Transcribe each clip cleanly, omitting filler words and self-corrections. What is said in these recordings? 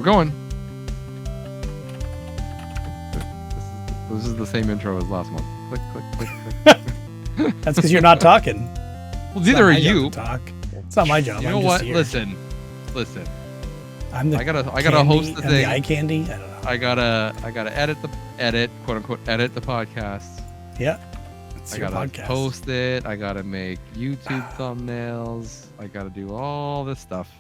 We're going. This is the same intro as last month. Click, click, click, click. That's because you're not talking. Well, neither are you. Talk. It's not my job. You know I'm what? just here. Listen. I'm the I gotta host the thing. The eye candy. I don't know. I gotta edit quote unquote edit the podcast. Yeah. It's I your gotta podcast. post it. I gotta make YouTube thumbnails. I gotta do all this stuff.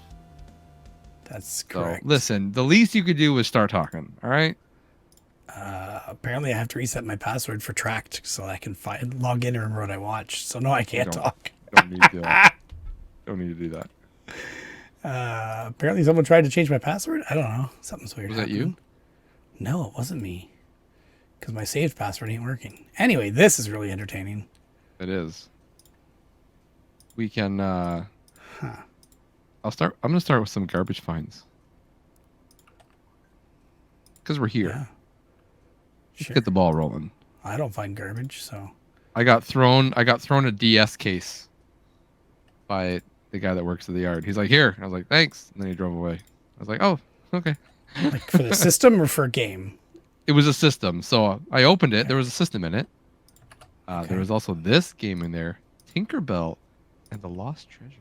That's correct. So, listen, the least you could do is start talking. All right. Apparently, I have to reset my password for Tracked so I can log in and remember what I watched. So no, I can't talk. Don't need to. Don't need to do that. Apparently, someone tried to change my password. I don't know. Something's weird. Was that you? No, it wasn't me. Because my saved password ain't working. Anyway, this is really entertaining. It is. We can. I'm gonna start with some garbage finds. Because we're here. Yeah. Let's Sure. get the ball rolling. I don't find garbage, so. I got thrown a DS case by the guy that works at the yard. He's like, "Here." I was like, "Thanks." And then he drove away. I was like, "Oh, okay." Like for the system or for a game? It was a system. So I opened it. Okay. There was a system in it. Okay. There was also this game in there, Tinkerbell and the Lost Treasure.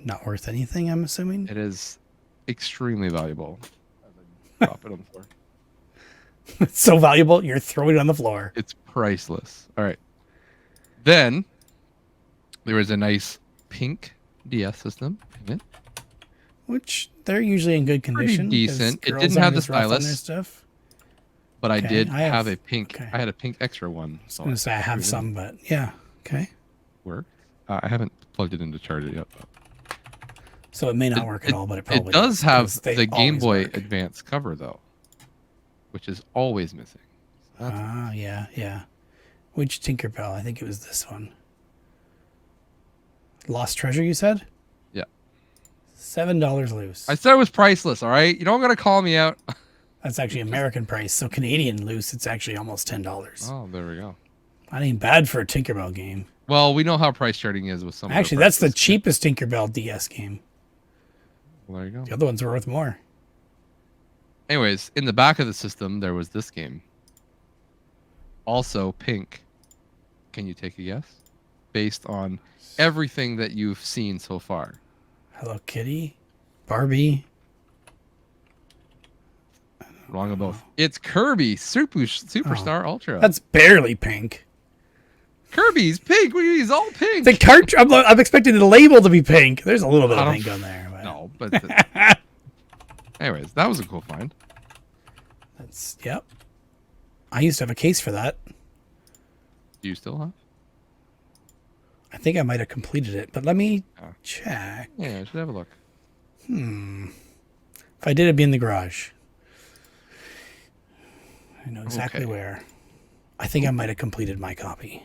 Not worth anything, I'm assuming? It is extremely valuable. As I drop it on the floor. It's so valuable, you're throwing it on the floor. It's priceless. All right. Then there was a nice pink DS system in it. Which they're usually in good condition. Pretty 'cause decent. It girls didn't have aren't the as rough on their stylus. stuff. But I Okay, did I have have- a pink. okay. I had a pink extra one. I was So going to say I have it some, but yeah. Okay. worked. I haven't plugged it in to charge it yet. But So it may not work at all, but it probably it does have 'cause they the Game always Boy work. Advance cover though, which is always missing. So that's Yeah. Which Tinkerbell? I think it was this one. Lost Treasure, you said? Yeah. $7 loose. I said it was priceless. All right, you don't gotta call me out. That's actually American price. So Canadian loose, it's actually almost $10. Oh, there we go. That ain't bad for a Tinkerbell game. Well, we know how price charting is with some. Actually, that's the cheapest Tinkerbell DS game. Well, there you go. The other ones are worth more. Anyways, in the back of the system, there was this game. Also pink. Can you take a guess? Based on everything that you've seen so far. Hello Kitty, Barbie. Wrong on both. It's Kirby Superstar Ultra. That's barely pink. Kirby's pink. He's all pink. The cartridge. I'm expecting the label to be pink. There's a little bit of pink on there. But No, but anyways, that was a cool find. that's yep. I used to have a case for that. Do you still have? I think I might have completed it, but let me Oh. check. Yeah, I should have a look. If I did, it'd be in the garage. I know exactly Okay. where. I think I might have completed my copy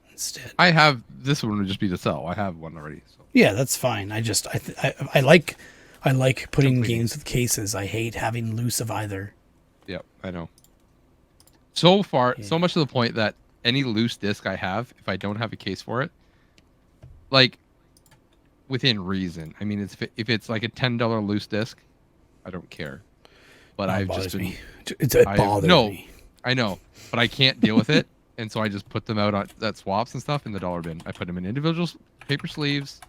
instead. I have this one would just be to sell. I have one already. So. Yeah, that's fine. I like putting Completing. games with cases. I hate having loose of either. Yep, I know. So far, so much to the point that any loose disc I have, if I don't have a case for it, like within reason. I mean, if it's like a $10 loose disc, I don't care. But It I've bothers just been me. It bothers me. I know, but I can't deal with it, and so I just put them out at swaps and stuff in the dollar bin. I put them in individual paper sleeves,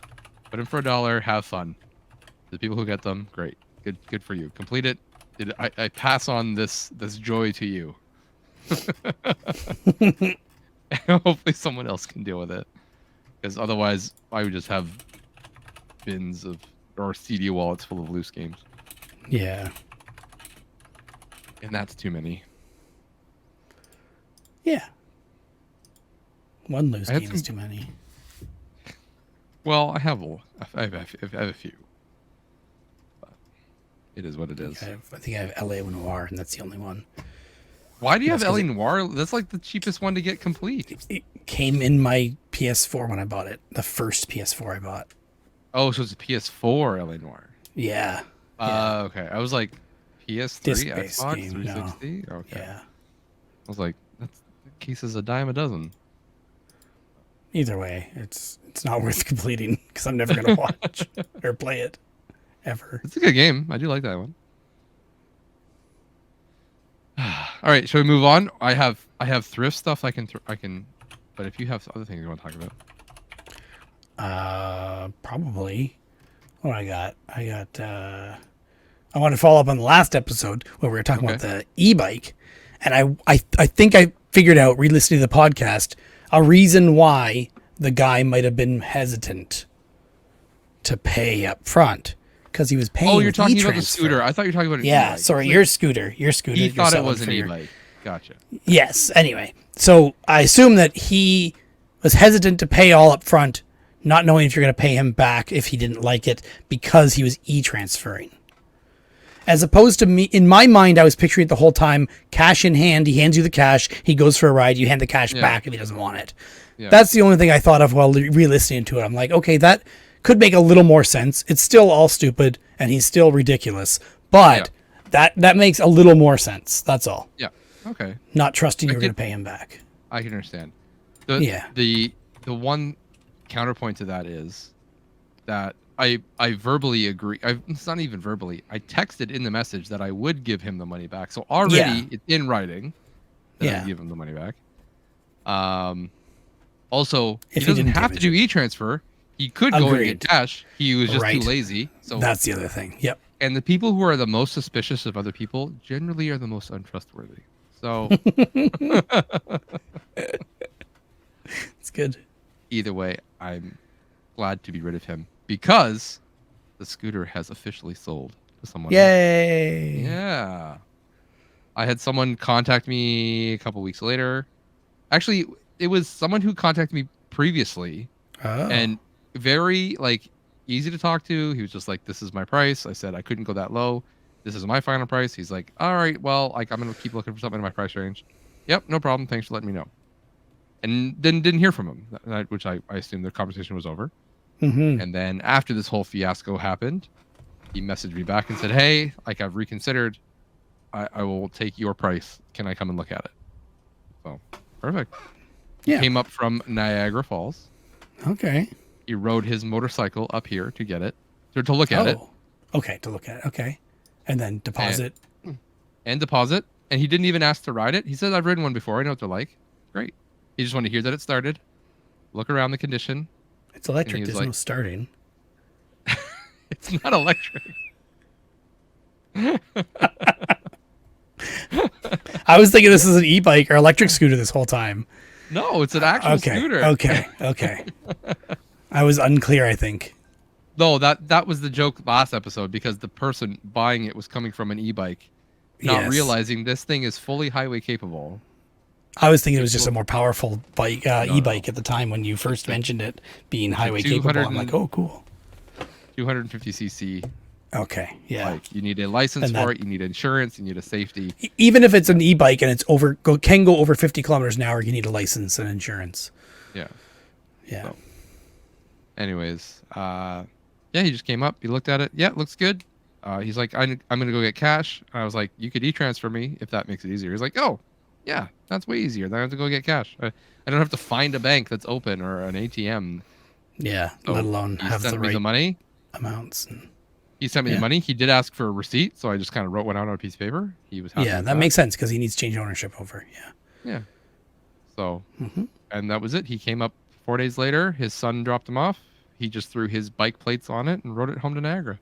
put them for $1, have fun. The people who get them, great, good for you. Complete it. I pass on this joy to you. Hopefully someone else can deal with it, because otherwise I would just have bins or CD wallets full of loose games, Yeah. and that's too many. Yeah. One loose I had game is some- too many. Well, I have a few. But it is what it is. I think I have LA Noir, and that's the only one. Why do you have That's 'cause LA Noir? That's like the cheapest one to get complete. It came in my PS4 when I bought it. The first PS4 I bought. Oh, so it's a PS4 LA Noir. Yeah. Okay. I was like, PS3, Disc-based Xbox game, 360? Okay. Yeah. I was like, that case is a dime a dozen. Either way, it's not worth completing because I'm never gonna watch or play it ever. It's a good game. I do like that one. All right, shall we move on? I have thrift stuff I can but if you have other things you want to talk about. Probably. What I got? I want to follow up on the last episode where we were talking about the e-bike, and I think I figured out, re-listening to the podcast, a reason why the guy might have been hesitant to pay up front, because he was paying. Oh, you're talking about the e-transfer. scooter. I thought you were talking about an Yeah, e-bike. sorry, your scooter. He thought it was an e-bike. Gotcha. Yes. Anyway, so I assume that he was hesitant to pay all up front, not knowing if you're going to pay him back if he didn't like it, because he was e-transferring. As opposed to me, in my mind, I was picturing it the whole time, cash in hand. He hands you the cash. He goes for a ride. You hand the cash back if he doesn't want it. Yeah. That's the only thing I thought of while re-listening to it. I'm like, okay, that could make a little more sense. It's still all stupid, and he's still ridiculous. But that makes a little more sense. That's all. Yeah. Okay. Not trusting you're going to pay him back. I can understand. The one counterpoint to that is that I verbally agree. It's not even verbally. I texted in the message that I would give him the money back. So already it's in writing that I give him the money back. Also, he doesn't have to do e-transfer. He could go and get cash. He was just too lazy. So that's the other thing. Yep. And the people who are the most suspicious of other people generally are the most untrustworthy. So it's good. Either way, I'm glad to be rid of him because the scooter has officially sold to someone Yay! else. Yeah. I had someone contact me a couple weeks later. Actually, it was someone who contacted me previously. And very easy to talk to. He was just like, "This is my price." I said I couldn't go that low. This is my final price. He's like, "All right, well, I'm gonna keep looking for something in my price range." Yep, no problem. Thanks for letting me know. And then didn't hear from him, which I assumed the conversation was over. Mm-hmm. And then after this whole fiasco happened, he messaged me back and said, "Hey, I've reconsidered. I will take your price. Can I come and look at it?" So perfect. Yeah. He came up from Niagara Falls. Okay. He rode his motorcycle up here to get it, to look at it. Okay, to look at it. Okay. And then deposit. And deposit. And he didn't even ask to ride it. He said, "I've ridden one before. I know what they're like." Great. He just wanted to hear that it started, look around the condition. It's electric. There's no starting. It's not electric. I was thinking this is an e-bike or electric scooter this whole time. No, it's an actual scooter. Okay. I was unclear, I think. No, that was the joke last episode because the person buying it was coming from an e-bike, not realizing this thing is fully highway capable. I was thinking it was just a more powerful bike, e-bike at the time when you first mentioned it being highway capable. I'm like, oh, cool. 250cc. Okay, yeah. You need a license for it. You need insurance. You need a safety. Even if it's an e-bike and it's can go over 50 kilometers an hour, you need a license and insurance. Yeah. Yeah. So, anyways, he just came up. He looked at it. Yeah, it looks good. He's like, I'm gonna go get cash. I was like, you could e-transfer me if that makes it easier. He's like, oh, yeah, that's way easier. Then I have to go get cash. I don't have to find a bank that's open or an ATM. Yeah, so let alone have the right money amounts. He sent me the money. He did ask for a receipt, so I just kind of wrote one out on a piece of paper. He was happy. Yeah, that makes sense because he needs to change ownership over. Yeah. Yeah. So, and that was it. He came up 4 days later. His son dropped him off. He just threw his bike plates on it and rode it home to Niagara.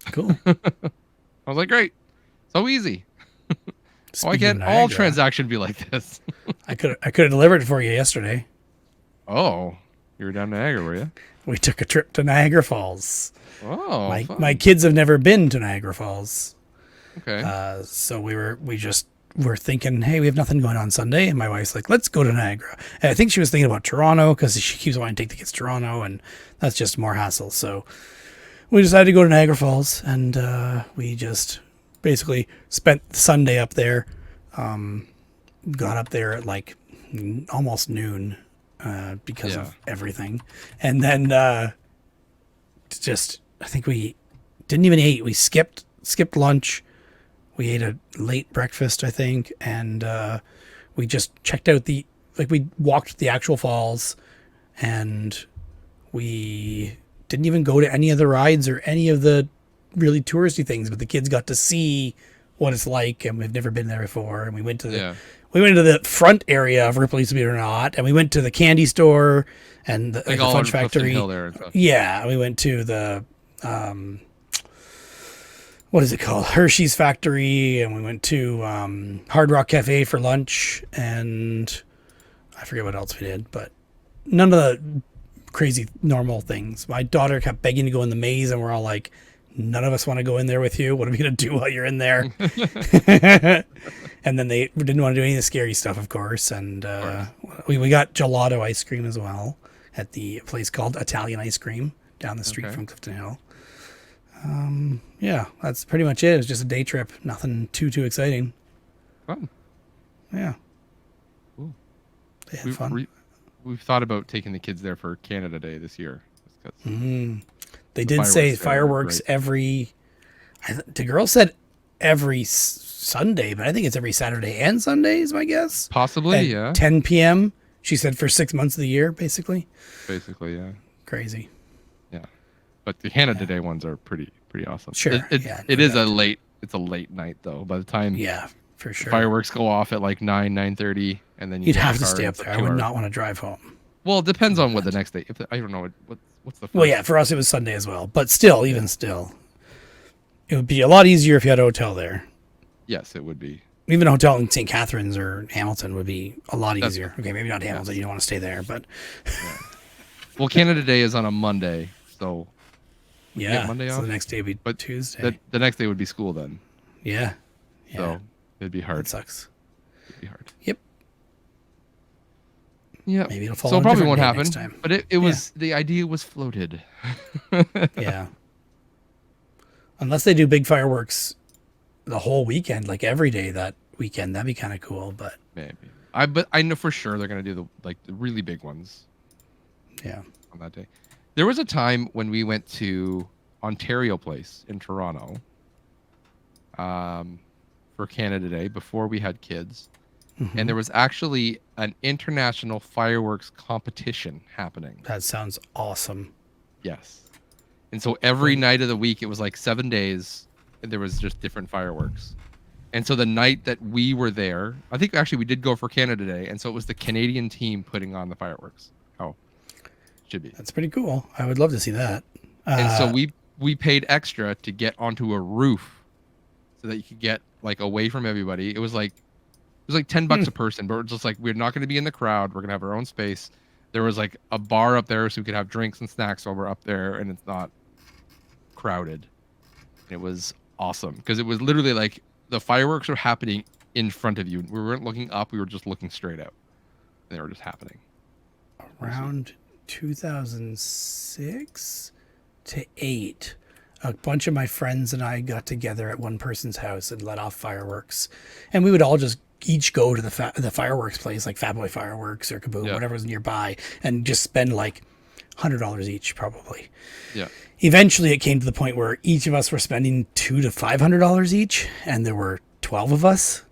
Cool. I was like, great, so easy. Why can't all transaction be like this? I could have delivered it for you yesterday. Oh, you were down Niagara, were you? We took a trip to Niagara Falls. Oh, my kids have never been to Niagara Falls. Okay. So we're thinking, hey, we have nothing going on Sunday, and my wife's like, let's go to Niagara. And I think she was thinking about Toronto because she keeps wanting to take the kids to Toronto, and that's just more hassle. So we decided to go to Niagara Falls, and we just basically spent Sunday up there. Got up there at like almost noon because of everything, and then I think we didn't even eat. We skipped lunch. We ate a late breakfast, I think, and we just checked out we walked the actual falls, and we didn't even go to any of the rides or any of the really touristy things, but the kids got to see what it's like, and we've never been there before. And we went to Yeah. the front area of Ripley's, believe it or not, and we went to the candy store and the all fudge on Clifton factory. Hill there and stuff. Yeah, we went to the what is it called? Hershey's factory, and we went to Hard Rock Cafe for lunch, and I forget what else we did, but none of the crazy normal things. My daughter kept begging to go in the maze, and we're all like, none of us want to go in there with you. What are we going to do while you're in there? And then they didn't want to do any of the scary stuff, of course. And we got gelato ice cream as well at the place called Italian Ice Cream down the street from Clifton Hill. Yeah, that's pretty much it. It was just a day trip. Nothing too exciting. Fun. Yeah. Cool. They had fun. We've thought about taking the kids there for Canada Day this year. They did say fireworks every. The girl said every Sunday, but I think it's every Saturday and Sunday is my guess. Possibly, At yeah. 10 p.m. She said for 6 months of the year, basically. Basically, yeah. Crazy. Yeah, but the Canada Day ones are pretty awesome. Sure. It is a late. It's a late night though. By the time for sure. fireworks go off at like 9:30, and then You'd have to stay up there. I would not want to drive home. Well, it depends on what the next day. I don't know what's the. First well, yeah, for us it was Sunday as well, but still, even still, it would be a lot easier if you had a hotel there. Yes, it would be. Even a hotel in St. Catharines or Hamilton would be a lot easier. Okay, maybe not Hamilton. You don't want to stay there, but. Well, Canada Day is on a Monday, so. Yeah. Monday so off? the next day would be Tuesday. The next day would be school then. Yeah. So it'd be hard. That sucks. It'd be hard. Yep. Yeah. Maybe it'll fall. So on it a probably different won't day happen. next time. But it was the idea was floated. Yeah. Unless they do big fireworks the whole weekend, like every day that weekend, that'd be kind of cool. But maybe but I know for sure they're gonna do the really big ones. Yeah. On that day, there was a time when we went to Ontario Place in Toronto, for Canada Day before we had kids, and there was actually an international fireworks competition happening. That sounds awesome. Yes, and so every night of the week it was like 7 days. There was just different fireworks. And so the night that we were there, I think actually we did go for Canada Day, and so it was the Canadian team putting on the fireworks. Oh, should be. That's pretty cool. I would love to see that. And so we paid extra to get onto a roof, so that you could get like away from everybody. It was like $10 a person, but we're just like, we're not going to be in the crowd. We're gonna have our own space. There was like a bar up there, so we could have drinks and snacks while we're up there, and it's not crowded. It was awesome because it was literally like the fireworks were happening in front of you. We weren't looking up; we were just looking straight out. They were just happening. Around 2006 to 8, a bunch of my friends and I got together at one person's house and let off fireworks, and we would all just each go to the fireworks place, like Fat Boy Fireworks or Kaboom, whatever was nearby, and just spend like $100 each, probably. Yeah. Eventually, it came to the point where each of us were spending $200 to $500 each, and there were 12 of us.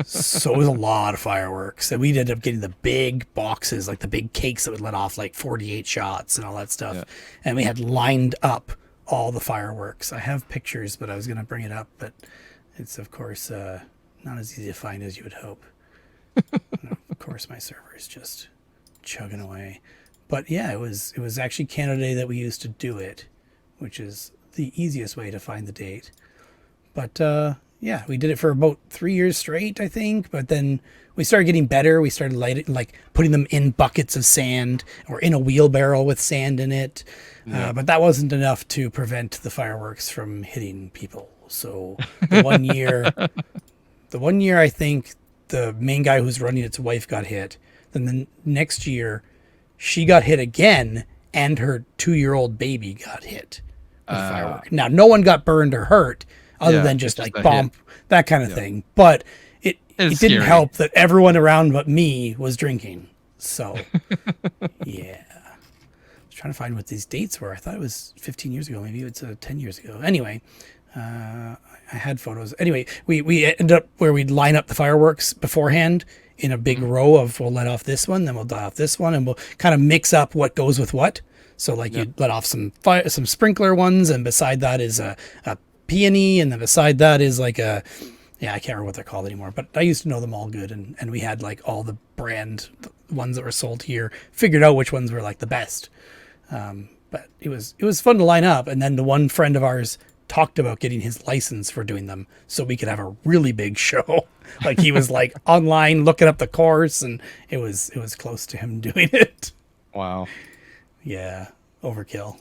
So it was a lot of fireworks, and we ended up getting the big boxes, like the big cakes that would let off like 48 shots and all that stuff. Yeah. And we had lined up all the fireworks. I have pictures, but I was going to bring it up, but it's of course not as easy to find as you would hope. Of course, my server is just chugging away. But yeah, it was actually Canada Day that we used to do it, which is the easiest way to find the date. But yeah, we did it for about 3 years straight, I think. But then we started getting better. We started putting them in buckets of sand or in a wheelbarrow with sand in it. Yeah. But that wasn't enough to prevent the fireworks from hitting people. So the 1 year, I think the main guy who's running it's wife got hit. Then the next year, she got hit again, and her 2-year-old baby got hit with a firework. Now, no one got burned or hurt, other than just like bump, that kind of thing. But it didn't help that everyone around but me was drinking. So, yeah. I was trying to find what these dates were. I thought it was 15 years ago. Maybe it's 10 years ago. Anyway, I had photos. Anyway, we ended up where we'd line up the fireworks beforehand in a big row of, we'll let off this one, then we'll let off this one, and we'll kind of mix up what goes with what. So like you let off some sprinkler ones, and beside that is a peony, and then beside that is like a, yeah, I can't remember what they're called anymore, but I used to know them all good, and we had like all the brand ones that were sold here, figured out which ones were like the best. But it was fun to line up, and then the one friend of ours talked about getting his license for doing them so we could have a really big show. Like he was like online looking up the course, and it was close to him doing it. Wow. Yeah, overkill.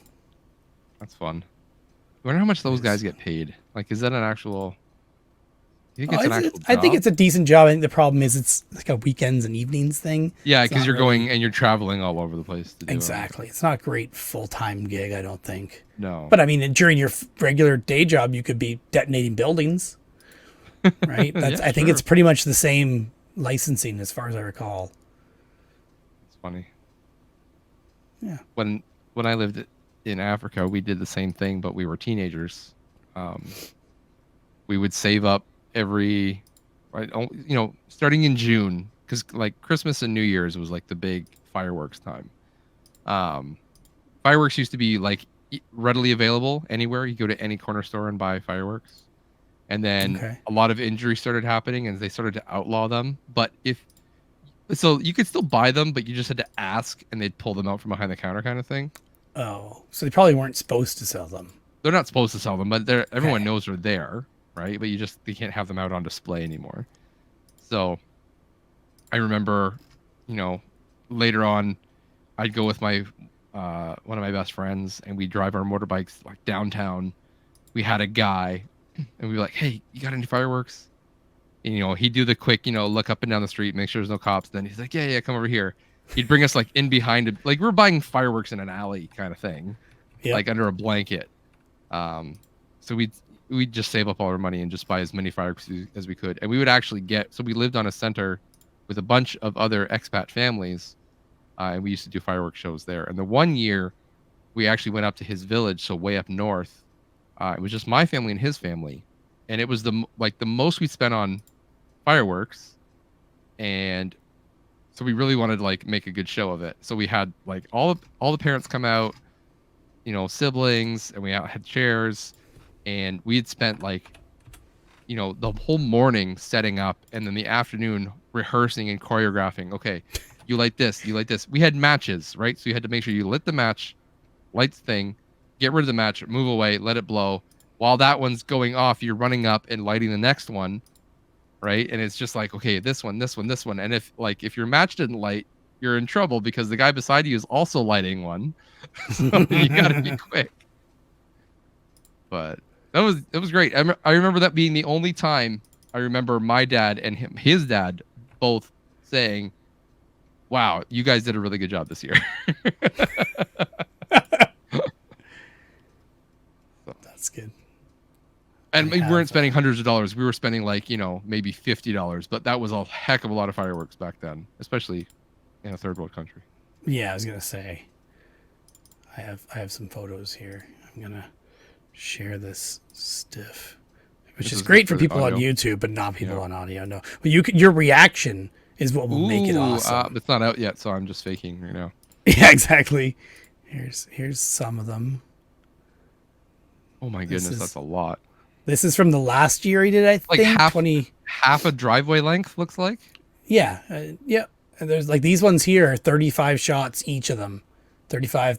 That's fun. I wonder how much those guys get paid. Like, is that an actual? You think it's an actual I think job? it's a decent job. I think the problem is it's like a weekends and evenings thing. Yeah, It's because not you're really- going and you're traveling all over the place to do Exactly. It's not a great full-time gig, I don't think. it. No. But I mean, during your regular day job, you could be detonating buildings, right? That's Yeah, I think sure. it's pretty much the same licensing as far as I recall. It's funny. Yeah. When I lived in Africa, we did the same thing, but we were teenagers. We would save up every, right, starting in June, because like Christmas and New Year's was like the big fireworks time. Fireworks used to be like readily available anywhere. You go to any corner store and buy fireworks. And then Okay. a lot of injuries started happening, and they started to outlaw them. But so you could still buy them, but you just had to ask, and they'd pull them out from behind the counter, kind of thing. Oh, so they probably weren't supposed to sell them. They're not supposed to sell them, but everyone Okay. knows they're there, right? But you can't have them out on display anymore. So I remember, later on, I'd go with my one of my best friends, and we'd drive our motorbikes like downtown. We had a guy, and we'd be like, "Hey, you got any fireworks?" And, he'd do the quick, look up and down the street, make sure there's no cops. Then he's like, yeah, come over here. He'd bring us like in behind, like we're buying fireworks in an alley kind of thing, Yep. like under a blanket. So we'd just save up all our money and just buy as many fireworks as we could. And we would actually so we lived on a center with a bunch of other expat families, and we used to do fireworks shows there. And the one year, we actually went up to his village, so way up north. It was just my family and his family, and it was the most we spent on fireworks, and so we really wanted to like make a good show of it. So we had like all the parents come out, siblings, and we had chairs, and we had spent like the whole morning setting up, and then the afternoon rehearsing and choreographing. Okay, you light this, you light this. We had matches, right? So you had to make sure you lit the match, light the thing, get rid of the match, move away, let it blow. While that one's going off, you're running up and lighting the next one, right? And it's just like, okay, this one, this one, this one. And if your match didn't light, you're in trouble because the guy beside you is also lighting one. So you gotta be quick. But it was great. I remember that being the only time I remember my dad and his dad both saying, "Wow, you guys did a really good job this year." That's good. And we have, weren't spending hundreds of dollars. We were spending like, maybe $50, but that was a heck of a lot of fireworks back then, especially in a third world country. Yeah, I was gonna say. I have some photos here. I'm gonna share this stiff, which This is is great good for for the people on audio. YouTube, but not people Yeah. on audio. No, but your reaction is what will make it Ooh, awesome. it's not out yet, so I'm just faking right now. Yeah, exactly. Here's some of them. Oh my This goodness, is- that's a lot. This is from the last year he did, I Like think. half 20. half a driveway length looks like. Yeah, yeah. And there's like these ones here are 35 shots each of them. 35,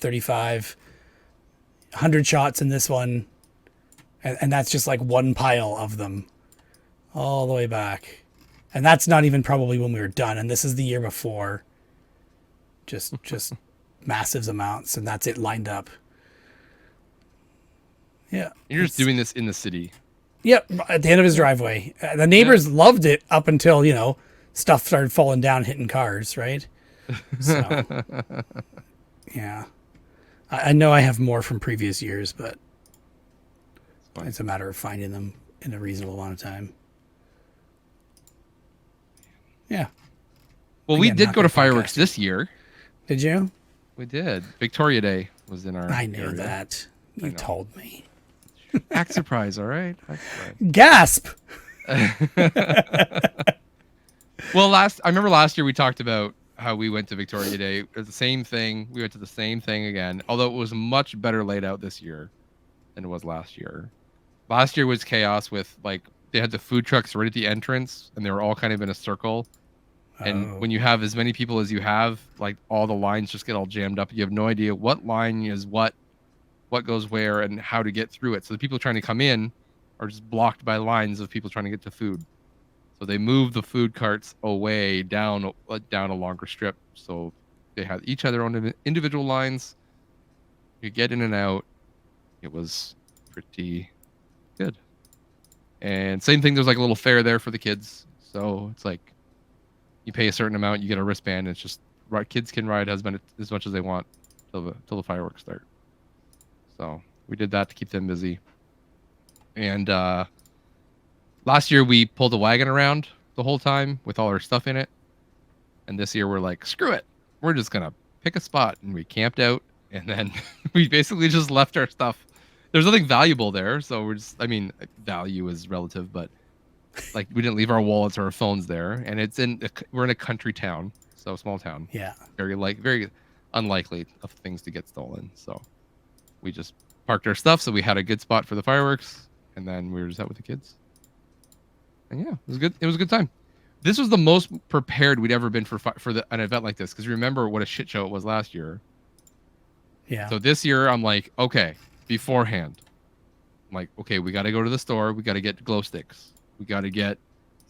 100 shots in this one. And that's just like one pile of them all the way back. And that's not even probably when we were done. And this is the year before. Just massive amounts. And that's it lined up. Yeah. You're just doing this in the city. Yep, at the end of his driveway. The neighbors loved it up until, stuff started falling down, hitting cars, right? So, yeah. I know I have more from previous years, but fine. it's a matter of finding them in a reasonable amount of time. Yeah. Well, we Again, did not go to great fireworks podcasting. this year. Did you? We did. Victoria Day was in our I knew area. that. You know. told me. Act surprise, all right? Act surprise. Gasp! Well, I remember last year we talked about how we went to Victoria Day. It was the same thing. We went to the same thing again, although it was much better laid out this year than it was last year. Last year was chaos with like they had the food trucks right at the entrance, and they were all kind of in a circle. And Oh, when you have as many people as you have, like all the lines just get all jammed up. You have no idea what line is what goes where, and how to get through it. So the people trying to come in are just blocked by lines of people trying to get to food. So they move the food carts away down a longer strip. So they had each had their own individual lines. You get in and out. It was pretty good. And same thing. There's like a little fair there for the kids. So it's like you pay a certain amount, you get a wristband. And it's just kids can ride as much as they want till the fireworks start. So we did that to keep them busy. And last year we pulled a wagon around the whole time with all our stuff in it. And this year we're like, screw it. We're just gonna pick a spot, and we camped out, and then we basically just left our stuff. There's nothing valuable there, so we're just, I mean, value is relative, but like we didn't leave our wallets or our phones there, and we're in a country town, so small town. yeah. Very unlikely of things to get stolen. So we just parked our stuff, so we had a good spot for the fireworks, and then we were just out with the kids. And yeah, it was good. It was a good time. This was the most prepared we'd ever been for an event like this, because remember what a shit show it was last year. Yeah. So this year I'm like, okay, beforehand, I'm like, okay, we got to go to the store. We got to get glow sticks. We got to get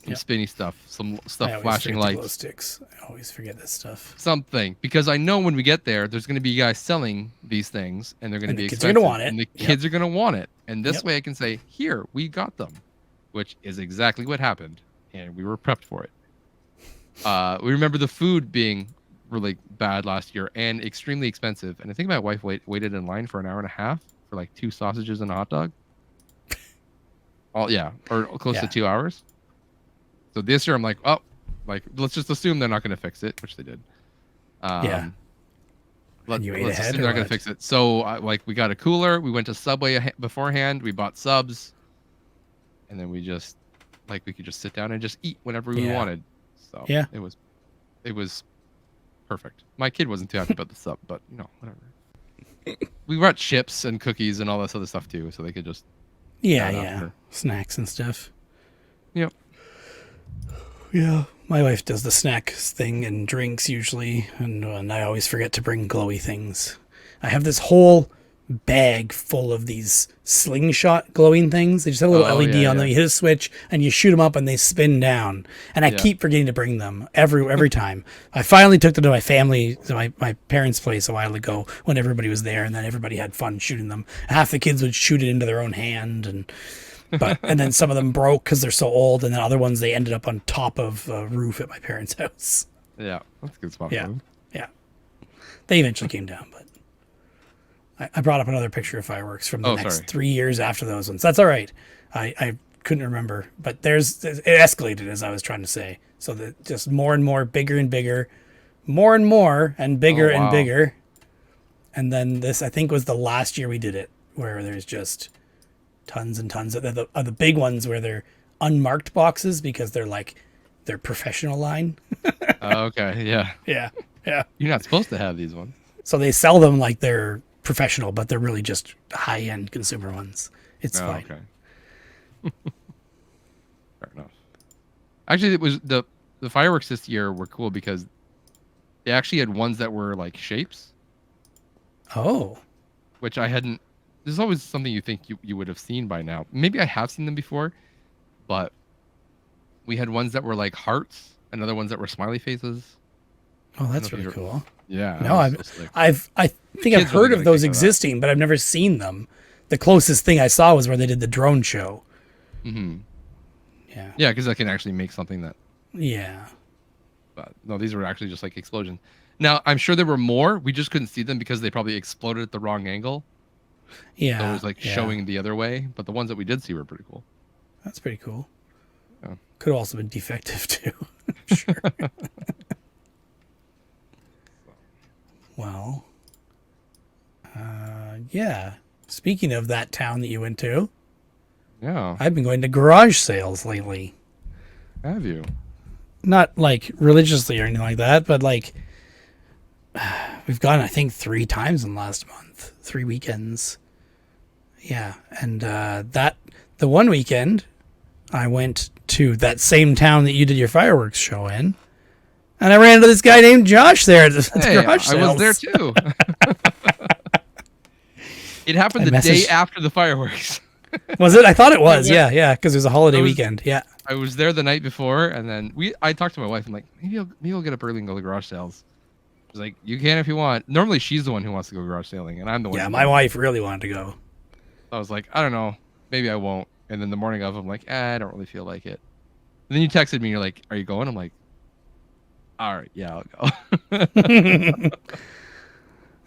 some spinny stuff, some stuff, flashing lights. Glow sticks. I always forget this stuff. Something, because I know when we get there's going to be guys selling these things, and they're going to be expensive. Kids are going to want it. And the kids are going to want it. And this way I can say, here, we got them, which is exactly what happened. And we were prepped for it. We remember the food being really bad last year and extremely expensive. And I think my wife waited in line for an hour and a half for like 2 sausages and a hot dog. Or close to 2 hours. So this year I'm like, let's just assume they're not going to fix it, which they did. And you ate let's ahead, assume they're not going to fix it. So we got a cooler. We went to Subway beforehand. We bought subs, and then we just we could just sit down and just eat whenever we wanted. So it was perfect. My kid wasn't too happy about the sub, but whatever. We brought chips and cookies and all this other stuff too, so they could just snacks and stuff. Yep. Yeah, my wife does the snacks thing and drinks usually, and I always forget to bring glowy things. I have this whole bag full of these slingshot glowing things. They just have a little LED on them. You hit a switch and you shoot them up and they spin down. And I keep forgetting to bring them every time. I finally took them to my parents' place a while ago when everybody was there, and then everybody had fun shooting them. Half the kids would shoot it into their own hand, and then some of them broke because they're so old, and then other ones they ended up on top of a roof at my parents' house. Yeah, that's a good spot. Yeah, for them. yeah. They eventually came down, but I brought up another picture of fireworks from the next 3 years after those ones. That's all right. I couldn't remember, but it escalated, as I was trying to say. So that just more and more, bigger and bigger, more and more, and bigger and bigger. And then this, I think, was the last year we did it, where there's just tons and tons of the big ones where they're unmarked boxes because they're professional line. Okay, yeah. Yeah. You're not supposed to have these ones. So they sell them like they're professional, but they're really just high-end consumer ones. It's fine. Okay. Fair enough. Actually, it was the fireworks this year were cool because they actually had ones that were like shapes. Oh. Which I hadn't. There's always something you think you would have seen by now. Maybe I have seen them before, but we had ones that were like hearts and other ones that were smiley faces. Oh, that's really cool. Yeah. No, I think I've heard of those existing, but I've never seen them. The closest thing I saw was where they did the drone show. Mm-hmm. Yeah. Yeah, because I can actually make something that. Yeah. But no, these were actually just like explosions. Now, I'm sure there were more. We just couldn't see them because they probably exploded at the wrong angle. Yeah. So it was like showing the other way. But the ones that we did see were pretty cool. That's pretty cool. Yeah. Could have also been defective too. I'm sure. Well, yeah. Speaking of that town that you went to, I've been going to garage sales lately. Have you? Not like religiously or anything like that, but like we've gone, I think, 3 times in the last month, 3 weekends. Yeah, and that the one weekend, I went to that same town that you did your fireworks show in, and I ran into this guy named Josh there at the garage sales. I was there too. It happened the day after the fireworks. Was it? I thought it was. Yeah, because it was a holiday weekend. Yeah. I was there the night before, and then I talked to my wife. I'm like, maybe I'll get up early and go to the garage sales. She's like, you can if you want. Normally, she's the one who wants to go garage sailing, and I'm the one. Yeah, my wife really wanted to go. I was like, I don't know, maybe I won't. And then the morning of, I'm like, I don't really feel like it. And then you texted me, you're like, are you going? I'm like, all right, yeah, I'll go.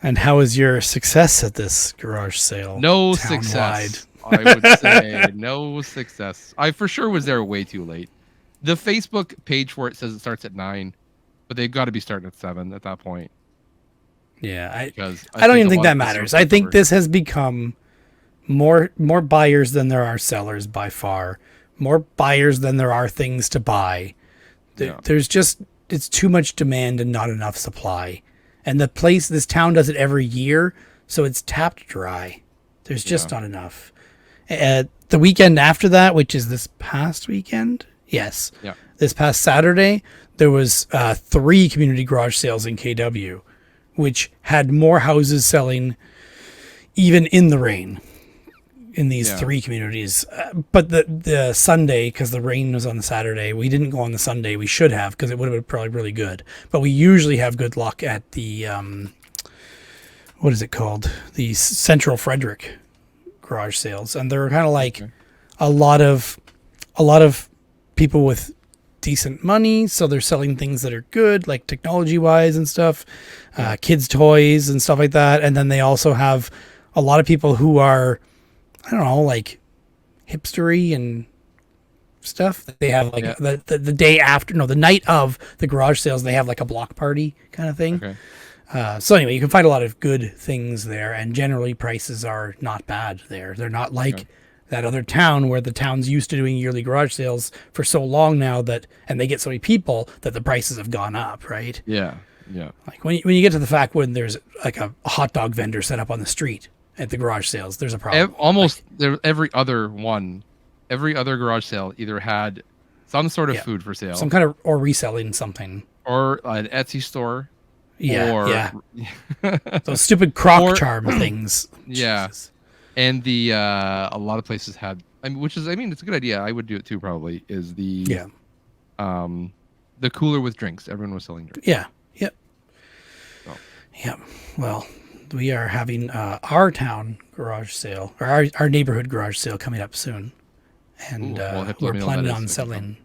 And how was your success at this garage sale? No success. I would say no success. I for sure was there way too late. The Facebook page for it says it starts at 9, but they've got to be starting at 7 at that point. Yeah, I don't even think that matters. I think this has become more buyers than there are sellers by far. More buyers than there are things to buy. There's just, it's too much demand and not enough supply. And this town does it every year, so it's tapped dry. There's just not enough. The weekend after that, which is this past weekend, yes, this past Saturday, there was 3 community garage sales in KW, which had more houses selling even in the rain in these 3 communities. But the Sunday, because the rain was on the Saturday, we didn't go on the Sunday. We should have, because it would have been probably really good. But we usually have good luck at the, what is it called? The Central Frederick garage sales. And they're kind of like a lot of people with decent money. So they're selling things that are good, like technology wise and stuff, kids' toys and stuff like that. And then they also have a lot of people who are, I don't know, like hipstery and stuff. They have like the day after, the night of the garage sales, they have like a block party kind of thing. Okay. So anyway, you can find a lot of good things there, and generally prices are not bad there. They're not like that other town where the town's used to doing yearly garage sales for so long now and they get so many people that the prices have gone up, right? Yeah. Yeah. Like when you get to the fact when there's like a hot dog vendor set up on the street at the garage sales, there's a problem. Every other garage sale either had some sort of food for sale, some kind of, or reselling something, or an Etsy store. Those stupid croc charm things. Yeah. Jesus. And a lot of places had, it's a good idea. I would do it too, probably, is the cooler with drinks. Everyone was selling drinks. Yeah. Yep. So. Yep. Well, we are having our town garage sale, or our neighborhood garage sale coming up soon. And we're planning on selling.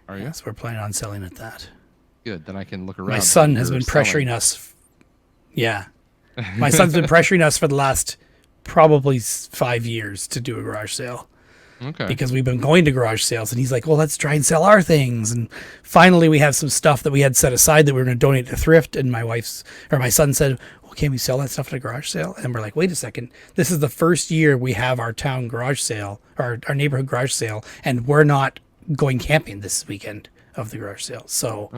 Are you? Yes, we're planning on selling at that. Good. Then I can look around. My son has been pressuring us. Yeah. My son's been pressuring us for the last probably 5 years to do a garage sale. Okay. Because we've been going to garage sales, and he's like, well, let's try and sell our things. And finally we have some stuff that we had set aside that we were going to donate to thrift. And my son said, well, can we sell that stuff at a garage sale? And we're like, wait a second. This is the first year we have our town garage sale, or our neighborhood garage sale, and we're not going camping this weekend of the garage sale. So,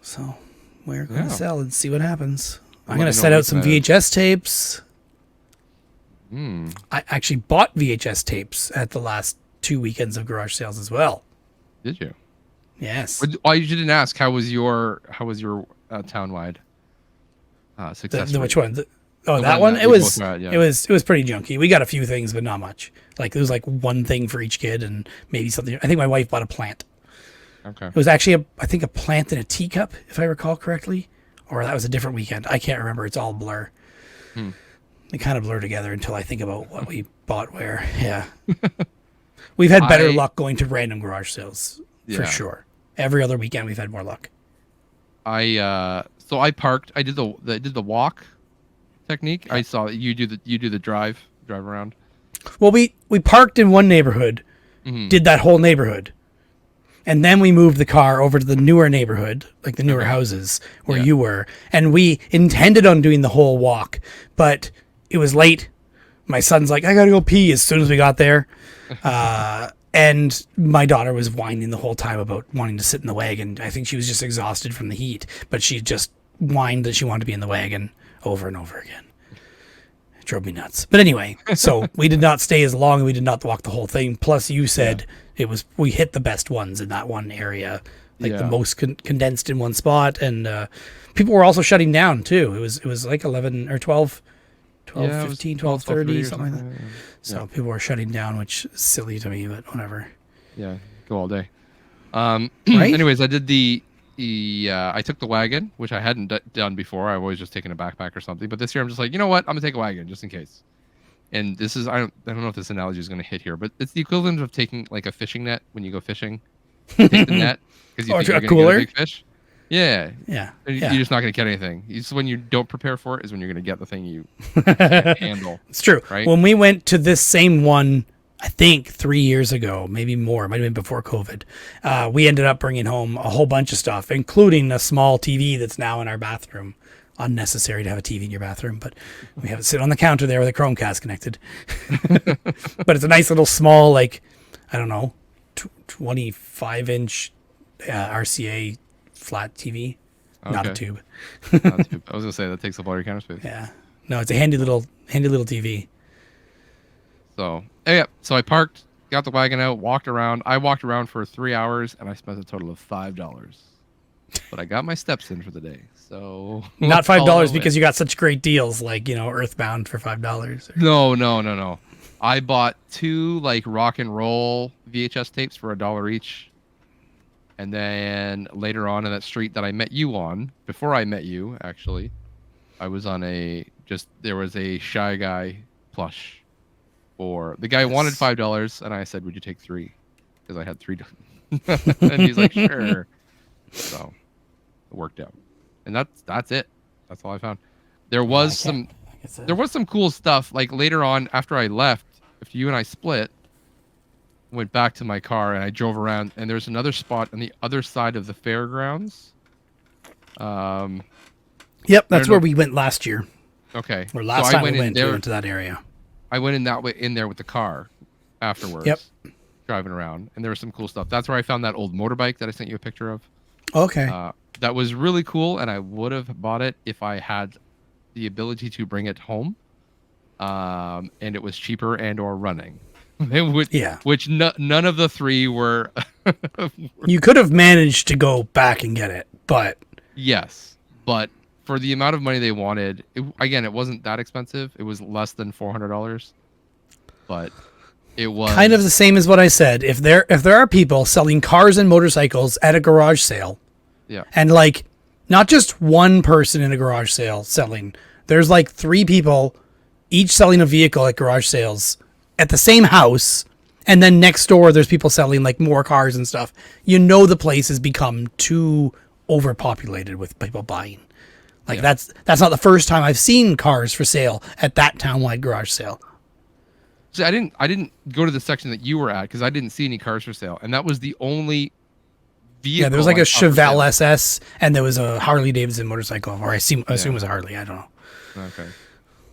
so we're going to sell and see what happens. I'm going to set out some VHS tapes. I actually bought VHS tapes at the last 2 weekends of garage sales as well. Did you? Yes. Why you didn't ask? How was your townwide success? Which one? That one. It was pretty junky. We got a few things, but not much. Like there was like one thing for each kid, and maybe something. I think my wife bought a plant. Okay. It was actually I think a plant in a teacup, if I recall correctly, or that was a different weekend. I can't remember. It's all blur. They kind of blur together until I think about what we bought where. Yeah. We've had better luck going to random garage sales for sure. Every other weekend we've had more luck. So I parked. I did the walk technique. I saw you do the drive around. Well, we parked in one neighborhood, did that whole neighborhood. And then we moved the car over to the newer neighborhood, like the newer houses where you were. And we intended on doing the whole walk, but it was late. My son's like, I got to go pee as soon as we got there. And my daughter was whining the whole time about wanting to sit in the wagon. I think she was just exhausted from the heat, but she just whined that she wanted to be in the wagon over and over again. drove me nuts. But anyway, so we did not stay as long, and we did not walk the whole thing. Plus, you said we hit the best ones in that one area, like the most condensed in one spot, and people were also shutting down too. It was like 11 or 12, 15, 12:30, something like that. So people were shutting down, which is silly to me, but whatever. Yeah, go all day. Right? Anyways, I did I took the wagon, which I hadn't done before. I've always just taken a backpack or something. But this year I'm just like, you know what? I'm going to take a wagon just in case. And this is, I don't know if this analogy is going to hit here, but it's the equivalent of taking like a fishing net when you go fishing. Take the net because you think you're going to get a big fish. Yeah. Yeah. You're just not going to get anything. It's when you don't prepare for it is when you're going to get the thing you can't handle. It's true. Right? When we went to this same one, I think 3 years ago, maybe more, it might have been before COVID, we ended up bringing home a whole bunch of stuff, including a small TV that's now in our bathroom. Unnecessary to have a TV in your bathroom, but we have it sit on the counter there with a Chromecast connected. But it's a nice little small, like, I don't know, 25-inch RCA flat TV. Okay. Not a tube. Not a tube. I was going to say, that takes up all your counter space. Yeah. No, it's a handy little TV. So, so I parked, got the wagon out, walked around. I walked around for 3 hours, and I spent a total of $5. But I got my steps in for the day. So not $5 because you got such great deals, like, Earthbound for $5. No. I bought 2 like rock and roll VHS tapes for $1 each. And then later on in that street that I met you on, before I met you, actually, I was on there was a Shy Guy plush. The guy wanted $5, and I said, "Would you take 3?" Because I had 3. And he's like, "Sure." So it worked out, and that's it. That's all I found. There was some cool stuff. Like later on, after I left, if you and I split, went back to my car, and I drove around, and there's another spot on the other side of the fairgrounds. Yep, that's where we went last year. Okay, or last time we went to that area. I went in there with the car afterwards. Yep. Driving around, and there was some cool stuff. That's where I found that old motorbike that I sent you a picture of. Okay. That was really cool, and I would have bought it if I had the ability to bring it home. And it was cheaper and or running. Which none of the 3 were. You could have managed to go back and get it, but yes, but for the amount of money they wanted, it wasn't that expensive. It was less than $400, but it was kind of the same as what I said. If there are people selling cars and motorcycles at a garage sale, and like not just one person in a garage sale selling, there's like 3 people each selling a vehicle at garage sales at the same house, and then next door there's people selling like more cars and stuff. The place has become too overpopulated with people buying. Like that's not the first time I've seen cars for sale at that townwide garage sale. See, I didn't go to the section that you were at because I didn't see any cars for sale, and that was the only vehicle. Yeah, there was like a Chevelle SS, and there was a Harley Davidson motorcycle, or I assume it was a Harley. I don't know. Okay.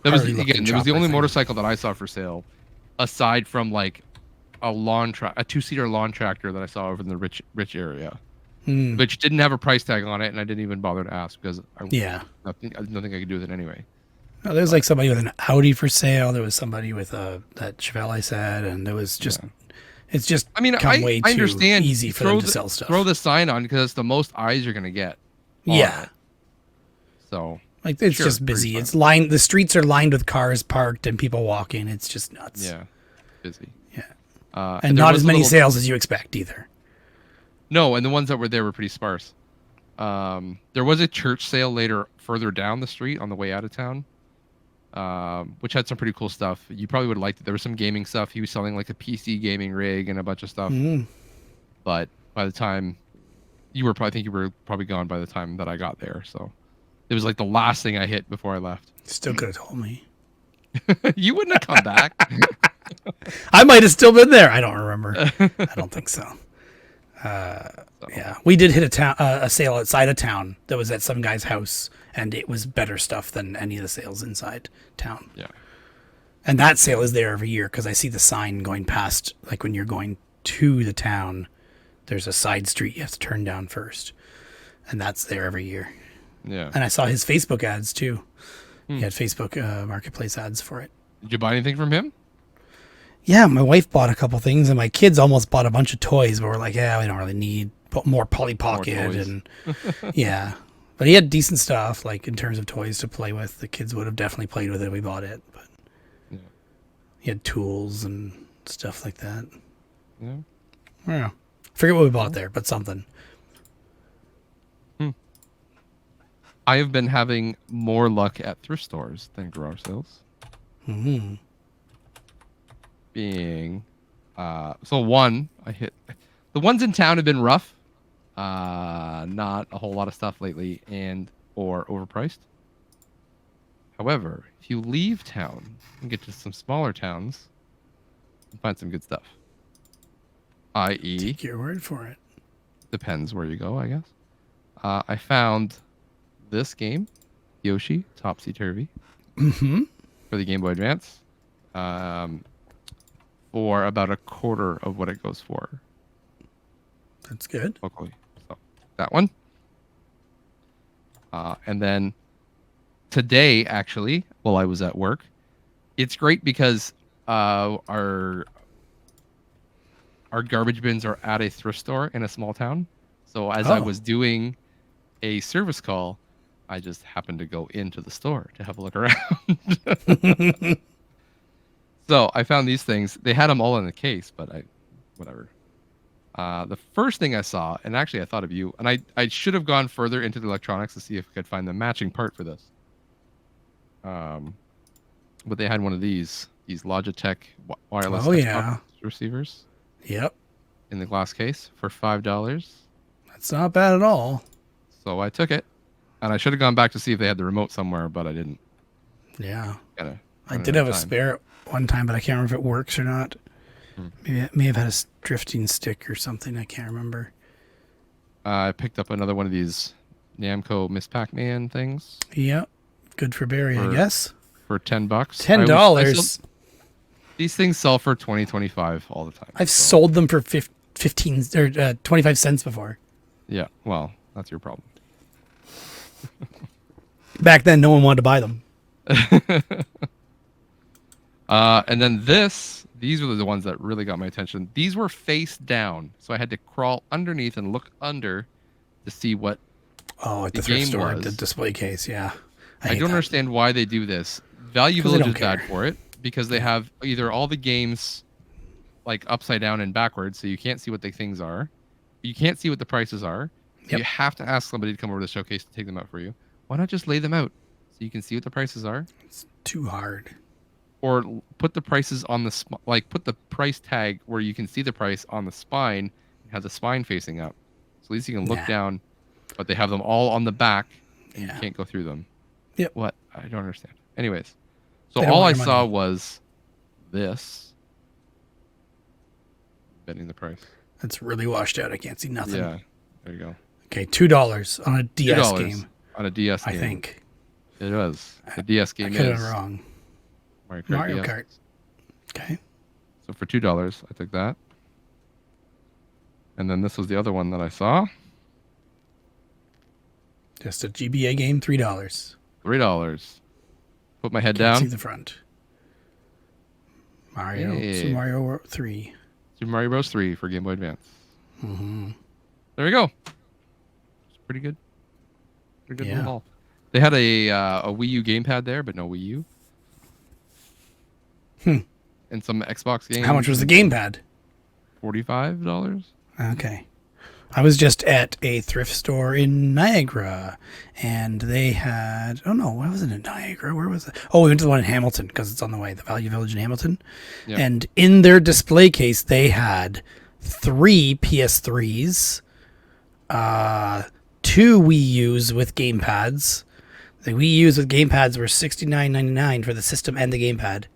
That was the only motorcycle that I saw for sale, aside from like a 2-seater lawn tractor that I saw over in the rich area. Which didn't have a price tag on it, and I didn't even bother to ask because I don't think I could do with it anyway. No, there was like somebody with an Audi for sale. There was somebody with that Chevelle I said, and there was just it's just I understand easy for them to sell stuff. Throw the sign on because it's the most eyes you're gonna get. Yeah. So like it's just busy. It's lined. The streets are lined with cars parked and people walking. It's just nuts. Yeah, busy. Yeah, and not as many sales as you expect either. No, and the ones that were there were pretty sparse. There was a church sale further down the street on the way out of town, which had some pretty cool stuff. You probably would have liked it. There was some gaming stuff. He was selling like a PC gaming rig and a bunch of stuff. But by the time you were probably gone by the time that I got there. So it was like the last thing I hit before I left. Still could have told me. You wouldn't have come back. I might have still been there. I don't remember. I don't think so. Yeah, we did hit a sale outside of town that was at some guy's house, and it was better stuff than any of the sales inside town. Yeah, and that sale is there every year because I see the sign going past. Like when you're going to the town, there's a side street you have to turn down first, and that's there every year. Yeah, and I saw his Facebook ads too. He had Facebook Marketplace ads for it. Did you buy anything from him? Yeah, my wife bought a couple things, and my kids almost bought a bunch of toys, but we're like, yeah, we don't really need more Polly Pocket. And yeah. But he had decent stuff, like in terms of toys to play with. The kids would have definitely played with it if we bought it. But Yeah. he had tools and stuff like that. Yeah. Yeah. I forget what we bought there, but something. I have been having more luck at thrift stores than garage sales. Mm-hmm. Being, so one, I hit, the ones in town have been rough. Not a whole lot of stuff lately or overpriced. However, if you leave town and get to some smaller towns, you find some good stuff. I.e., Take your word for it. depends where you go, I guess. I found this game, Yoshi Topsy Turvy, for the Game Boy Advance, for about a quarter of what it goes for That's good. locally. So that one. And then today, actually, while I was at work, it's great because our garbage bins are at a thrift store in a small town. So as I was doing a service call, I just happened to go into the store to have a look around. So I found these things. They had them all in the case, but whatever. The first thing I saw, and actually I thought of you, and I should have gone further into the electronics to see if I could find the matching part for this. But they had one of these Logitech wireless desktop receivers. Yep. In the glass case for $5. That's not bad at all. So I took it, and I should have gone back to see if they had the remote somewhere, but I didn't. Yeah. I Run did out have of a time. spare one time, but I can't remember if it works or not. Maybe it may have had a drifting stick or something. I can't remember. I picked up another one of these Namco Miss Pac-Man things Yep. Good for Barry, I guess. for $10. $10. These things sell for 20, 25 all the time. I've sold them for 15 or 25 cents before. Yeah, well, that's your problem. Back then, no one wanted to buy them. And then these were the ones that really got my attention. These were face down, so I had to crawl underneath and look under to see what Oh, at the the thrift game store, was. the display case, yeah. I hate don't that. understand why they do this. Value 'Cause they Village is don't bad care. for it because they have either all the games like upside down and backwards, so you can't see what the things are. You can't see what the prices are. So Yep. You have to ask somebody to come over to the showcase to take them out for you. Why not just lay them out so you can see what the prices are? It's too hard. Or put the prices on the put the price tag where you can see the price on the spine and have the spine facing up. So at least you can look down, but they have them all on the back and you can't go through them. Yep. What? I don't understand. Anyways, so They don't all I want your saw money. was this. Betting the price. It's really washed out. I can't see nothing. Yeah. There you go. Okay, $2 on a DS $2 game. on a DS game. I think. It was. The DS I game could have is been wrong. Mario Mario DS. Kart. Okay. So for $2, I took that. And then this was the other one that I saw. Just a GBA game, $3. $3. Put my head Can't see down. the front. Mario. Hey. Super Mario 3. Super Mario Bros. 3 for Game Boy Advance. Mm-hmm. There we go. It's pretty good. Pretty good Yeah. little haul. They had a Wii U gamepad there, but no Wii U. And some Xbox games. How much was the gamepad? $45. Okay. I was just at a thrift store in Niagara, and they had... Oh, no, I wasn't in Niagara. Where was it? Oh, we went to the one in Hamilton, because it's on the way, the Value Village in Hamilton. Yeah. And in their display case, they had 3 PS3s, 2 Wii U's with gamepads. The Wii U's with gamepads were $69.99 for the system and the gamepad.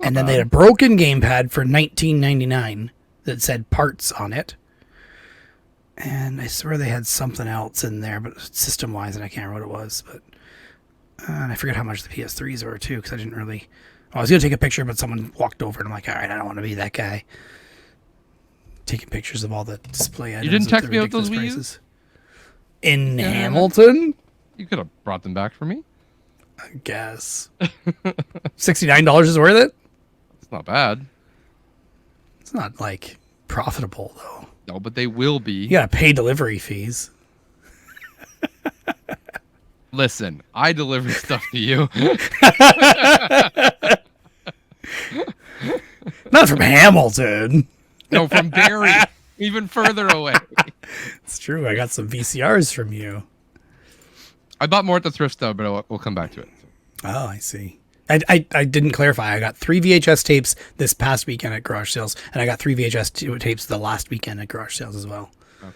And then they had a broken gamepad for $19.99 that said parts on it. And I swear they had something else in there, but system-wise, and I can't remember what it was. But and I forget how much the PS3s were, too, because I didn't really... Well, I was going to take a picture, but someone walked over, and I'm like, all right, I don't want to be that guy. Taking pictures of all the display items. You didn't with text the me about those ridiculous Wii U's? prices. In Hamilton? You could have brought them back for me. I guess. $69 is worth it? It's not bad. It's not like profitable though. No, but they will be. You gotta pay delivery fees. Listen, I deliver stuff to you. Not from Hamilton. No, from Barrie. Even further away. It's true. I got some VCRs from you. I bought more at the thrift store, but we'll come back to it. Oh, I see. I didn't clarify. I got 3 VHS tapes this past weekend at garage sales, and I got 3 VHS tapes the last weekend at garage sales as well. Okay.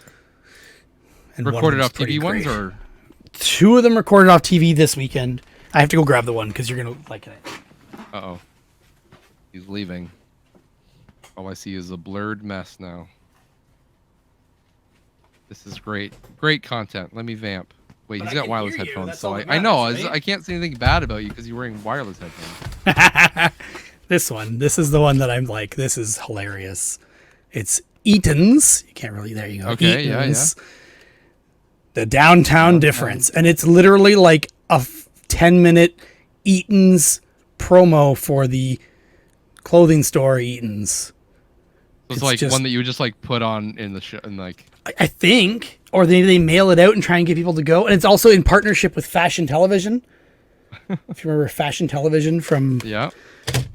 And recorded off TV ones, or 2 of them recorded off TV this weekend. I have to go grab the one because you're gonna like it. Uh-oh. He's leaving. All I see is a blurred mess now. This is great. Great content. Let me vamp. Wait, he's got wireless headphones, so I know. I can't say anything bad about you because you're wearing wireless headphones. This one. This is the one that I'm like, this is hilarious. It's Eaton's. You can't really, there you go. Okay, Eaton's. Yeah. The downtown difference. And it's literally like a 10-minute Eaton's promo for the clothing store Eaton's. It's like just one that you would just like put on in the show and like. I think, or they mail it out and try and get people to go. And it's also in partnership with Fashion Television. If you remember Fashion Television from... Yeah.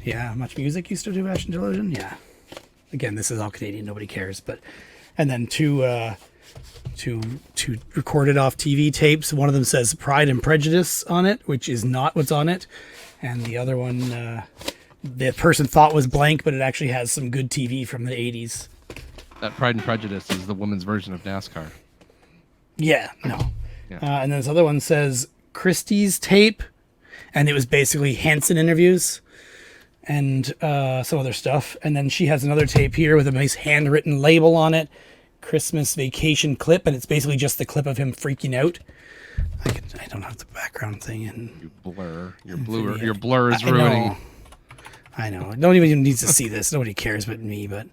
Yeah, Much Music used to do Fashion Television. Yeah. Again, this is all Canadian. Nobody cares. But and then two recorded off TV tapes. One of them says Pride and Prejudice on it, which is not what's on it. And the other one, the person thought was blank, but it actually has some good TV from the 80s. That Pride and Prejudice is the woman's version of NASCAR. Yeah, no. Yeah. And then this other one says Christie's tape, and it was basically Hanson interviews and some other stuff. And then she has another tape here with a nice handwritten label on it, Christmas vacation clip, and it's basically just the clip of him freaking out. I don't have the background thing in. You blur. Your blur is ruining. I know. Nobody even needs to see this. Nobody cares but me, but...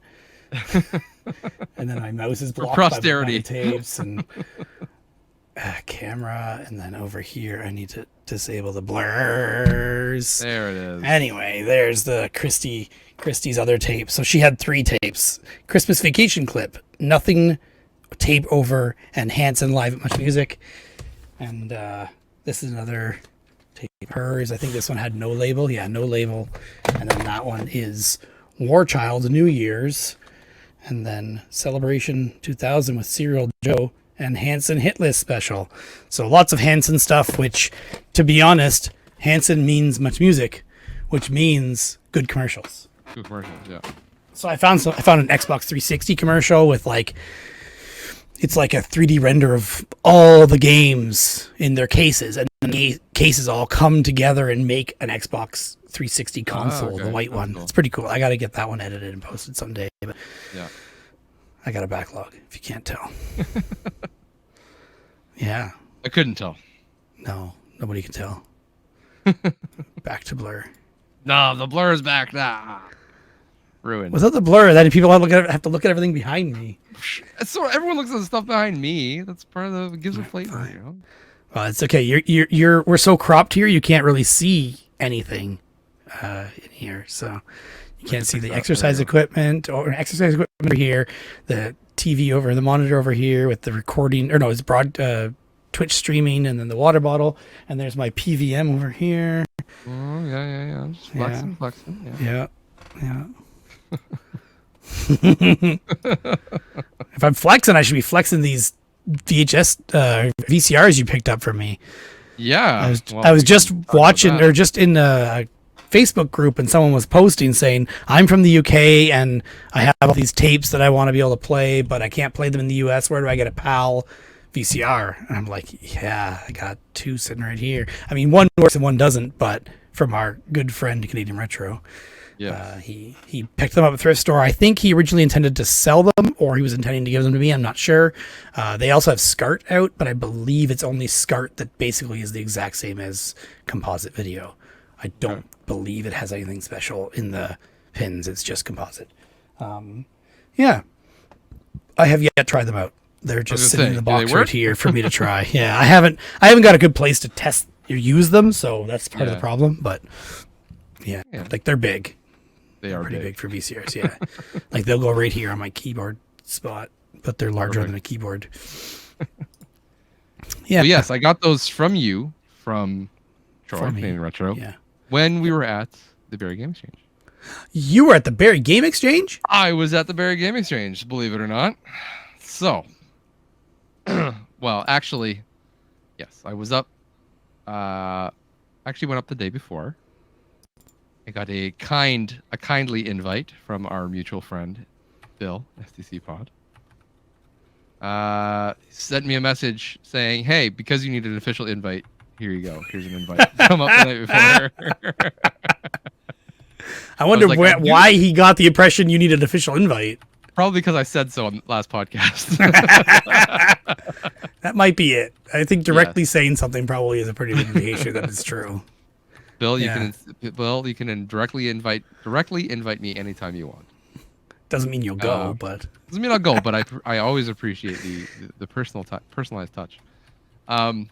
And then my mouse is blocked by the tapes and camera, and then over here I need to disable the blurs. There it is. Anyway, there's the Christie's other tape. So she had 3 tapes. Christmas vacation clip, nothing tape over, and Hanson live at Much Music. And this is another tape of hers. I think this one had no label. Yeah, no label. And then that one is War Child New Year's. And then Celebration 2000 with Serial Joe and Hanson Hit List Special. So lots of Hanson stuff, which, to be honest, Hanson means Much Music, which means good commercials. Good commercials, yeah. So I found an Xbox 360 commercial with it's like a 3D render of all the games in their cases, and the cases all come together and make an Xbox 360 console, the white one. Cool. It's pretty cool. I got to get that one edited and posted someday. But yeah, I got a backlog, if you can't tell. Yeah. I couldn't tell. No, nobody can tell. Back to blur. No, the blur is back now. Ruined. Without the blur, then people have to look at everything behind me. So everyone looks at the stuff behind me. That's part of the gives a flavor. You know? Well, it's okay. We're so cropped here, you can't really see anything in here. So you can't see the exercise equipment or exercise equipment over here, the TV over the monitor over here with the recording, or no, it's broad Twitch streaming, and then the water bottle, and there's my PVM over here. Oh yeah. Just flexing. Yeah. If I'm flexing, I should be flexing these VCRs you picked up from me. Yeah. I was just watching, or just in a Facebook group, and someone was posting saying, I'm from the UK and I have all these tapes that I want to be able to play, but I can't play them in the US. Where do I get a PAL VCR? And I'm like, yeah, I got 2 sitting right here. I mean, one works and one doesn't, but from our good friend Canadian Retro. Yeah. He picked them up at a thrift store. I think he originally intended to sell them, or he was intending to give them to me. I'm not sure. They also have SCART out, but I believe it's only SCART that basically is the exact same as composite video. I don't believe it has anything special in the pins. It's just composite. Yeah. I have yet to try them out. They're just sitting in the box right here for me to try. Yeah, I haven't got a good place to test you use them, so that's part of the Yeah. problem. But yeah, Yeah. like they're big. They are Pretty big. big for VCRs, yeah. Like they'll go right here on my keyboard spot, but they're larger than a keyboard. Yeah. So yes, I got those from you, from Troy, For me. Canadian Retro, Yeah. when we were at the Barrie Game Exchange. You were at the Barrie Game Exchange? I was at the Barrie Game Exchange, believe it or not. So, well, actually, yes, I was up. Actually went up the day before. I got a kindly invite from our mutual friend, Bill, STC Pod. Sent me a message saying, "Hey, because you need an official invite, here you go. Here's an invite. Come up the night before." I wonder like, why he got the impression you need an official invite. Probably because I said so on the last podcast. That might be it. I think directly saying something probably is a pretty good indication that it's true. Bill, Yeah. you can directly invite me anytime you want. Doesn't mean you'll go, but Doesn't mean I'll go, but I always appreciate the personalized touch. I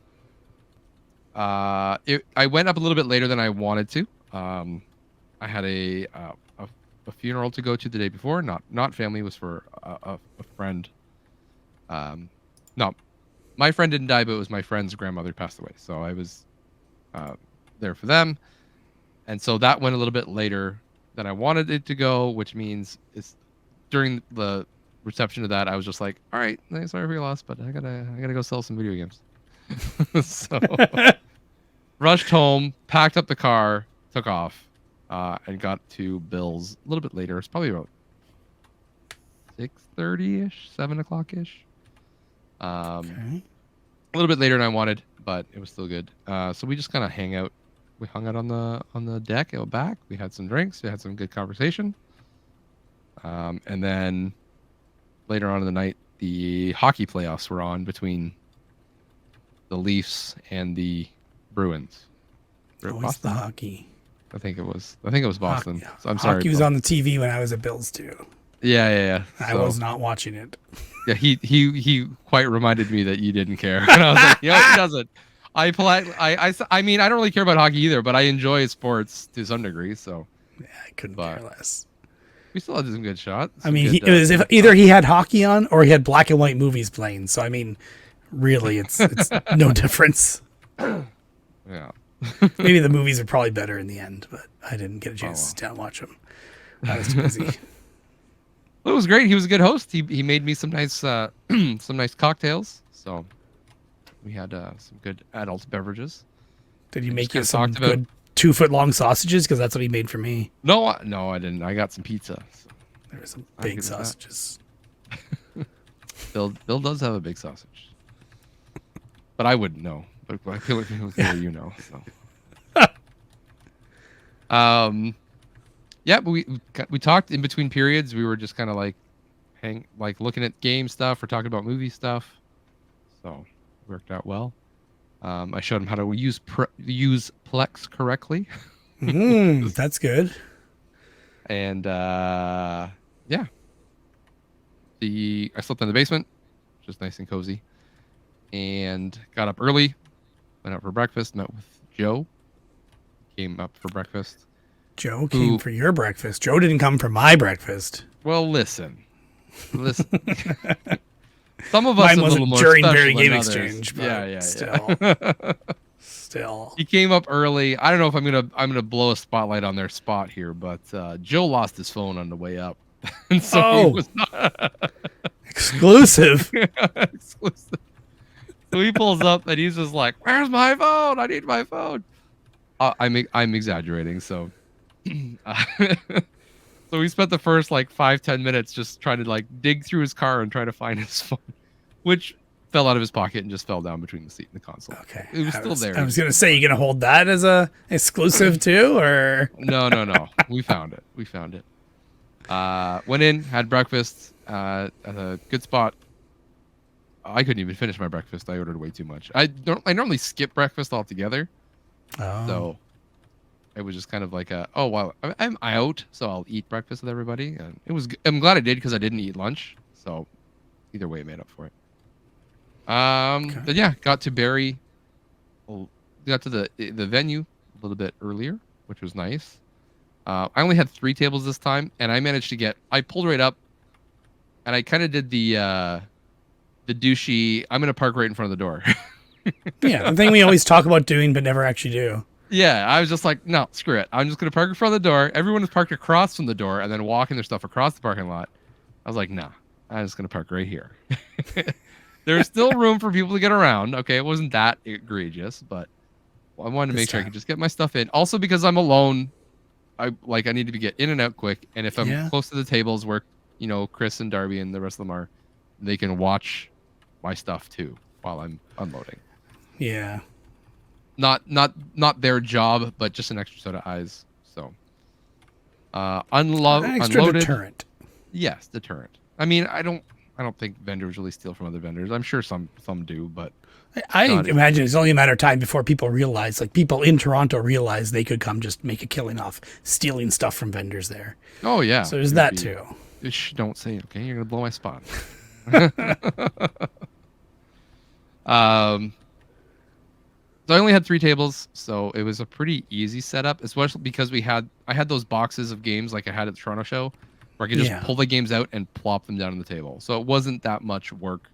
went up a little bit later than I wanted to. I had a funeral to go to the day before. Not family, was for a friend. No, my friend didn't die, but it was my friend's grandmother passed away. So I was there for them, and so that went a little bit later than I wanted it to go, which means it's during the reception of that I was just like, all right, sorry for your loss, but I gotta go sell some video games. So rushed home, packed up the car, took off, and got to Bill's a little bit later. It's probably about 6:30ish, 7 o'clock-ish. okay. A little bit later than I wanted, but it was still good. So we just kind of hang out. We hung out on the deck out back. We had some drinks. We had some good conversation. And then later on in the night, the hockey playoffs were on between the Leafs and the Bruins. Always the hockey. I think it was Boston. So I'm sorry. Hockey was on the TV when I was at Bill's too. Yeah. I was not watching it. Yeah, he quite reminded me that you didn't care, and I was like, he doesn't. I mean, I don't really care about hockey either, but I enjoy sports to some degree. So Yeah, I couldn't care less. we still had some good shots. I mean, it was if either he had hockey on or he had black and white movies playing. So I mean, really, it's no difference. Yeah. Maybe the movies are probably better in the end, but I didn't get a chance to sit down and watch them. I was too busy. Well, it was great. He was a good host. He made me some nice cocktails. So we had some good adult beverages. Did he We make just you kinda some talked about- good 2-foot long sausages? Because that's what he made for me. No, I didn't. I got some pizza. So There were some I'm big good with that. sausages. Bill does have a big sausage, but I wouldn't know. But I feel like you know. So. Yeah, but we talked in between periods. We were just kind of like looking at game stuff or talking about movie stuff. So it worked out well. I showed him how to use Plex correctly. That's good. And yeah, I slept in the basement, just nice and cozy, and got up early, went out for breakfast, met with Joe, came up for breakfast. Joe came for your breakfast. Joe didn't come for my breakfast. Well, listen. Some of us Mine a wasn't little more during special Barrie than Game others. Exchange, but Yeah. Still. He came up early. I don't know if I'm gonna blow a spotlight on their spot here, but Joe lost his phone on the way up, and so he was not Exclusive. exclusive. So he pulls up and he's just like, "Where's my phone? I need my phone." I'm exaggerating. So, so we spent the first like 5-10 minutes just trying to like dig through his car and try to find his phone, which fell out of his pocket and just fell down between the seat and the console. Okay. It was still there. I was going to say, you going to hold that as a exclusive too, or? No. We found it. Went in, had breakfast at a good spot. I couldn't even finish my breakfast. I ordered way too much. I normally skip breakfast altogether. Oh. So it was just kind of like I'm out, so I'll eat breakfast with everybody. And I'm glad I did because I didn't eat lunch. So either way, it made up for it. But yeah, got to Barrie. got to the venue a little bit earlier, which was nice. I only had 3 tables this time, and I managed to get. I pulled right up, and I kind of did the douchey. I'm gonna park right in front of the door. Yeah, the thing we always talk about doing but never actually do. Yeah, I was just like, no, screw it. I'm just gonna park in front of the door. Everyone is parked across from the door, and then walking their stuff across the parking lot. I was like, nah, I'm just gonna park right here. There's still room for people to get around. Okay, it wasn't that egregious, but I wanted to make sure I could just get my stuff in. Also, because I'm alone, I need to get in and out quick. And if I'm close to the tables where Chris and Darby and the rest of them are, they can watch my stuff too while I'm unloading. Yeah. Not their job, but just an extra set of eyes. So, Extra unloaded. deterrent. Yes, deterrent. I mean, I don't think vendors really steal from other vendors. I'm sure some do, but I imagine it's only a matter of time before people realize, like people in Toronto realize they could come just make a killing off stealing stuff from vendors there. Oh yeah. So there's that too. Shh, don't say it, okay? You're gonna blow my spot. So I only had 3 tables, so it was a pretty easy setup, especially because I had those boxes of games like I had at the Toronto show, where I could just pull the games out and plop them down on the table. So it wasn't that much work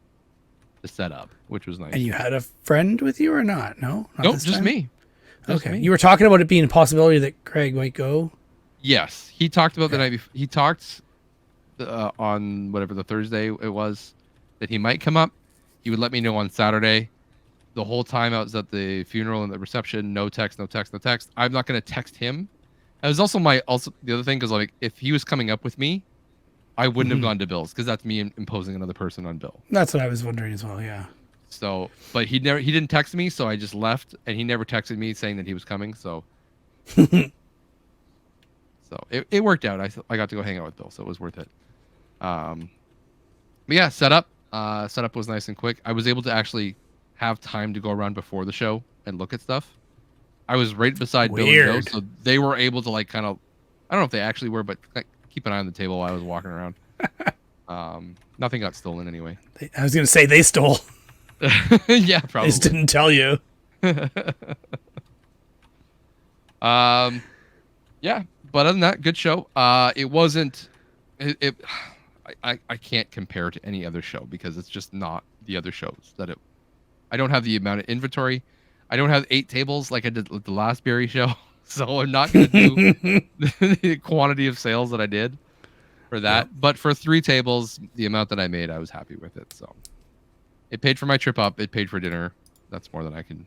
to set up, which was nice. And you had a friend with you or not? No? Nope, just me. Okay. Me. You were talking about it being a possibility that Craig might go? Yes. He talked about the night before. He talked on whatever the Thursday it was that he might come up. He would let me know on Saturday. The whole time I was at the funeral and the reception, no text. I'm not going to text him. It was also the other thing, because like if he was coming up with me, I wouldn't have gone to Bill's, because that's me imposing another person on Bill. That's what I was wondering as well. Yeah. So, but he didn't text me, so I just left, and he never texted me saying that he was coming. So, it worked out. I got to go hang out with Bill, so it was worth it. But yeah, setup was nice and quick. I was able to actually have time to go around before the show and look at stuff. I was right beside Bill and Joe, so they were able to like kind of, I don't know if they actually were, but like, keep an eye on the table while I was walking around. Nothing got stolen anyway. I was going to say they stole. Yeah, probably. They just didn't tell you. Yeah, but other than that, good show. It wasn't. I can't compare to any other show because it's just not the other shows that it. I don't have the amount of inventory. I don't have 8 tables like I did with the last Berry show, so I'm not going to do the quantity of sales that I did for that. Yep. But for 3 tables, the amount that I made, I was happy with it. So it paid for my trip up. It paid for dinner. That's more than I can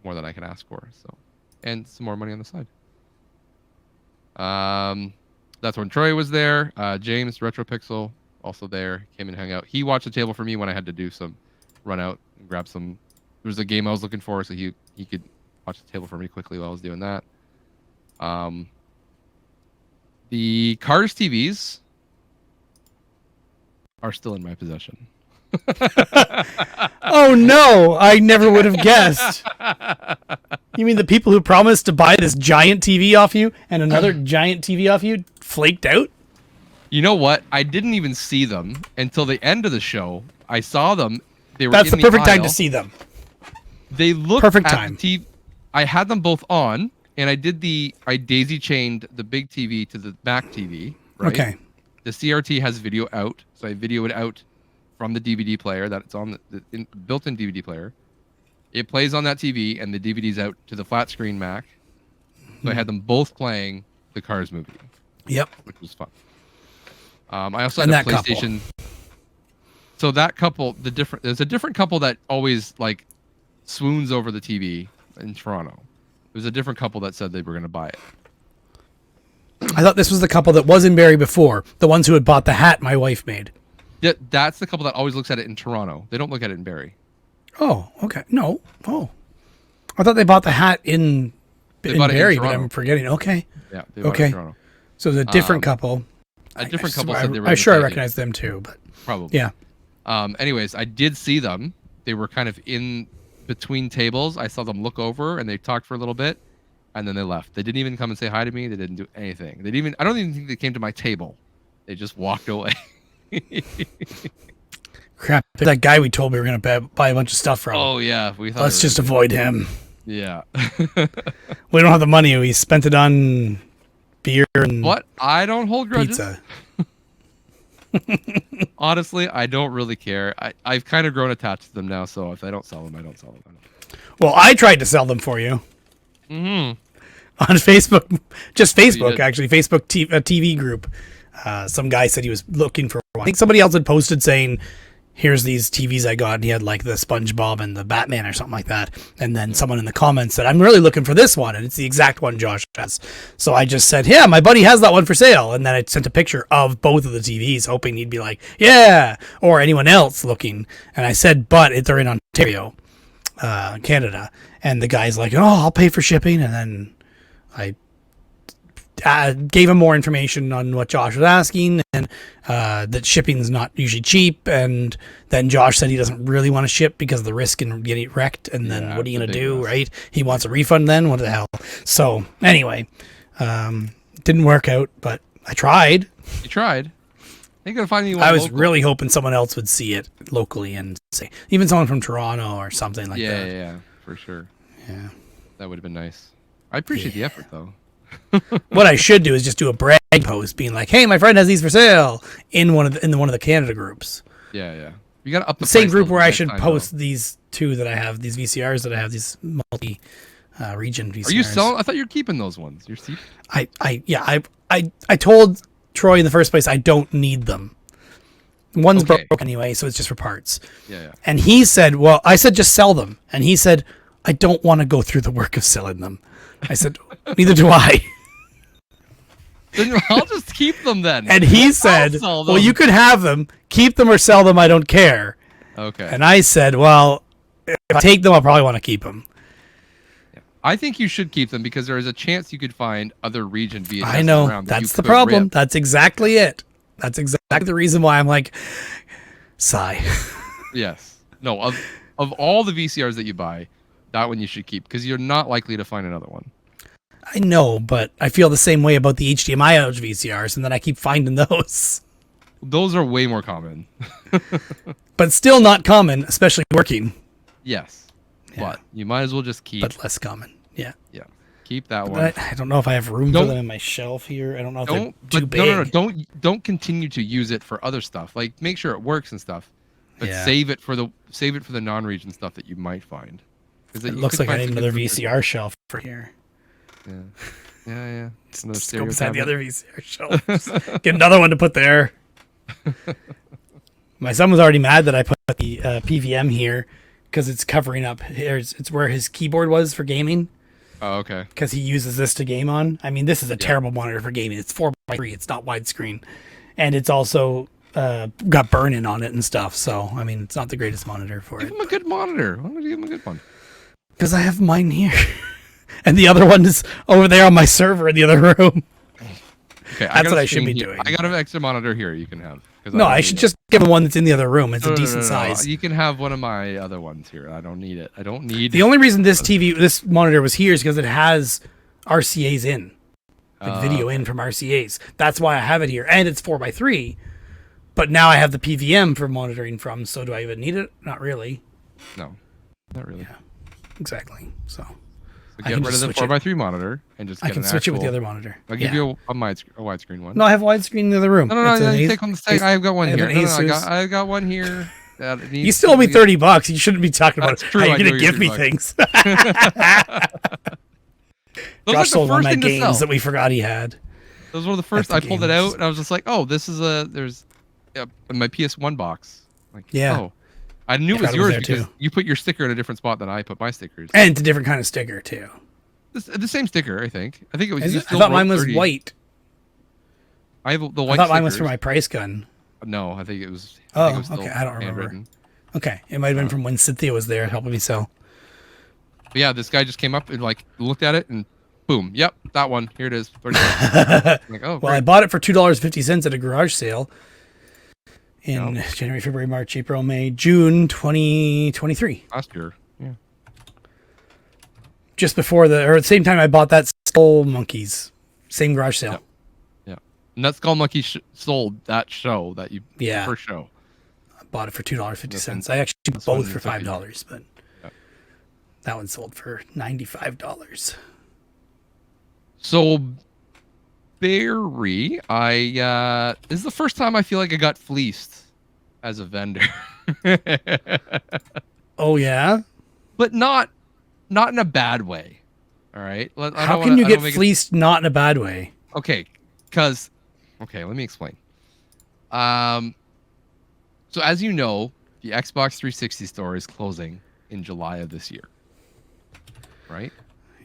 ask for. So, and some more money on the side. That's when Troy was there. James RetroPixel also there, came and hung out. He watched the table for me when I had to do some run out and grab some. There was a game I was looking for, so he could watch the table for me quickly while I was doing that. The Cars TVs are still in my possession. Oh no, I never would have guessed. You mean the people who promised to buy this giant TV off you and another giant TV off you flaked out? You know what? I didn't even see them until the end of the show. I saw them. They were That's in the perfect time aisle. to see them. They looked perfect at time. the TV. I had them both on, and I daisy chained the big TV to the Mac TV. Right? Okay. The CRT has video out, so I video it out from the DVD player that it's on the built-in DVD player. It plays on that TV, and the DVD's out to the flat screen Mac. So I had them both playing the Cars movie. Yep. Which was fun. I also had a PlayStation. Couple. So that couple, there's a different couple that always like swoons over the TV in Toronto. There was a different couple that said they were going to buy it. I thought this was the couple that was in Barrie before, the ones who had bought the hat my wife made. Yeah, that's the couple that always looks at it in Toronto. They don't look at it in Barrie. Oh, okay. No. Oh. I thought they bought the hat in Barrie, but I'm forgetting. Okay. Yeah, they bought it in Toronto. So it was a different couple. A different couple said they were. I'm sure I recognize them too, but probably. Yeah. Anyways, I did see them. They were kind of in between tables. I saw them look over and they talked for a little bit, and then they left. They didn't even come and say hi to me. They didn't do anything. I don't even think they came to my table. They just walked away. Crap. That guy we told we were going to buy a bunch of stuff from. Oh yeah, we thought. Let's just avoid him. Yeah. We don't have the money. We spent it on beer and What? I don't hold grudges. pizza. Honestly, I don't really care. I've kind of grown attached to them now, so if I don't sell them, I don't sell them. Well, I tried to sell them for you. Mm-hmm. On Facebook, just Facebook, did. actually, Facebook TV group. Some guy said he was looking for one. I think somebody else had posted saying, here's these TVs I got, and he had like the SpongeBob and the Batman or something like that. And then someone in the comments said, I'm really looking for this one, and it's the exact one Josh has. So I just said, yeah, my buddy has that one for sale. And then I sent a picture of both of the TVs, hoping he'd be like, yeah, or anyone else looking. And I said, but they're in Ontario, Canada. And the guy's like, oh, I'll pay for shipping. And then I gave him more information on what Josh was asking, and that shipping's not usually cheap. And then Josh said he doesn't really want to ship because of the risk in getting wrecked. And then what are you going to do, right? He wants a refund then? What the hell? So anyway, didn't work out, but I tried. You tried. You gotta find me one. I was local. really hoping someone else would see it locally and say, even someone from Toronto or something like that. Yeah, for sure. Yeah. That would have been nice. I appreciate the effort, though. What I should do is just do a brag post, being like, "Hey, my friend has these for sale," in one of the Canada groups. Yeah. You gotta up the Same price group level where I next should time, post though. these two that I have, these VCRs that I have, these multi region VCRs. Are you selling? I thought you were keeping those ones. You're keeping. I told Troy in the first place I don't need them. One's Okay. broke anyway, so it's just for parts. Yeah. And he said, well, I said, just sell them. And he said, I don't want to go through the work of selling them. I said, neither do I. Then I'll just keep them then. And he said, sell them. well, you could have them, keep them or sell them. I don't care. Okay. And I said, well, if I take them, I'll probably want to keep them. I think you should keep them because there is a chance you could find other region VHS I know. around that you That's the could problem. rip. That's exactly it. That's exactly the reason why I'm like, sigh. Yes. No, of all the VCRs that you buy, that one you should keep because you're not likely to find another one. I know, but I feel the same way about the HDMI out VCRs, and then I keep finding those. Those are way more common. But still not common, especially working. Yes. Yeah. But you might as well just keep. But less common. Yeah. Yeah. Keep that one. But I don't know if I have room for Don't- them in my shelf here. I don't know if Don't. they're too But big. no. Don't continue to use it for other stuff. Like make sure it works and stuff. But Yeah. save it for the non-region stuff that you might find. It looks like I need another VCR shelf for here. Yeah. It's another Just go stereo beside the cabinet. other VCR shelf. Just get another one to put there. My son was already mad that I put the PVM here because it's covering up. It's where his keyboard was for gaming Oh, okay. because he uses this to game on. I mean, this is a terrible monitor for gaming. It's 4:3. It's not widescreen. And it's also got burn-in on it and stuff. So, I mean, it's not the greatest monitor for Give it. him a good monitor. Why don't you give him a good one? Because I have mine here. And the other one is over there on my server in the other room. Okay, That's got what a I should screen be here. doing. I got an extra monitor here you can have. 'cause No, don't I need should it. just give him one that's in the other room. It's a No, decent no. size. You can have one of my other ones here. I don't need it. I don't need The only reason this monitor was here is because it has RCA's in, like video in from RCA's. That's why I have it here, and it's 4:3. But now I have the PVM for monitoring from. So do I even need it? Not really. No, not really. Exactly. So So I get can rid of just the switch it. 4:3 monitor and just I get can an switch it with the actual- other monitor. I'll give you a widescreen one. No, I have widescreen in the other room. No, It's an you Ace- take one. I've got one I have here. an No, Asus. I got one here. that You needs still owe me to be- $30. You shouldn't be talking about That's true, how I you're know going to you're give me $30. things. Those Josh are sold the one of first my thing to games sell. that we forgot he had. Those were the first. That's I the pulled it games. out and I was just like, oh, this is there's in my PS1 box. Like, Yeah. Oh, I knew it forgot was it was yours there, because too. you put your sticker in a different spot than I put my stickers. And it's a different kind of sticker, too. The same sticker, I think. I think it was. Is you it? I still thought wrote mine was 30. white. I have the I white. thought mine was for stickers. my price gun. No, I think it was. Oh, I think it was still okay, I don't remember. handwritten. Okay, it might have been from when Cynthia was there helping me sell. But yeah, this guy just came up and like looked at it and boom, yep, that one. Here it is. 30 bucks. I'm like, oh, Well, I great. bought it for $2.50 at a garage sale in January, February, March, April, May, June 2023. Last year. Yeah. Just before at the same time I bought that Skull Monkeys. Same garage sale. Yep. And that Skull Monkey sold that show that you Yeah. first show. bought it for $2.50. This I actually this both one for took it- $5, but Yeah. that one sold for $95. So Barry, this is the first time I feel like I got fleeced as a vendor. Oh yeah? But not in a bad way. All right. How can you get fleeced not in a bad way? Okay, let me explain. So as you know, the Xbox 360 store is closing in July of this year. Right?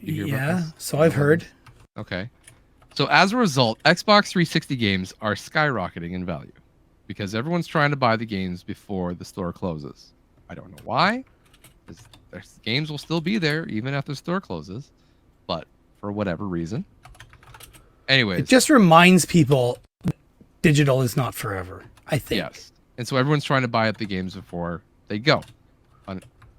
You hear about Yeah, this? so I've heard. Okay. So as a result, Xbox 360 games are skyrocketing in value because everyone's trying to buy the games before the store closes. I don't know why. The games will still be there even after the store closes, but for whatever reason. Anyways, It just reminds people digital is not forever, I think. yes. And so everyone's trying to buy up the games before they go.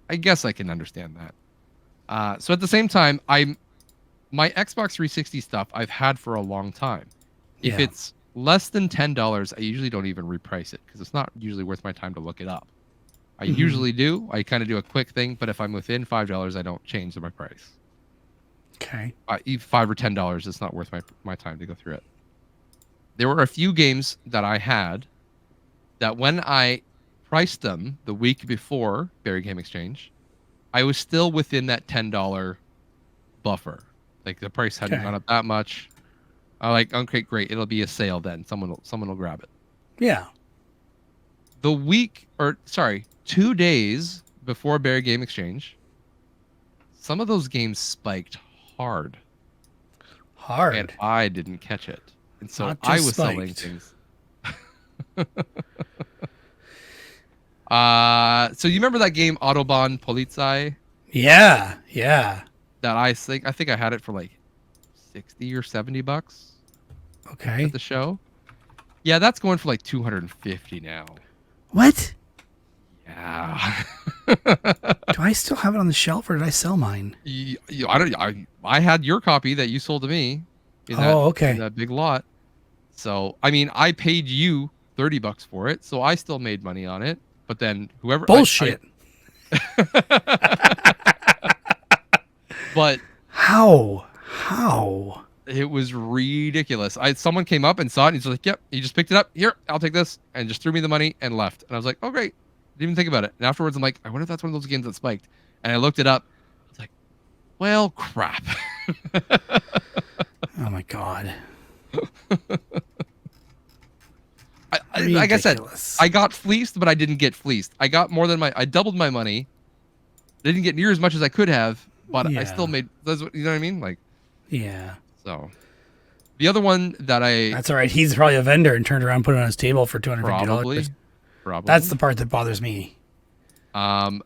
I guess I can understand that. So at the same time, my Xbox 360 stuff I've had for a long time. If Yeah. it's less than $10, I usually don't even reprice it because it's not usually worth my time to look it up. I usually do. I kind of do a quick thing, but if I'm within $5, I don't change my price. Okay. $5 or $10, it's not worth my time to go through it. There were a few games that I had that when I priced them the week before Barry Game Exchange, I was still within that $10 buffer. Like the price hadn't Okay. gone up that much. I like, okay, great. It'll be a sale then. Someone will grab it. Yeah. 2 days before Barry Game Exchange, some of those games spiked hard. Hard. And I didn't catch it. And so Not I just was selling spiked. things. So you remember that game Autobahn Polizei Yeah. Yeah. that I think I had it for like 60 or $70 Okay. at the show? Yeah, that's going for like 250 now. What? Yeah. Do I still have it on the shelf or did I sell mine? I had your copy that you sold to me in Okay. that big lot. So, I mean, I paid you $30 for it, so I still made money on it. But then whoever Bullshit. But How? it was ridiculous. Someone came up and saw it and he's like, "Yep, he just picked it up. Here, I'll take this," and just threw me the money and left. And I was like, "Oh great." Didn't even think about it. And afterwards I'm like, I wonder if that's one of those games that spiked. And I looked it up. It's like, well, crap. Oh my god. Like I said, Ridiculous. I got fleeced, but I didn't get fleeced. I got I doubled my money. I didn't get near as much as I could have, but I still Yeah. made, you know what I mean? Like, Yeah. so the other one that That's all right. He's probably a vendor and turned around and put it on his table for $250. probably, That's the part that bothers me. the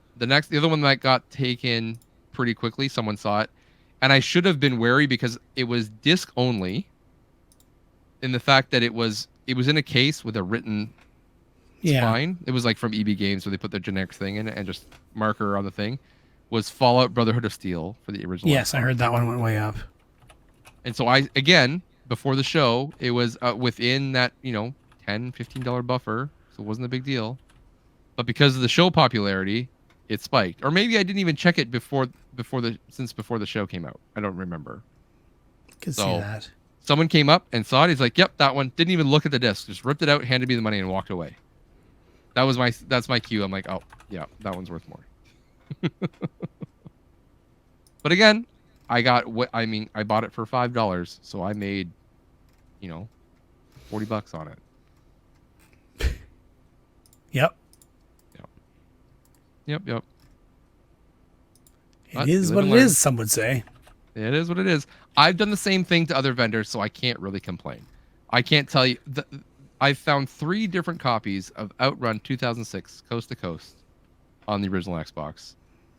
other one that got taken pretty quickly, someone saw it, and I should have been wary because it was disc only in the fact that it was in a case with a written spine. It was like from EB Games where they put their generic thing in it and just marker on the thing. Was Fallout Brotherhood of Steel for the original. Yes, I heard that one went way up. And so before the show, it was within that, $10, $15 buffer. So it wasn't a big deal. But because of the show popularity, it spiked. Or maybe I didn't even check it before the show came out. I don't remember. Could see So- that. Someone came up and saw it. He's like, "Yep, that one." Didn't even look at the disc. Just ripped it out, handed me the money, and walked away. That's my cue. I'm like, "Oh, yeah, that one's worth more." But again, I bought it for $5, so I made, $40 on it. Yep. Yep. It But is you what live it and learn. is, some would say. It is what it is. I've done the same thing to other vendors, so I can't really complain. I can't tell you. I've found 3 different copies of Outrun 2006 Coast to Coast on the original Xbox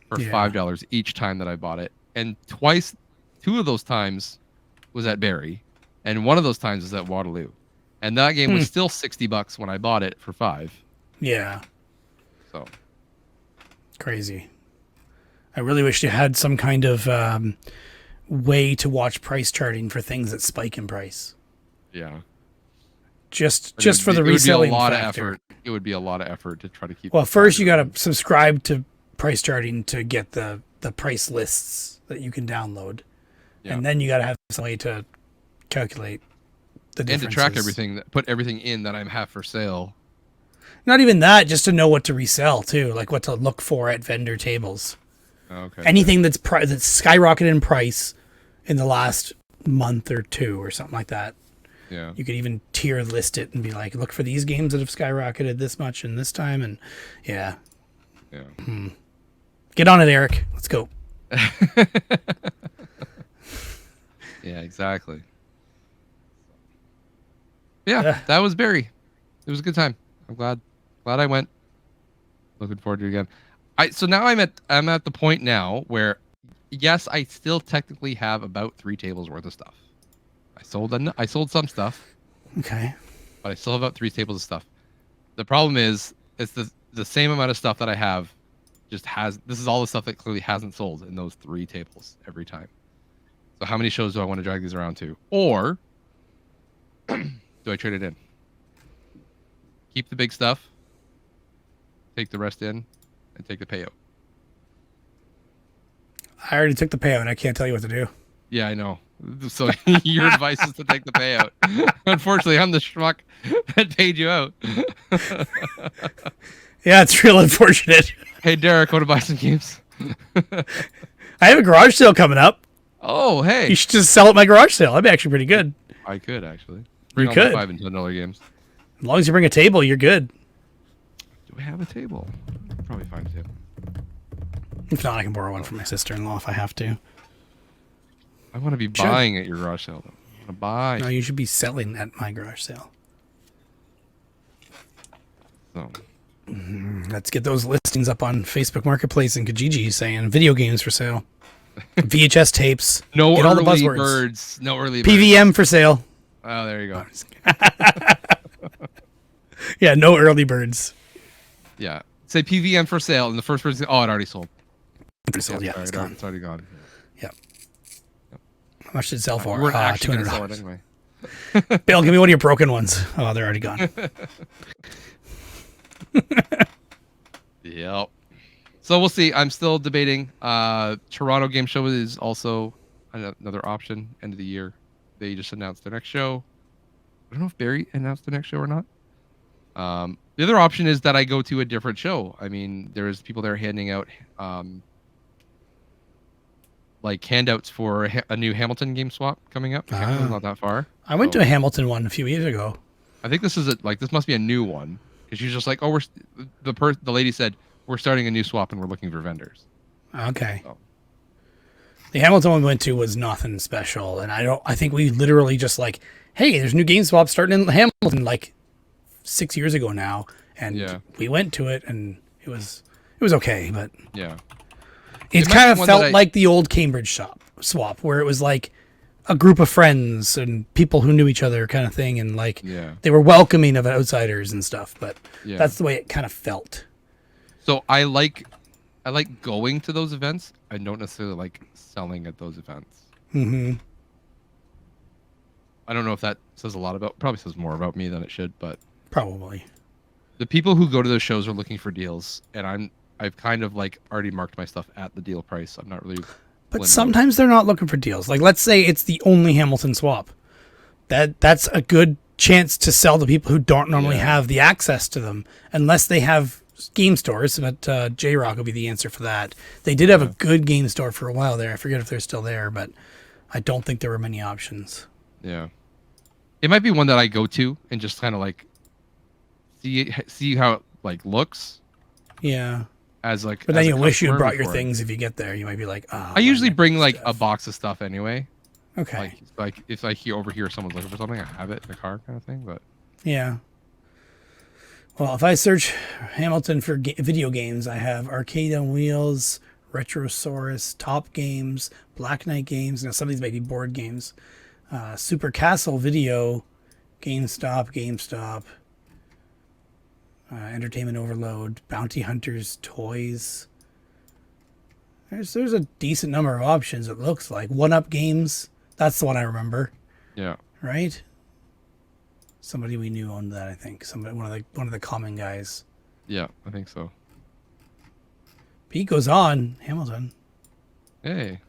for Yeah. $5 each time that I bought it. And 2 of those times was at Barry, and one of those times was at Waterloo. And that game was still $60 when I bought it for $5. Yeah. So Crazy. I really wish you had some kind of way to watch price charting for things that spike in price. yeah. Just It for the would be reselling a lot factor. of effort. it would be a lot of effort to try to keep. Well, first you got to subscribe to Price Charting to get the price lists that you can download, and then you got to have some way to calculate the differences. And to track everything, put everything in that I have for sale. Not even that, just to know what to resell too, like what to look for at vendor tables. Okay. Anything that's skyrocketed in price in the last month or two or something like that. Yeah. You could even tier list it and be like, look for these games that have skyrocketed this much in this time, and yeah. Get on it, Eric. Let's go. Yeah, exactly. Yeah, that was Barry. It was a good time. I'm glad I went. Looking forward to it again. So now I'm at the point now where, yes, I still technically have about 3 tables worth of stuff. I sold some stuff. Okay. But I still have about 3 tables of stuff. The problem is it's the same amount of stuff that I have. This is all the stuff that clearly hasn't sold in those 3 tables every time. So how many shows do I want to drag these around to? Or do I trade it in? Keep the big stuff, take the rest in, and take the payout. I already took the payout. I can't tell you what to do. Yeah, I know. So your advice is to take the payout. Unfortunately, I'm the schmuck that paid you out. Yeah, it's real unfortunate. Hey, Derek, want to buy some games? I have a garage sale coming up. Oh, hey. You should just sell at my garage sale. That'd be actually pretty good. I could, actually. You could. $5 and $10 games. As long as you bring a table, you're good. Do we have a table? I'll probably find a table. If not, I can borrow one from my sister-in-law if I have to. I want to be buying at your garage sale, though. I want to buy. No, you should be selling at my garage sale. So. Let's get those listings up on Facebook Marketplace and Kijiji saying video games for sale. VHS tapes. No get all the early buzzwords. birds. No early birds. PVM for sale. Oh, there you go. Yeah, no early birds. Yeah. Say PVM for sale, and the first person, oh, it already sold. Yeah, sorry, it's gone. It's already gone. Yep. How much did it sell for? We weren't actually going to sell $200. it anyway. Bill, give me one of your broken ones. Oh, they're already gone. Yep. So we'll see. I'm still debating. Toronto Game Show is also another option. End of the year. They just announced their next show. I don't know if Barry announced the next show or not. The other option is that I go to a different show. I mean, there's people there handing out like handouts for a new Hamilton game swap coming up. Hamilton's not that far. I went to a Hamilton one a few years ago. I think this is this must be a new one because she's just like, oh, the lady said we're starting a new swap and we're looking for vendors. Okay. So. The Hamilton one we went to was nothing special, and I think we literally just like, hey, there's new game swap starting in Hamilton like 6 years ago now, and we went to it and it was okay, but yeah. It kind of felt like the old Cambridge swap, where it was like a group of friends and people who knew each other kind of thing, and like they were welcoming of outsiders and stuff. But that's the way it kind of felt. So I like going to those events. I don't necessarily like selling at those events. Mm-hmm. I don't know if that says a lot probably says more about me than it should, but probably. The people who go to those shows are looking for deals, and I've kind of like already marked my stuff at the deal price. I'm not really. But sometimes they're not looking for deals. Like, let's say it's the only Hamilton swap. That's a good chance to sell to people who don't normally have the access to them, unless they have game stores. But J-Rock will be the answer for that. They did have a good game store for a while there. I forget if they're still there, but I don't think there were many options. Yeah, it might be one that I go to and just kind of like see how it like looks. Yeah. As like, but then you wish you had brought your things. If you get there, you might be like, oh, I usually bring like a box of stuff anyway. Okay. Like if I overhear someone's looking for something, I have it in the car kind of thing. But yeah. Well, if I search Hamilton for video games, I have Arcade on Wheels, Retrosaurus, Top Games, Black Knight Games. Now some of these might be board games. Super Castle Video, GameStop. Entertainment Overload, Bounty Hunters, Toys. There's a decent number of options, it looks like. 1UP Games, that's the one I remember. Yeah. Right? Somebody we knew owned that. I think one of the common guys. Yeah, I think so. Beat goes on, Hamilton. Hey.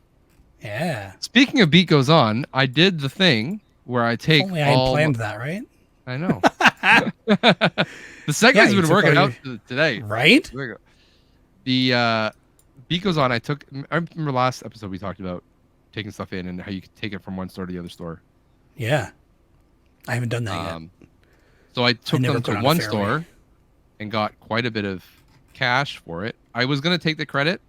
Yeah. Speaking of beat goes on, I did the thing where I If take only I had planned that, right? I know. The segment's you been took working all out today. Right? There you go. The beat goes on. I remember last episode we talked about taking stuff in and how you could take it from one store to the other store. Yeah. I haven't done that yet. So I took never them put to on a one fairway. store and got quite a bit of cash for it. I was gonna take the credit,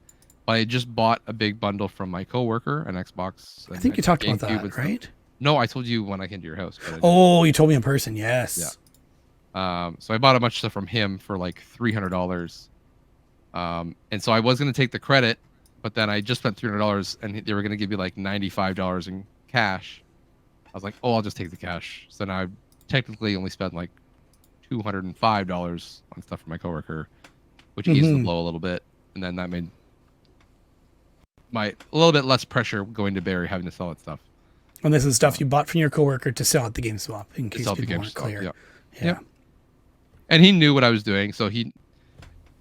but I just bought a big bundle from my coworker, an Xbox. I think you talked about that, right? No, I told you when I came to your house. But Oh, you told me in person. Yes. Yeah. So I bought a bunch of stuff from him for like $300. And so I was gonna take the credit, but then I just spent $300, and they were gonna give me like $95 in cash. I was like, oh, I'll just take the cash. So then I technically only spent like $205 on stuff for my coworker, which eased the blow a little bit, and then that made a little bit less pressure going to Barry having to sell that stuff. And this is stuff you bought from your coworker to sell at the GameStop, in case people weren't clear. Yeah. Yeah. And he knew what I was doing, so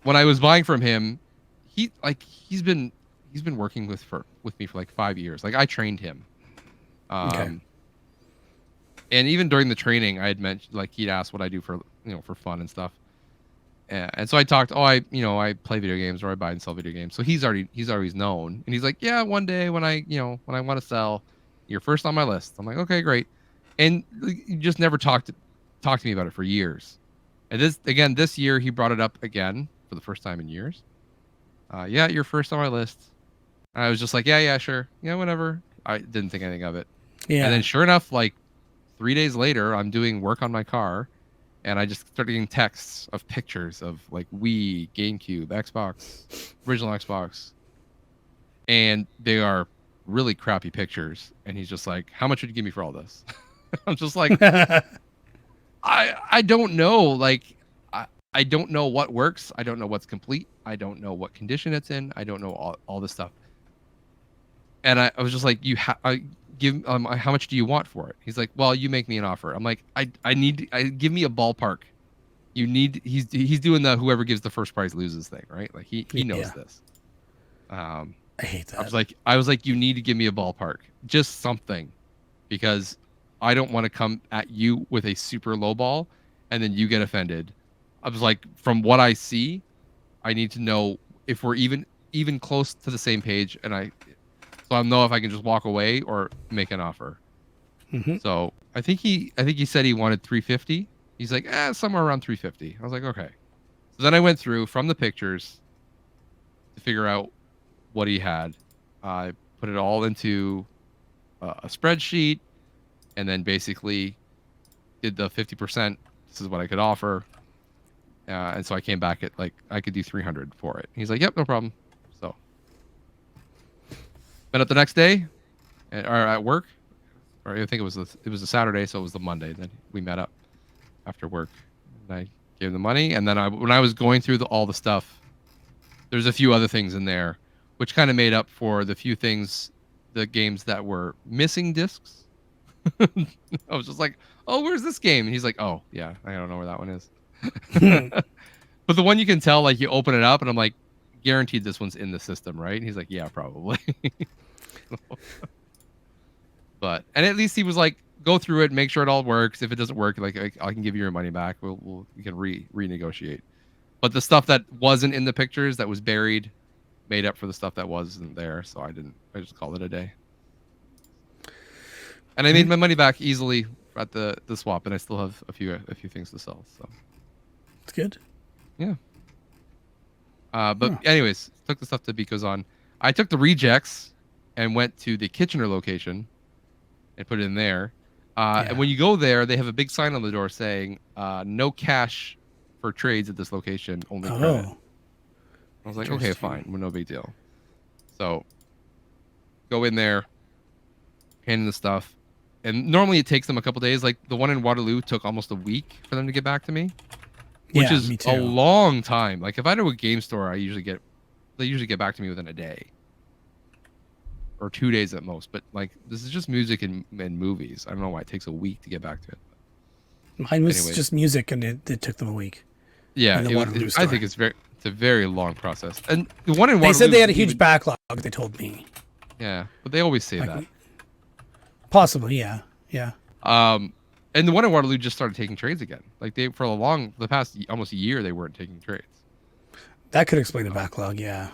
when I was buying from him, he's been working with me for like 5 years. Like I trained him. Okay. And even during the training, I had mentioned, like, he'd asked what I do for fun and stuff. And so I talked, I play video games, or I buy and sell video games. So he's always known. And he's like, yeah, one day when I want to sell, you're first on my list. I'm like, okay, great. And you just never talked to me about it for years. And this year he brought it up again for the first time in years. Yeah, you're first on my list. And I was just like, yeah, sure. Yeah, whatever. I didn't think anything of it. Yeah. And then sure enough, like 3 days later, I'm doing work on my car, and I just started getting texts of pictures of like Wii, GameCube, Xbox, original Xbox, and they are really crappy pictures. And he's just like, "How much would you give me for all this?" I'm just like, I don't know. Like, I don't know what works. I don't know what's complete. I don't know what condition it's in. I don't know all this stuff. And I was just like, give how much do you want for it? He's like, well, you make me an offer. I'm like, I give me a ballpark. He's doing the whoever gives the first prize loses thing, right? Like he knows this. I hate that. I was like, you need to give me a ballpark, just something, because I don't want to come at you with a super low ball and then you get offended. I was like, from what I see, I need to know if we're even close to the same page, so I'll know if I can just walk away or make an offer. Mm-hmm. So I think he said he wanted 350. He's like, somewhere around 350. I was like, okay. So then I went through from the pictures to figure out what he had. I put it all into a spreadsheet, and then basically did the 50%. This is what I could offer. And so I came back at like I could do 300 for it. He's like, yep, no problem. So met up the next day, or at work, or I think it was a Saturday, so it was the Monday that we met up after work. And I gave him the money, and then when I was going through all the stuff, there's a few other things in there, which kind of made up for the few things, the games that were missing discs. I was just like, oh, where's this game? And he's like, oh yeah, I don't know where that one is. But the one you can tell, like you open it up, and I'm like, guaranteed this one's in the system, right? And he's like, yeah, probably. But and at least he was like, go through it, make sure it all works. If it doesn't work, like I can give you your money back. We can renegotiate. But the stuff that wasn't in the pictures, that was buried, made up for the stuff that wasn't there. So I just called it a day. And I made my money back easily at the swap, and I still have a few things to sell. So it's good. Yeah. But anyways, took the stuff to Biko's on. I took the rejects and went to the Kitchener location and put it in there. And when you go there, they have a big sign on the door saying, no cash for trades at this location, only credit. I was like, okay, fine. Well, no big deal. So go in there, hand in the stuff. And normally it takes them a couple days. Like the one in Waterloo took almost a week for them to get back to me, which is a long time. Like if I go to a game store, they usually get back to me within a day or 2 days at most. But like this is just music and movies. I don't know why it takes a week to get back to it. Mine was Anyways. just music, and it took them a week. Yeah, in the Waterloo I store. think it's a very long process. And the one in They Waterloo, said they had a huge backlog. They told me. Yeah, but they always say Like, that. Possibly, yeah, yeah. And the one in Waterloo just started taking trades again. Like for the past almost a year, they weren't taking trades. That could explain the backlog. Yeah.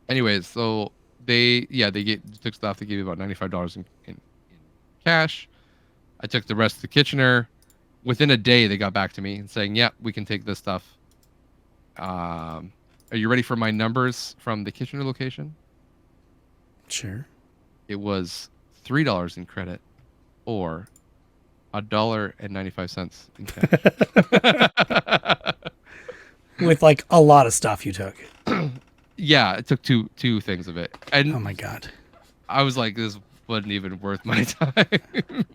Anyways, so they took stuff. They gave me about $95 in cash. I took the rest to Kitchener. Within a day, they got back to me and saying, "Yeah, we can take this stuff." Are you ready for my numbers from the Kitchener location? Sure. It was $3 in credit, or $1.95 in cash. With like a lot of stuff you took. Yeah, it took two things of it, and Oh my god. I was like, "This wasn't even worth my time."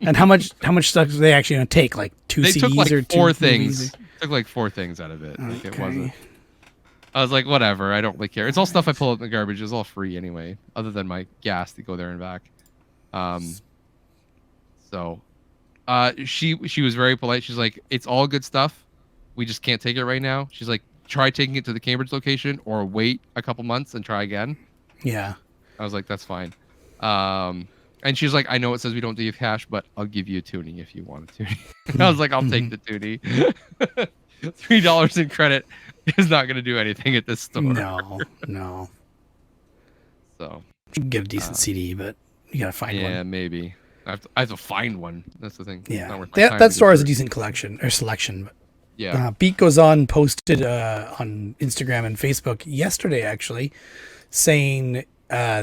And how much stuff were they actually going to take? Like two They CDs took like or four two things. movies? Took like four things out of it. Like it Okay. wasn't. I was like, whatever. I don't really care. It's all stuff I pull out in the garbage. It's all free anyway, other than my gas to go there and back. So, she was very polite. She's like, it's all good stuff. We just can't take it right now. She's like, try taking it to the Cambridge location, or wait a couple months and try again. Yeah. I was like, that's fine. And she's like, I know it says we don't do cash, but I'll give you a tuning if you want a tuning. And I was like, I'll take the tuning. $3 in credit is not going to do anything at this store. No. So You can get a decent CD, but you got to find one. yeah, maybe I have to find one. That's the thing. It's Yeah. not worth my time That to store go has a through it. decent collection or selection. But, Yeah. Beat Goes On posted on Instagram and Facebook yesterday, actually, saying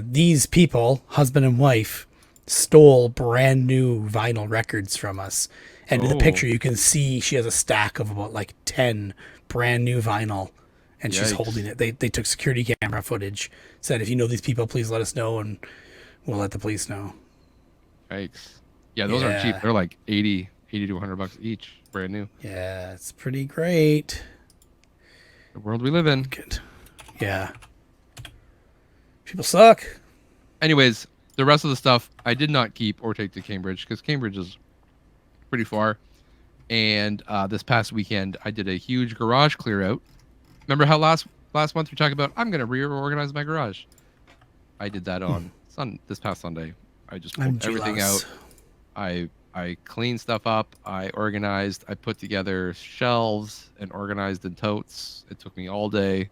these people, husband and wife, stole brand new vinyl records from us. And in the picture, you can see she has a stack of about like 10 brand new vinyl, and she's Yikes. holding it. They took security camera footage, said, if you know these people, please let us know, and we'll let the police know. Yikes. Yeah, those aren't cheap. Yeah. They're like 80 to $100 each, brand new. Yeah, it's pretty great. The world we live in. Good. Yeah. People suck. Anyways, the rest of the stuff I did not keep or take to Cambridge, because Cambridge is pretty far. And this past weekend, I did a huge garage clear out. Remember how last month we talked about, I'm going to reorganize my garage? I did that on this past Sunday. I just pulled everything out. I cleaned stuff up. I organized. I put together shelves and organized in totes. It took me all day.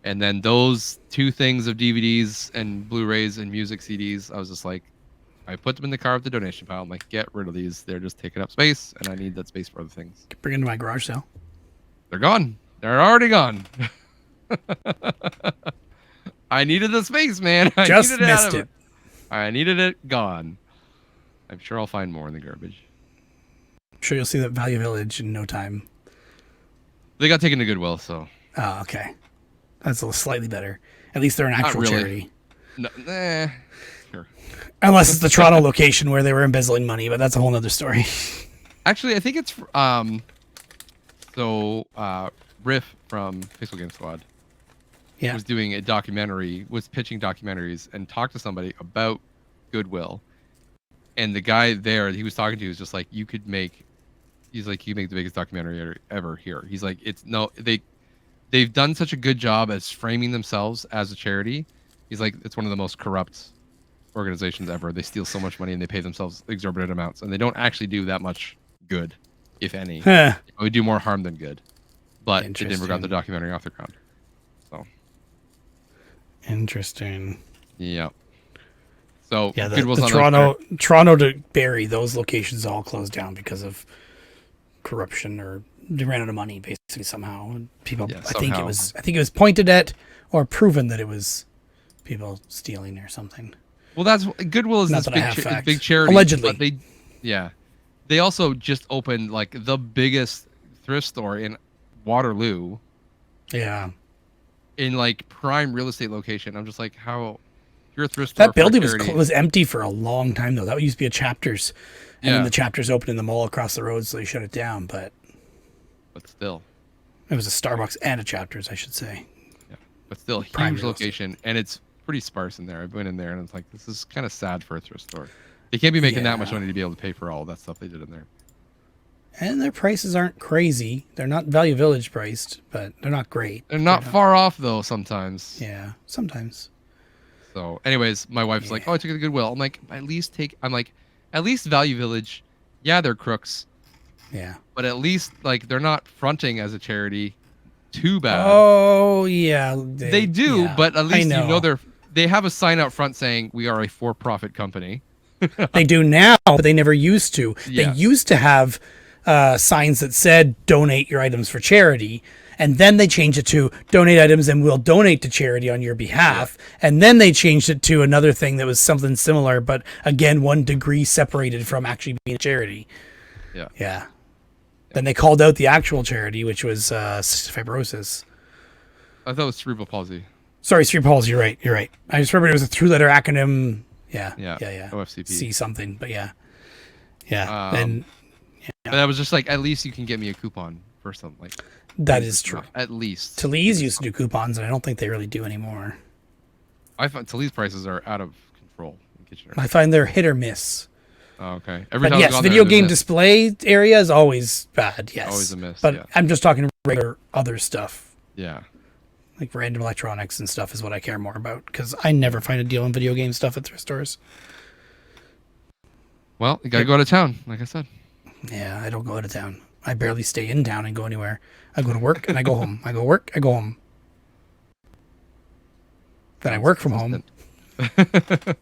And then those two things of DVDs and Blu-rays and music CDs, I was just like, I put them in the car with the donation pile. I'm like, get rid of these. They're just taking up space, and I need that space for other things. Bring it into my garage sale. They're gone. They're already gone. I needed the space, man. Just missed it. I needed it gone. I'm sure I'll find more in the garbage. I'm sure you'll see that Value Village in no time. They got taken to Goodwill, so. Oh, okay. That's a little slightly better. At least they're an actual really. charity. No, sure. Unless it's the Toronto location where they were embezzling money, but that's a whole nother story. Actually, I think it's Riff from Pixel Game Squad was doing a documentary, was pitching documentaries, and talked to somebody about Goodwill. And the guy there he was talking to was just like, you could make the biggest documentary ever here. He's like, they've done such a good job as framing themselves as a charity. He's like, it's one of the most corrupt organizations ever. They steal so much money and they pay themselves exorbitant amounts, and they don't actually do that much good, if any. Huh. We do more harm than good. But it never got Interesting. the documentary off the ground. So Interesting. yeah. So Yeah, the Goodwill's on Toronto to Barrie, those locations all closed down because of corruption, or they ran out of money basically somehow. And people, Yeah, I think somehow. it was pointed at or proven that it was people stealing or something. Well, that's Goodwill is Not this that I have facts. big charity. Allegedly. But they also just opened like the biggest thrift store in Waterloo, Yeah. in like prime real estate location. I'm just like, how you're a thrift store. That building for a charity. was empty for a long time though. That used to be a Chapters, and then Yeah. the Chapters opened in the mall across the road, so they shut it down. But But still, it was a Starbucks and a Chapters, I should say. Prime huge real estate. location, and it's pretty sparse in there. I've been in there, and it's like, this is kind of sad for a thrift store. They can't be making that much Yeah. money to be able to pay for all that stuff they did in there. And their prices aren't crazy. They're not Value Village priced, but they're not great. They're not far off though sometimes. Yeah, sometimes. So, anyways, my wife's like, "Oh, I took it to Goodwill." I'm like, at least Value Village. Yeah, they're crooks, Yeah. but at least like they're not fronting as a charity too bad. Oh yeah, They do, yeah, but at least I know. they have a sign out front saying we are a for-profit company. They do now, but they never used to. Yeah. They used to have signs that said "Donate your items for charity," and then they changed it to "Donate items and we'll donate to charity on your behalf." Yeah. And then they changed it to another thing that was something similar, but again, 1 degree separated from actually being a charity. Yeah. Yeah. Then they called out the actual charity, which was fibrosis. I thought it was cerebral palsy. Sorry, cerebral palsy. You're right. You're right. I just remember it was a 3-letter acronym. Yeah. OFCP. C something, but yeah. But I was just like, at least you can get me a coupon for something. Like that is true. At least. Talese used to do coupons, and I don't think they really do anymore. I find Talese prices are out of control in Kitchener. I find they're hit or miss. Oh, okay. But yes, video game display area is always bad. Yes, always a miss. But yeah. I'm just talking regular other stuff. Yeah. Like random electronics and stuff is what I care more about, because I never find a deal on video game stuff at thrift stores. Well, you gotta go to town, like I said. Yeah, I don't go out of town. I barely stay in town and go anywhere. I go to work and I go home. I go work, I go home. Then I work from home. At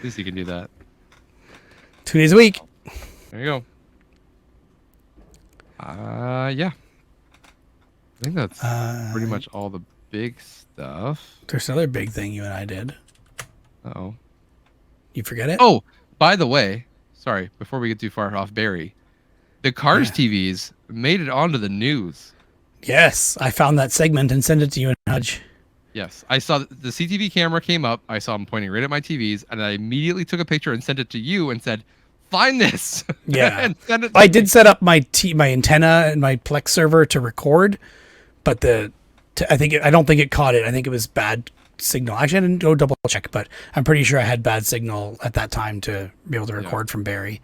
least you can do that. 2 days a week. There you go. Yeah. I think that's pretty much all the big stuff. There's another big thing you and I did. Uh-oh. You forget it? Oh, by the way, sorry, before we get too far off Barry, the Cars TVs made it onto the news. Yes, I found that segment and sent it to you and Hudge. Yes, I saw the CTV camera came up. I saw him pointing right at my TVs, and I immediately took a picture and sent it to you and said, "Find this." Yeah, and send it. I did set up my antenna and my Plex server to record, but I don't think it caught it. I think it was bad signal. Actually, I didn't go double check, but I'm pretty sure I had bad signal at that time to be able to record from Barry.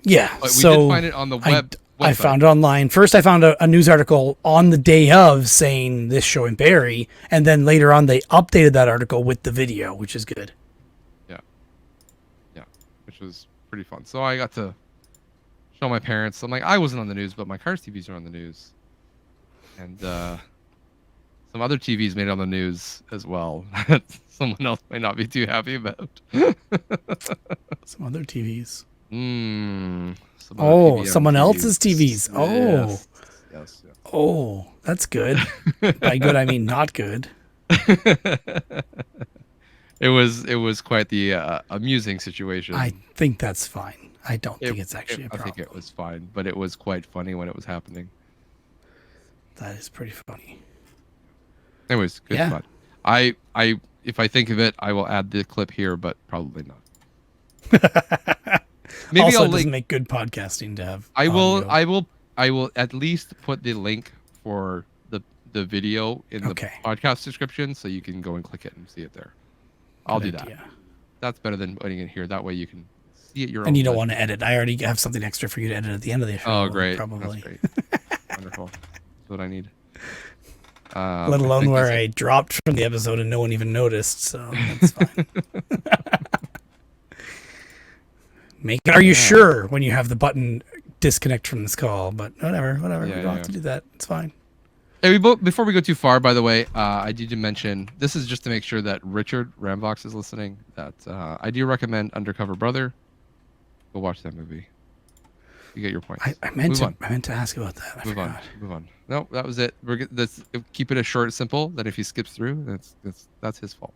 Yeah, but we did find it on the web. I found it online. First, I found a news article on the day of saying this show in Barry, and then later on they updated that article with the video, which is good. Yeah, which was pretty fun. So I got to show my parents. I'm like, I wasn't on the news, but my Cars TVs are on the news, and some other TVs made it on the news as well. Someone else might not be too happy about. Some other TVs. Someone else's TVs. Oh. Yes. Oh, that's good. By good, I mean not good. It was quite the amusing situation. I think that's fine. I don't think it's actually a problem. I think it was fine, but it was quite funny when it was happening. That is pretty funny. Anyways, good fun. If I think of it, I will add the clip here, but probably not. Maybe also, it doesn't make good podcasting to have. I will at least put the link for the video in the podcast description, so you can go and click it and see it there. I'll do that. That's better than putting it here. That way you can see it your own. And you don't want to edit. I already have something extra for you to edit at the end of the show. Oh, great! Probably. That's great. Wonderful. That's what I need. Let alone where I dropped from the episode and no one even noticed. So that's fine. Are you sure when you have the button disconnect from this call? But whatever. We don't have to do that. It's fine. Hey, before we go too far, by the way, I did mention, this is just to make sure that Richard Ramvox is listening, that I do recommend Undercover Brother. Go watch that movie. You get your points. I meant to ask about that. Move on. No, that was it. Let's keep it as short and simple. That if he skips through, that's his fault.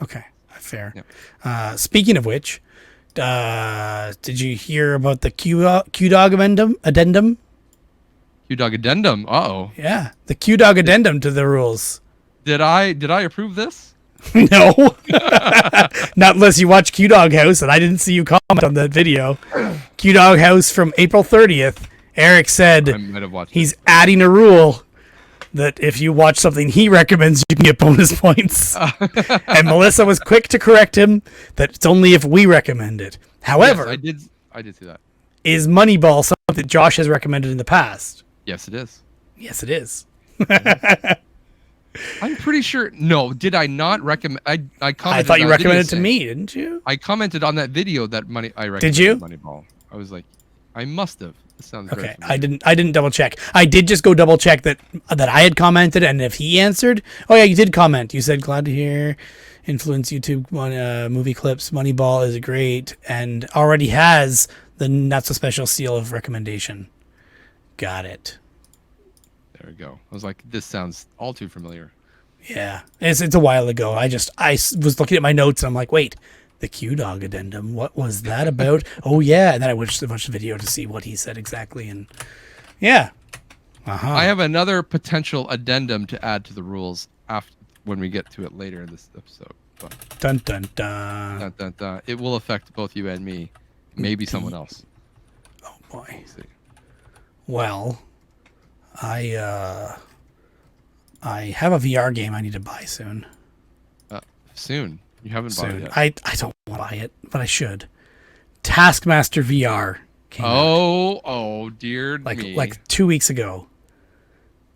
Okay, fair. Yeah. Speaking of which, did you hear about the Q-Dog addendum? Q-Dog addendum. Uh-oh. Yeah, the Q-Dog addendum to the rules. Did I approve this? No. Not unless you watch Q-Dog House, and I didn't see you comment on that video. Q-Dog House from April 30th. Eric said he's adding a rule that if you watch something he recommends, you can get bonus points. And Melissa was quick to correct him that it's only if we recommend it. However, yes, I did see that. Is Moneyball something that Josh has recommended in the past? Yes, it is. Yes, it is. I'm pretty sure. No, did I not recommend? I commented. I thought you on a video recommended it to saying- me, didn't you? I commented on that video that I recommended. Did you? Moneyball. I was like, I must have. This sounds very Okay, familiar. I didn't double check. I did just go double check that I had commented, and if he answered, oh yeah, you did comment. You said glad to hear influence YouTube movie clips. Moneyball is great and already has the not so special seal of recommendation. Got it. There we go. I was like, this sounds all too familiar. Yeah, it's a while ago. I was looking at my notes. And I'm like, wait, the Q-Dog addendum. What was that about? Oh yeah, and then I watched the video to see what he said exactly, and yeah. I have another potential addendum to add to the rules after when we get to it later in this episode. But Dun dun dun. it will affect both you and me, maybe someone else. Oh boy. We'll see. Well, I have a VR game I need to buy soon. Soon. You haven't bought it yet. I don't want to buy it, but I should. Taskmaster VR came out Oh dear me. like 2 weeks ago,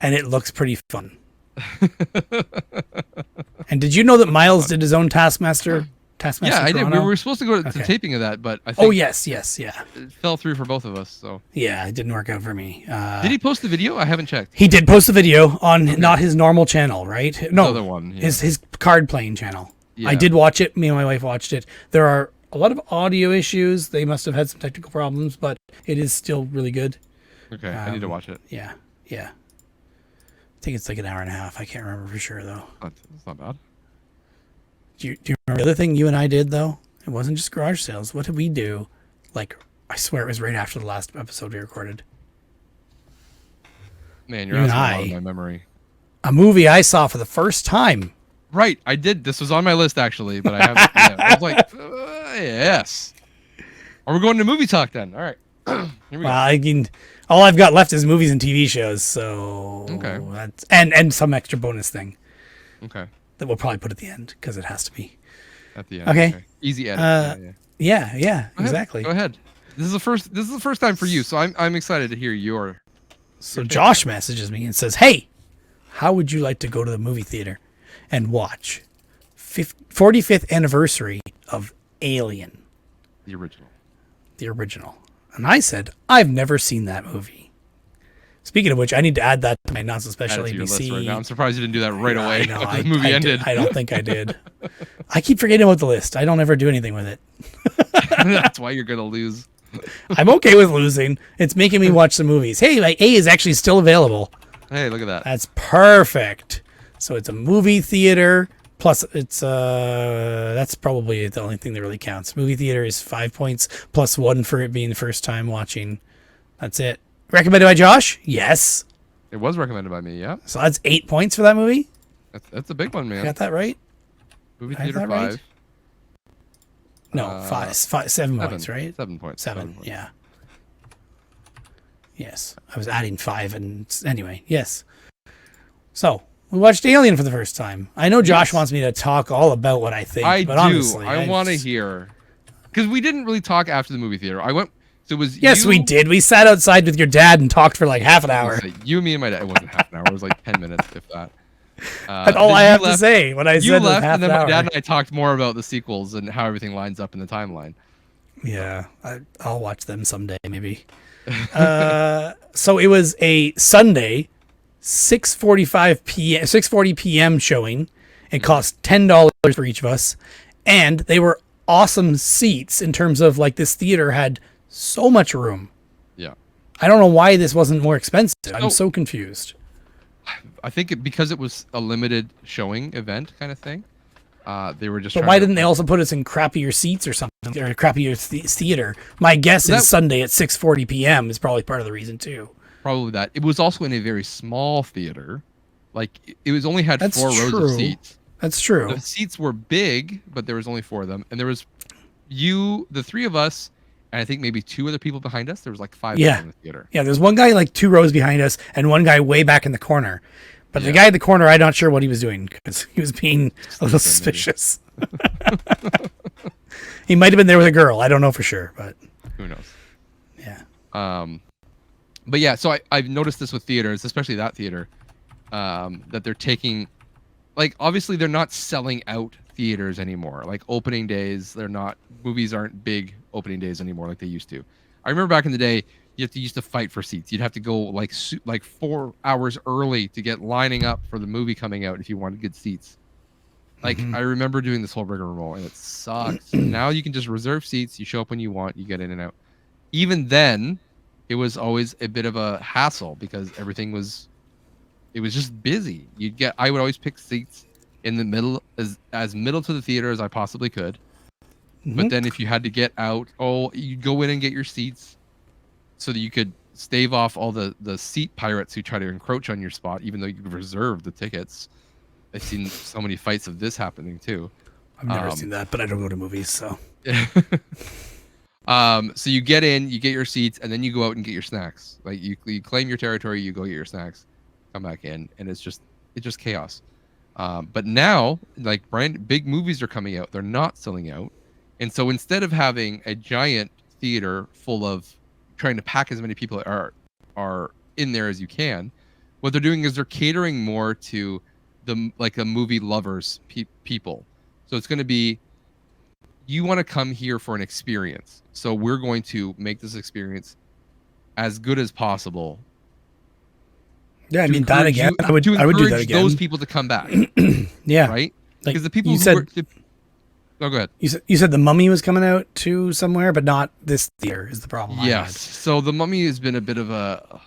and it looks pretty fun. And did you know that Miles did his own Taskmaster? Yeah, I did. We Chrono? were supposed to go to Okay. taping of that, but I think Oh yes, yeah, it fell through for both of us. So yeah. It didn't work out for me. did he post the video? I haven't checked. He did post a video on not his normal channel, right? No, other one, yeah. his card playing channel. I Yeah. did watch it. Me and my wife watched it. There are a lot of audio issues. They must have had some technical problems, but it is still really good. Okay, I need to watch it. Yeah, yeah. I think it's like an hour and a half. I can't remember for sure though. That's not bad. Do you remember the other thing you and I did though? It wasn't just garage sales. What did we do? Like, I swear it was right after the last episode we recorded. Man, you're You and asking a lot I- of my memory. A movie I saw for the first time. Right, I did. This was on my list actually, but I haven't. Yeah, I was like, yes. Are we going to movie talk then? All right. Here we Well, I mean, all I've got left is movies and TV shows. So Okay. that's, and some extra bonus thing go. Okay. that we'll probably put at the end because it has to be. At the end. Okay. Easy edit. Yeah, yeah, Go ahead. exactly. Go ahead. This is the first time for you, so I'm excited to hear your. So Josh messages me and says, "Hey, how would you like to go to the movie theater and watch 45th anniversary of Alien, The original. the original?" And I said, "I've never seen that movie." Speaking of which, I need to add that to my not so Add special it to your list ABC. right now. I'm surprised you didn't do that right Yeah, away I know. after the movie ended. I don't think I did. I keep forgetting about the list. I don't ever do anything with it. That's why you're gonna lose. I'm okay with losing. It's making me watch some movies. Hey, my A is actually still available. Hey, look at that. That's perfect. So it's a movie theater plus it's that's probably the only thing that really counts. Movie theater is 5 points plus 1 for it being the first time watching. That's it. Recommended by Josh? Yes. It was recommended by me. Yeah, So that's 8 points for that movie. that's a big one, man. Got that right? Movie I have theater that right? 5. No, 7 points, right? 7 points. 7, points. yeah. Yes, I was adding 5, and anyway, yes. So we watched Alien for the first time. I know Josh Yes. wants me to talk all about what I think, I but do. honestly, I want to hear because we didn't really talk after the movie theater. I went. So it was. Yes, you, we did. We sat outside with your dad and talked for like half an hour. You, me, and my dad. It wasn't half an hour. It was like 10 minutes, if that. That's all then I you have to left- say. What I You said was left, half and then an my hour. dad and I talked more about the sequels and how everything lines up in the timeline. Yeah, I'll watch them someday, maybe. So it was a Sunday, 6:40 p.m. showing. It cost $10 for each of us, and they were awesome seats in terms of like this theater had so much room. Yeah. I don't know why this wasn't more expensive. I'm Oh. so confused. I think because it was a limited showing event kind of thing. They were just. But trying why to- didn't they also put us in crappier seats or something, or a crappier theater? My guess That- is Sunday at 6:40 p.m. is probably part of the reason too. Probably that. It was also in a very small theater. Like it was only had That's 4 rows true. of seats. That's true. The seats were big, but there was only 4 of them, and there was you, the 3 of us, and I think maybe 2 other people behind us. There was like 5 Yeah. people in the theater. Yeah, there's one guy like 2 rows behind us and one guy way back in the corner. But the Yeah. guy in the corner, I'm not sure what he was doing because he was being a little Sleeping, maybe. suspicious. He might have been there with a girl. I don't know for sure, but Who knows? yeah. But yeah, so I've noticed this with theaters, especially that theater, that they're taking, like, obviously they're not selling out theaters anymore. Like opening days, movies aren't big opening days anymore like they used to. I remember back in the day, used to fight for seats. You'd have to go like 4 hours early to get lining up for the movie coming out if you wanted good seats. Like I remember doing this whole rigmarole, and it sucks. Now you can just reserve seats. You show up when you want. You get in and out. Even then, it was always a bit of a hassle because it was just busy. I would always pick seats in the middle, as middle to the theater as I possibly could. But then if you had to get out, you'd go in and get your seats so that you could stave off all the seat pirates who try to encroach on your spot, even though you've reserved the tickets. I've seen so many fights of this happening too. I've never seen that, but I don't go to movies, so. So you get in, you get your seats, and then you go out and get your snacks. Like you claim your territory, you go get your snacks, come back in, and it's just chaos. But now, like big movies are coming out, they're not selling out, and so instead of having a giant theater full of trying to pack as many people are in there as you can, what they're doing is they're catering more to the movie lovers people. So it's going to be, you want to come here for an experience, so we're going to make this experience as good as possible. Yeah, I mean that again. I would do that again. Those people to come back. Yeah, right. Like because the people go ahead. You said The Mummy was coming out too somewhere, but not this theater is the problem. Yes. So The Mummy has been a bit of a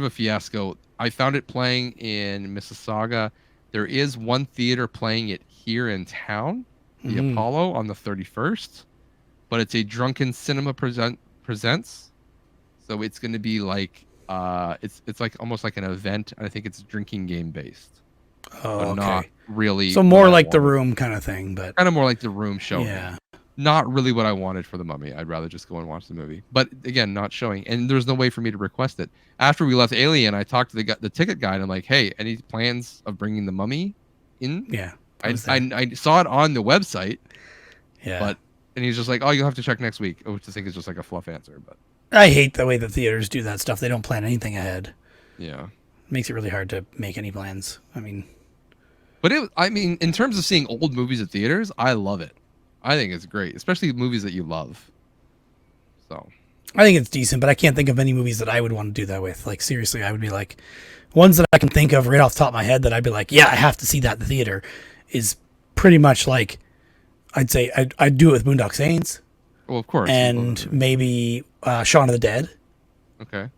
fiasco. I found it playing in Mississauga. There is one theater playing it here in town, the Apollo, on the 31st, but it's a drunken cinema presents. So it's going to be like it's like almost like an event. I think it's drinking game based. Oh, okay. Not really. So more like The Room kind of thing, but kind of more like The Room showing. Yeah. Not really what I wanted for The Mummy. I'd rather just go and watch the movie. But again, not showing, and there's no way for me to request it. After we left Alien, I talked to the ticket guy, and I'm like, "Hey, any plans of bringing The Mummy in?" Yeah. I saw it on the website. Yeah. And he's just like, "Oh, you'll have to check next week," which I think is just like a fluff answer. But I hate the way the theaters do that stuff. They don't plan anything ahead. Yeah. It makes it really hard to make any plans. I mean, in terms of seeing old movies at theaters, I love it. I think it's great, especially movies that you love. So I think it's decent, but I can't think of any movies that I would want to do that with. Like, seriously, I would be like, ones that I can think of right off the top of my head that I'd be like, yeah, I have to see that in the theater, is pretty much like, I'd say I'd do it with Boondock Saints. Well, of course. And maybe Shaun of the Dead. Okay.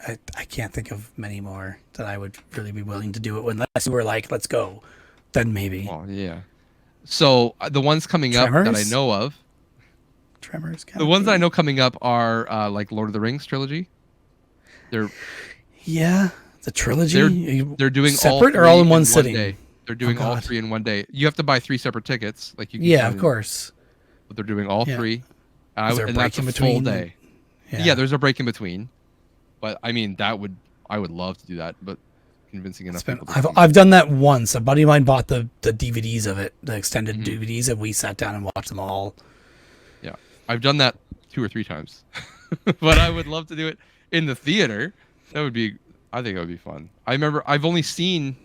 I can't think of many more that I would really be willing to do it with, unless we were like, let's go. Then maybe. Well, yeah. So the ones coming Tremors? up that I know of, Tremors. the ones that I know coming up are like Lord of the Rings trilogy. The trilogy. They're doing separate all or all in one sitting. Day. They're doing all three in one day. You have to buy 3 separate tickets, like you. Can Yeah, of course. But they're doing all 3. Is there a break in a between? full day. Yeah, there's a break in between. But I mean, I would love to do that, but convincing enough people. I've done that once. A buddy of mine bought the DVDs of it, the extended DVDs, and we sat down and watched them all. Yeah, I've done that 2 or 3 times, but I would love to do it in the theater. I think it would be fun. I remember I've only seen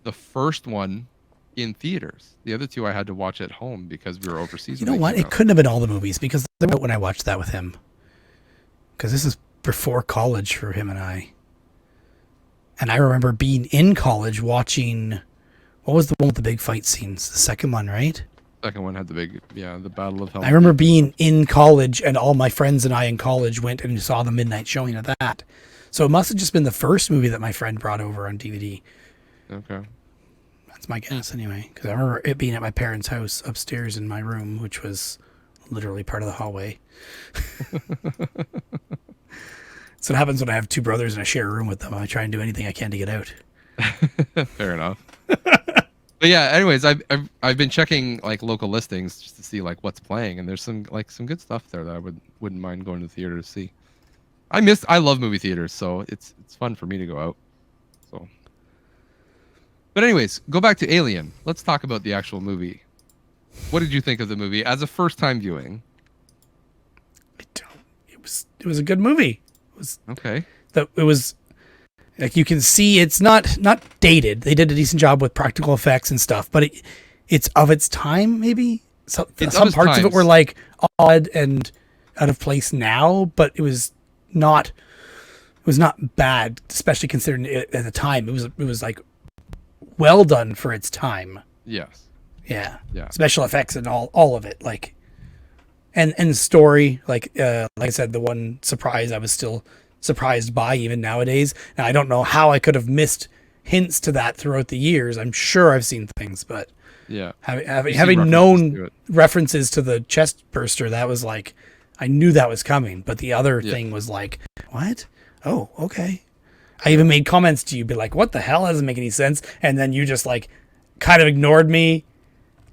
the first one in theaters. The other 2 I had to watch at home because we were overseas. You know what? It couldn't have been all the movies, because when I watched that with him, because this is before college for him and I. And I remember being in college watching, what was the one with the big fight scenes? The second one, right? Second one had the Battle of Hell. I remember being in college, and all my friends and I in college went and saw the midnight showing of that. So it must have just been the first movie that my friend brought over on DVD. Okay. That's my guess anyway. Because I remember it being at my parents' house upstairs in my room, which was literally part of the hallway. So it happens when I have 2 brothers and I share a room with them. I try and do anything I can to get out. Fair enough. But yeah, anyways, I've been checking like local listings just to see like what's playing, and there's some good stuff there that I wouldn't mind going to the theater to see. I love movie theaters, so it's fun for me to go out. So, but anyways, go back to Alien. Let's talk about the actual movie. What did you think of the movie as a first time viewing? It was was a good movie. It was Okay. it was like, you can see it's not dated. They did a decent job with practical effects and stuff, but it's of its time, maybe. So, some parts of it were like odd and out of place now, but it was not bad, especially considering it at the time. It was like well done for its time. Yes. Yeah. Yeah. Special effects and all of it, like, and story, like I said, the one surprise I was still surprised by even nowadays. Now I don't know how I could have missed hints to that throughout the years. I'm sure I've seen things, but Yeah. having known references to the chest burster, that was like, I knew that was coming, but the other thing was like, what? Oh, okay. I even made comments to you, be like, what the hell? That doesn't make any sense. And then you just like kind of ignored me.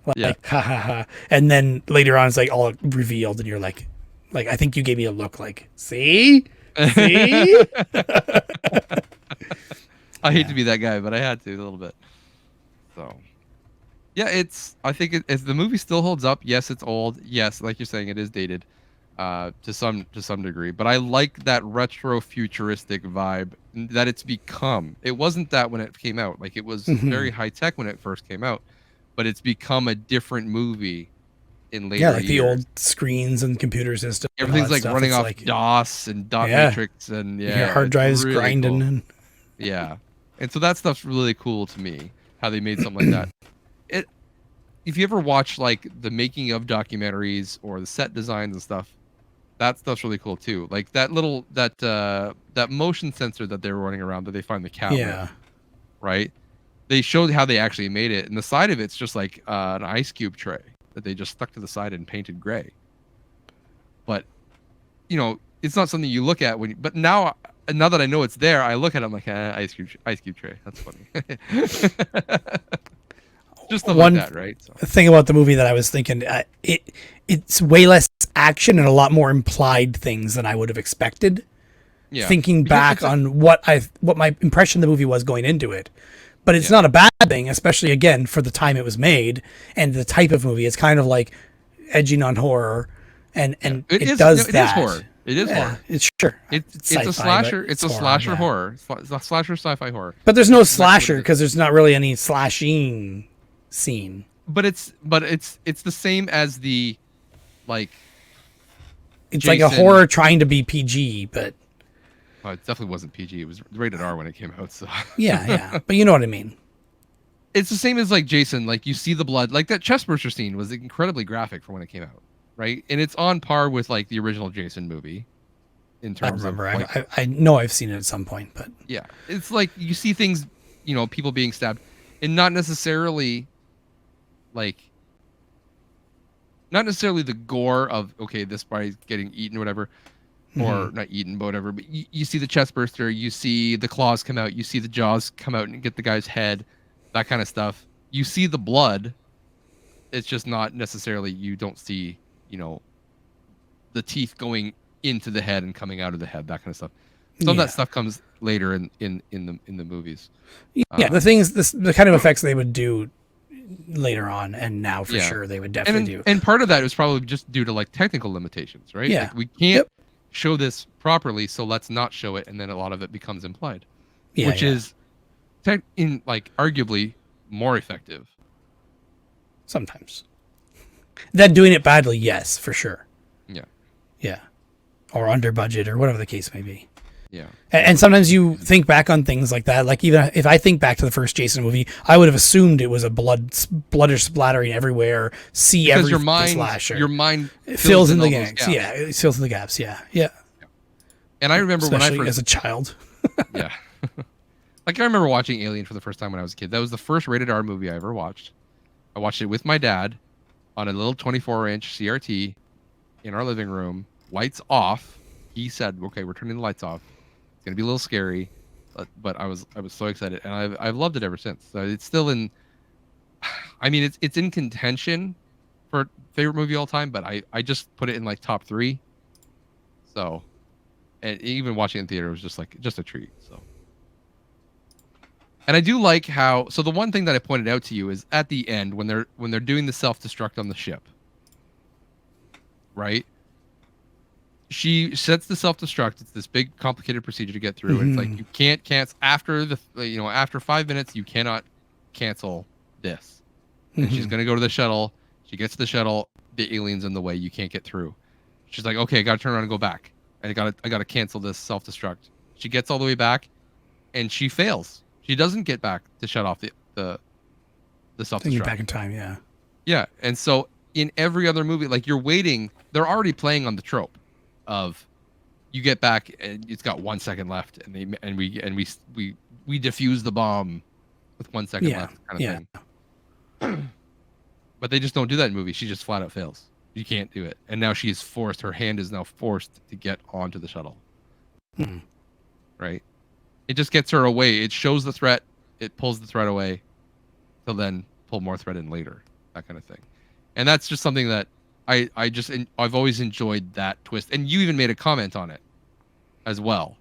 Like, ha ha ha. And then later on, it's like all revealed, and you're like, I think you gave me a look like, see? See? I hate to be that guy, but I had to a little bit. So, yeah, I think the movie still holds up. Yes, it's old. Yes, like you're saying, it is dated, to some degree. But I like that retro futuristic vibe that it's become. It wasn't that when it came out. Like, it was very high tech when it first came out, but it's become a different movie in later years. The old screens and computer systems. Everything's like running off DOS and dot matrix, and your hard drives really grinding. Cool. And yeah, and so that stuff's really cool to me. How they made something like that. If you ever watch like the making of documentaries or the set designs and stuff, that stuff's really cool too. Like that motion sensor that they were running around that they find the cat with, right? They showed how they actually made it, and the side of it's just like an ice cube tray that they just stuck to the side and painted gray. But it's not something you look at but now that I know it's there, I look at it, I'm like, ice cube tray. That's funny. Just stuff like that, right? So. The thing about the movie that I was thinking, it's way less action and a lot more implied things than I would have expected. Yeah. Thinking back on what my impression of the movie was going into it. But it's not a bad thing, especially, again, for the time it was made and the type of movie. It's kind of like edging on horror, and it does that. It is horror. It is horror. It's sure. It's a slasher. It's a slasher horror. It's a slasher sci-fi horror. But there's no slasher because there's not really any slashing scene. But it's the same as the, like. It's Jason. Like a horror trying to be PG, but. Well, it definitely wasn't PG. It was rated R when it came out. So. Yeah, but you know what I mean. It's the same as like Jason. Like you see the blood. Like that chest burster scene was incredibly graphic for when it came out, right? And it's on par with like the original Jason movie. In terms of, like, I know I've seen it at some point, but yeah, it's like you see things, people being stabbed, and not necessarily the gore of this body's getting eaten or whatever. Or not eaten, but whatever. But you see the chest burster, you see the claws come out, you see the jaws come out and get the guy's head, that kind of stuff. You see the blood. It's just not necessarily, you don't see, the teeth going into the head and coming out of the head, that kind of stuff. Some of that stuff comes later in the movies. Yeah, the kind of effects they would do later on, and now for sure they would definitely do. And part of that is probably just due to like technical limitations, right? Yeah, like, we can't. Show this properly, so let's not show it, and then a lot of it becomes implied, which is arguably more effective sometimes than doing it badly. Yes, for sure. Yeah, or under budget or whatever the case may be. Yeah, and sometimes you think back on things like that. Like, even if I think back to the first Jason movie, I would have assumed it was a blood splattering everywhere. Because your mind fills in the gaps. Yeah, it fills in the gaps. Yeah. And I remember especially when I as a child. Yeah, like I remember watching Alien for the first time when I was a kid. That was the first rated R movie I ever watched. I watched it with my dad on a little 24-inch CRT in our living room. Lights off. He said, "Okay, we're turning the lights off. It's gonna be a little scary," but I was so excited, and I've loved it ever since. So it's still in. I mean, it's in contention for favorite movie of all time, but I just put it in like top 3. So, and even watching it in theater was just a treat. So, and I do like how. So the one thing that I pointed out to you is at the end when they're doing the self-destruct on the ship, right? she sets the self-destruct. It's this big complicated procedure to get through. And it's like you can't cancel after after 5 minutes you cannot cancel this. And she's gonna go to the shuttle. She gets to the shuttle, the alien's in the way, you can't get through. She's like, okay, I gotta turn around and go back. I gotta cancel this self-destruct. She gets all the way back and she fails. She doesn't get back to shut off the self-destruct. Back in time, yeah. Yeah, and so in every other movie, like you're waiting, they're already playing on the trope of you get back and it's got 1 second left, and we defuse the bomb with 1 second left, kind of thing. But they just don't do that in movies. She just flat out fails. You can't do it, and now she is forced. Her hand is now forced to get onto the shuttle. Right? It just gets her away. It shows the threat. It pulls the threat away, to then pull more threat in later. That kind of thing. And that's just something that I've always enjoyed that twist. And you even made a comment on it as well.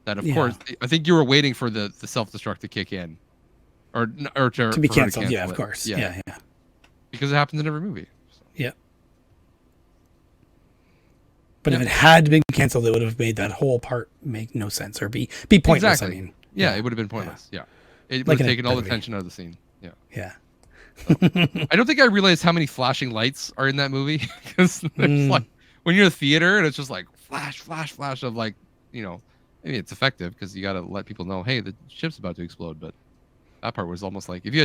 That of course, I think you were waiting for the self-destruct to kick in, or to be canceled. Yeah, of course. Yeah. Because it happens in every movie. So. Yeah. But if it had been canceled, it would have made that whole part make no sense or be pointless. Exactly. I mean, it would have been pointless. Yeah, it would have taken all the tension out of the scene. Yeah. Yeah. So, I don't think I realized how many flashing lights are in that movie, because there's like when you're in a theater and it's just like flash, flash, flash of like, maybe it's effective because you got to let people know, hey, the ship's about to explode. But that part was almost like if you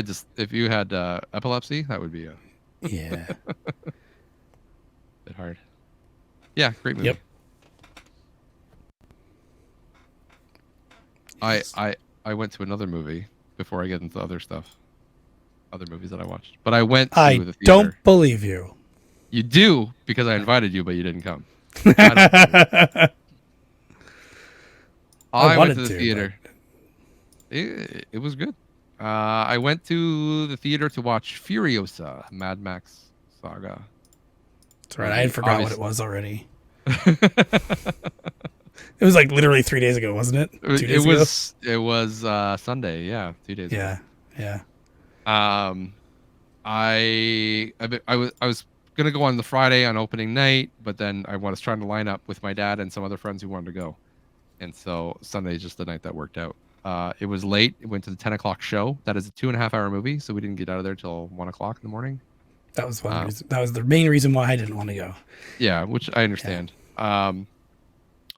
had epilepsy, that would be a bit hard. Yeah, great movie. Yep. I went to another movie before I get into other movies that I watched. But I went to the theater. I don't believe you. You do, because I invited you, but you didn't come. I went to the theater. But... It was good. I went to the theater to watch Furiosa, Mad Max Saga. That's right. I had forgot what it was already. It was like literally 3 days ago, wasn't it? 2 days ago? It was Sunday. Yeah, 2 days ago. Yeah. I was gonna go on the Friday on opening night, but then I was trying to line up with my dad and some other friends who wanted to go, and so Sunday is just the night that worked out. It was late. It went to the 10 o'clock show. That is a 2.5 hour movie, so we didn't get out of there till 1 o'clock in the morning. That was one reason. That was the main reason why I didn't want to go. Yeah, which I understand. Yeah.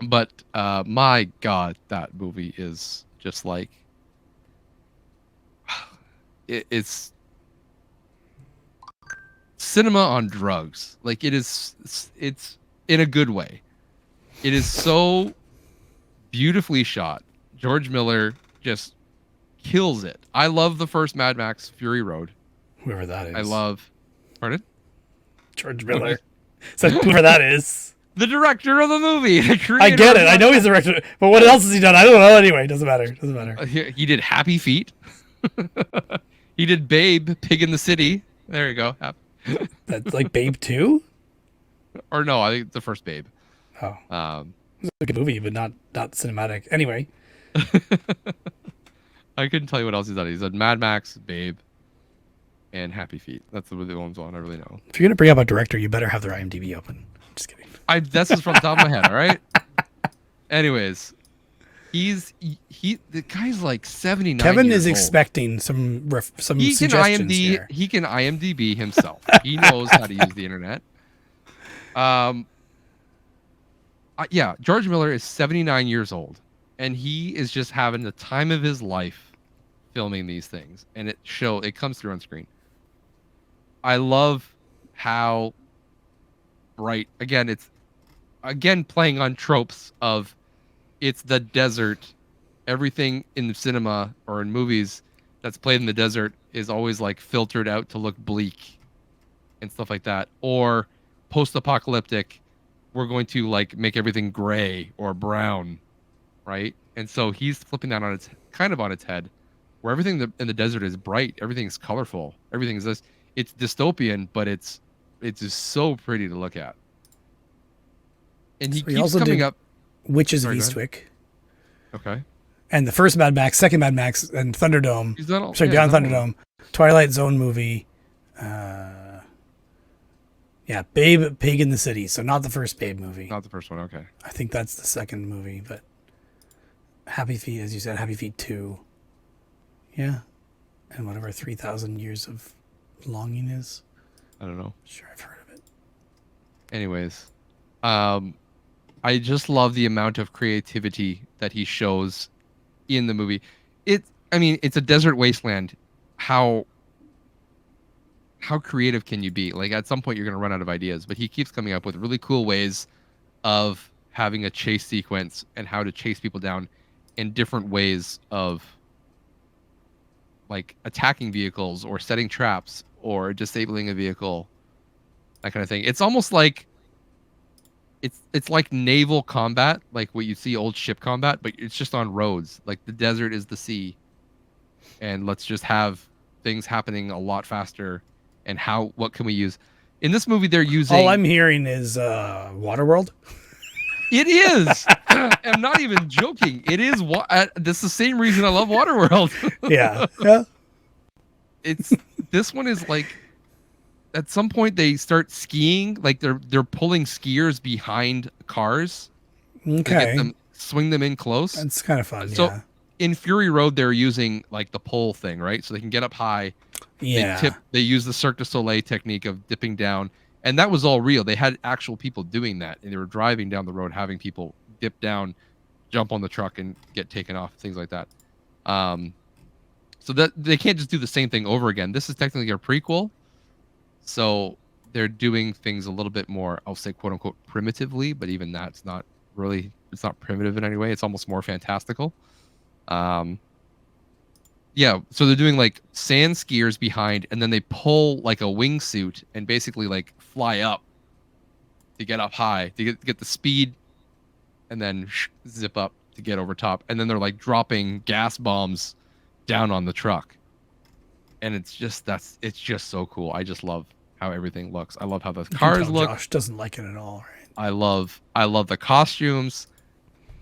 But my God, that movie is just like it's cinema on drugs. Like it's in a good way. It is so beautifully shot. George Miller just kills it. I love the first Mad Max Fury Road. Whoever that is. I love. Pardon? George Miller. So whoever that is. The director of the movie. I get it. I know he's the director, but what else has he done? I don't know. Anyway, doesn't matter. He did Happy Feet. He did Babe, Pig in the City. There you go. That's like Babe 2? Or no, I think the first Babe. Oh. It's a good movie, but not cinematic. Anyway. I couldn't tell you what else he's done. He's done Mad Max, Babe, and Happy Feet. That's the ones on I really know. If you're going to bring up a director, you better have their IMDb open. Just kidding. This is from the top of my head, all right? Anyways, the guy's like 79 Kevin years is old. expecting some suggestions here. He can IMDb himself. He knows how to use the internet. Yeah, George Miller is 79 years old, and he is just having the time of his life filming these things, and it comes through on screen. I love how bright, it's playing on tropes of it's the desert. Everything in the cinema or in movies that's played in the desert is always like filtered out to look bleak and stuff like that, or post-apocalyptic. We're going to like make everything gray or brown, right? And so he's flipping that on its head, where everything in the desert is bright, everything's colorful, everything is this. It's dystopian, but it's just so pretty to look at. And he keeps coming up. Witches of Eastwick. Okay. And the first Mad Max, second Mad Max, and Thunderdome. Beyond Thunderdome, Twilight Zone movie. Yeah, Babe, Pig in the City. So not the first Babe movie. Not the first one. Okay. I think that's the second movie, but Happy Feet, as you said, Happy Feet 2. Yeah. And whatever 3,000 Years of Longing is. I don't know. Sure, I've heard of it. Anyways, I just love the amount of creativity that he shows in the movie. I mean, it's a desert wasteland. How creative can you be? Like at some point you're going to run out of ideas, but he keeps coming up with really cool ways of having a chase sequence and how to chase people down in different ways of like attacking vehicles or setting traps or disabling a vehicle, that kind of thing. It's almost like it's like naval combat, like what you see old ship combat, but it's just on roads. Like the desert is the sea, and let's just have things happening a lot faster. And what can we use? In this movie, they're using. All I'm hearing is Waterworld. It is. I'm not even joking. It is. That's the same reason I love Waterworld. Yeah. Yeah. This one is like. At some point, they start skiing. Like they're pulling skiers behind cars. Okay. Swing them in close. That's kind of fun. So yeah. in Fury Road, they're using like the pole thing, right? So they can get up high. Yeah. They use the Cirque du Soleil technique of dipping down, and that was all real. They had actual people doing that, and they were driving down the road, having people dip down, jump on the truck, and get taken off, things like that. So that they can't just do the same thing over again. This is technically a prequel, so they're doing things a little bit more, I'll say, quote unquote, primitively. But even that's not really. It's not primitive in any way. It's almost more fantastical. Yeah, so they're doing like sand skiers behind, and then they pull like a wingsuit and basically like fly up to get up high to get the speed, and then zip up to get over top, and then they're like dropping gas bombs down on the truck, and it's just so cool. I just love how everything looks. I love how the cars look. Josh doesn't like it at all, right? I love the costumes.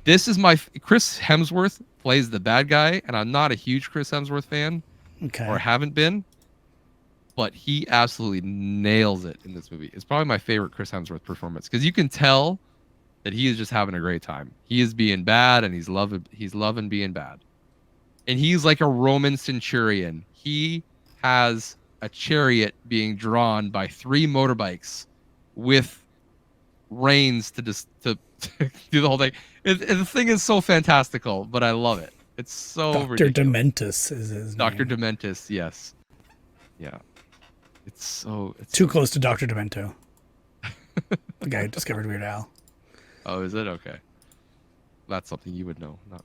This is Chris Hemsworth plays the bad guy, and I'm not a huge Chris Hemsworth fan, or haven't been, but he absolutely nails it in this movie. It's probably my favorite Chris Hemsworth performance because you can tell that he is just having a great time. He is being bad, and he's loving being bad, and he's like a Roman centurion. He has a chariot being drawn by 3 motorbikes with reins to do the whole thing. The thing is so fantastical, but I love it. It's so Dr. ridiculous. Dementus is his Dr. name. Dementus, yes. Yeah. It's too close to Dr. Demento. The guy who discovered Weird Al. Oh, is it? Okay. That's something you would know, not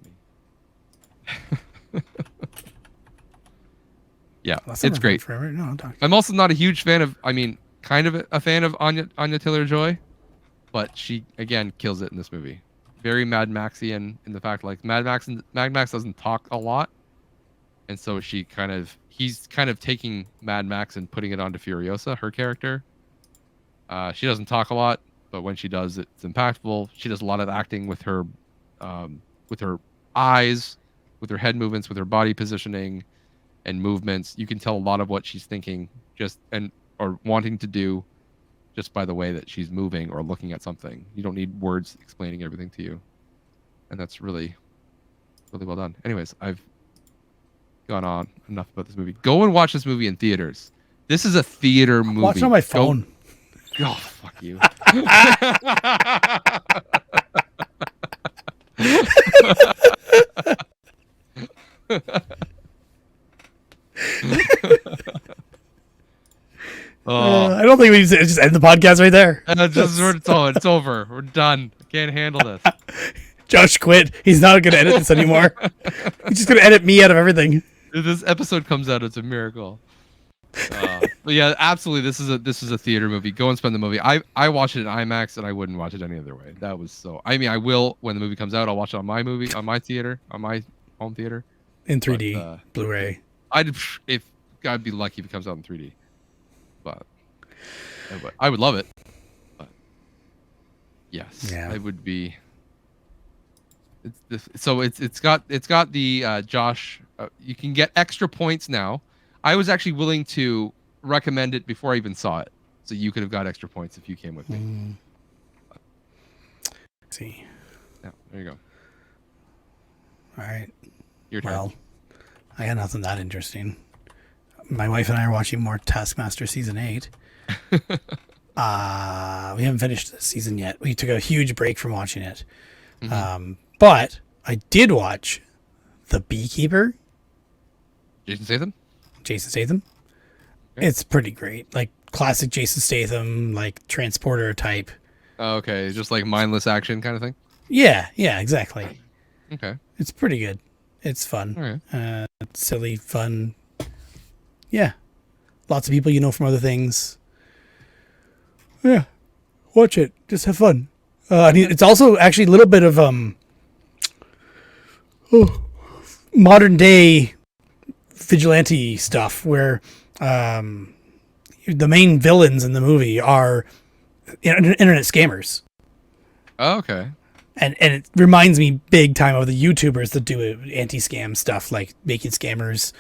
me. Yeah, it's great. Forever. No, I'm also not a huge fan of, kind of a fan of Anya Taylor-Joy, but she, again, kills it in this movie. Very Mad Maxian in the fact, like, Mad Max doesn't talk a lot, and so he's kind of taking Mad Max and putting it onto Furiosa, her character. She doesn't talk a lot, but when she does, it's impactful. She does a lot of acting with her eyes, with her head movements, with her body positioning and movements. You can tell a lot of what she's thinking or wanting to do just by the way that she's moving or looking at something. You don't need words explaining everything to you. And that's really, really well done. Anyways, I've gone on enough about this movie. Go and watch this movie in theaters. This is a theater movie. Watch it on my phone. Oh, fuck you. I don't think we need to just end the podcast right there. It's over. We're done. I can't handle this. Josh quit. He's not going to edit this anymore. He's just going to edit me out of everything. If this episode comes out, it's a miracle. But yeah, absolutely. This is a theater movie. Go and spend the movie. I watched it in IMAX, and I wouldn't watch it any other way. That was so. I will when the movie comes out. I'll watch it on my home theater in 3D, Blu-ray. I'd be lucky if it comes out in 3D. But I would love it. But yes, yeah. I would be. It's got the Josh. You can get extra points now. I was actually willing to recommend it before I even saw it. so you could have got extra points if you came with me. Let's see. Yeah, there you go. All right. Your turn. Well, I got nothing that interesting. My wife and I are watching more Taskmaster season 8. We haven't finished this season yet. We took a huge break from watching it. But I did watch The Beekeeper. Jason Statham? Jason Statham. Okay. It's pretty great. Like classic Jason Statham, like transporter type. Oh, okay, just like mindless action kind of thing? Yeah, exactly. Okay. It's pretty good. It's fun. Okay. It's silly, fun. Yeah. Lots of people you know from other things. Yeah. Watch it. Just have fun. It's also actually a little bit of modern day vigilante stuff where the main villains in the movie are internet scammers. Oh, okay. And it reminds me big time of the YouTubers that do anti-scam stuff, like making scammers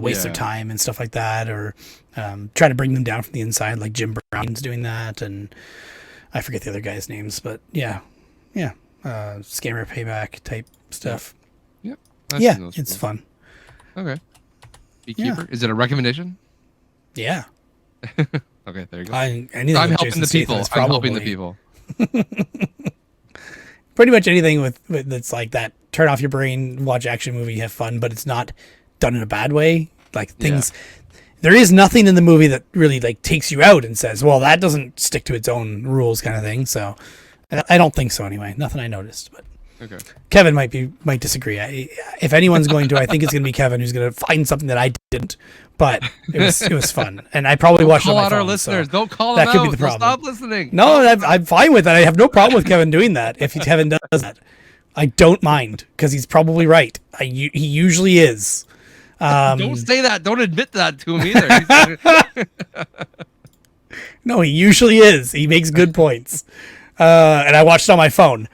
waste their time and stuff like that, or try to bring them down from the inside, like Jim Brown's doing that, and I forget the other guys' names, but yeah, scammer payback type stuff. Yep. It's fun. Okay. Beekeeper. Is it a recommendation? Yeah. Okay, there you go. I'm helping the people. I'm helping the people. Pretty much anything with that's like that. Turn off your brain, watch action movie, have fun, but it's not done in a bad way. Like things, there is nothing in the movie that really like takes you out and says, "Well, that doesn't stick to its own rules," kind of thing. So, I don't think so anyway. Nothing I noticed, but Okay. Kevin might disagree. If anyone's going to, I think it's going to be Kevin who's going to find something that I didn't. But it was fun, and I probably watched it on my phone. Call out our listeners. So don't call them out. That could be the problem. Stop listening. No, I'm fine with that. I have no problem with Kevin doing that. If Kevin does that, I don't mind because he's probably right. He usually is. Don't say that. Don't admit that to him either. No, he usually is. He makes good points. And I watched it on my phone.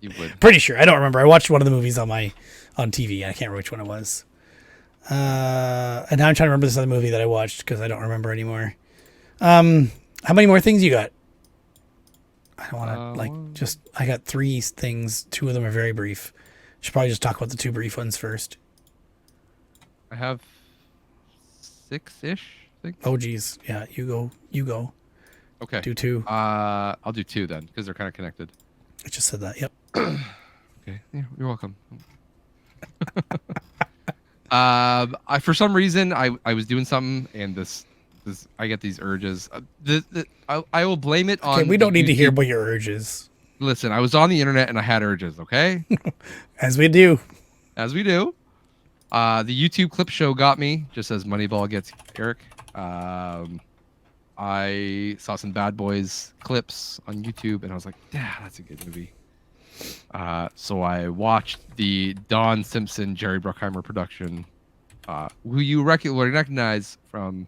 You would. Pretty sure. I don't remember. I watched one of the movies on TV. I can't remember which one it was. And now I'm trying to remember this other movie that I watched because I don't remember anymore. How many more things you got? I don't want to I got 3 things. 2 of them are very brief. Should probably just talk about the 2 brief ones first. I have 6-ish. I think. Oh geez. Yeah, you go. Okay. Do 2. I'll do 2 then because they're kind of connected. I just said that. Yep. Okay. Yeah, you're welcome. I for some reason I was doing something and this I get these urges. I will blame it on. Okay, we don't need to hear about your urges. Listen, I was on the internet and I had urges. Okay. As we do. As we do. The YouTube clip show got me, just as Moneyball gets Eric. I saw some Bad Boys clips on YouTube, and I was like, "Yeah, that's a good movie." So I watched the Don Simpson, Jerry Bruckheimer production, who you recognize from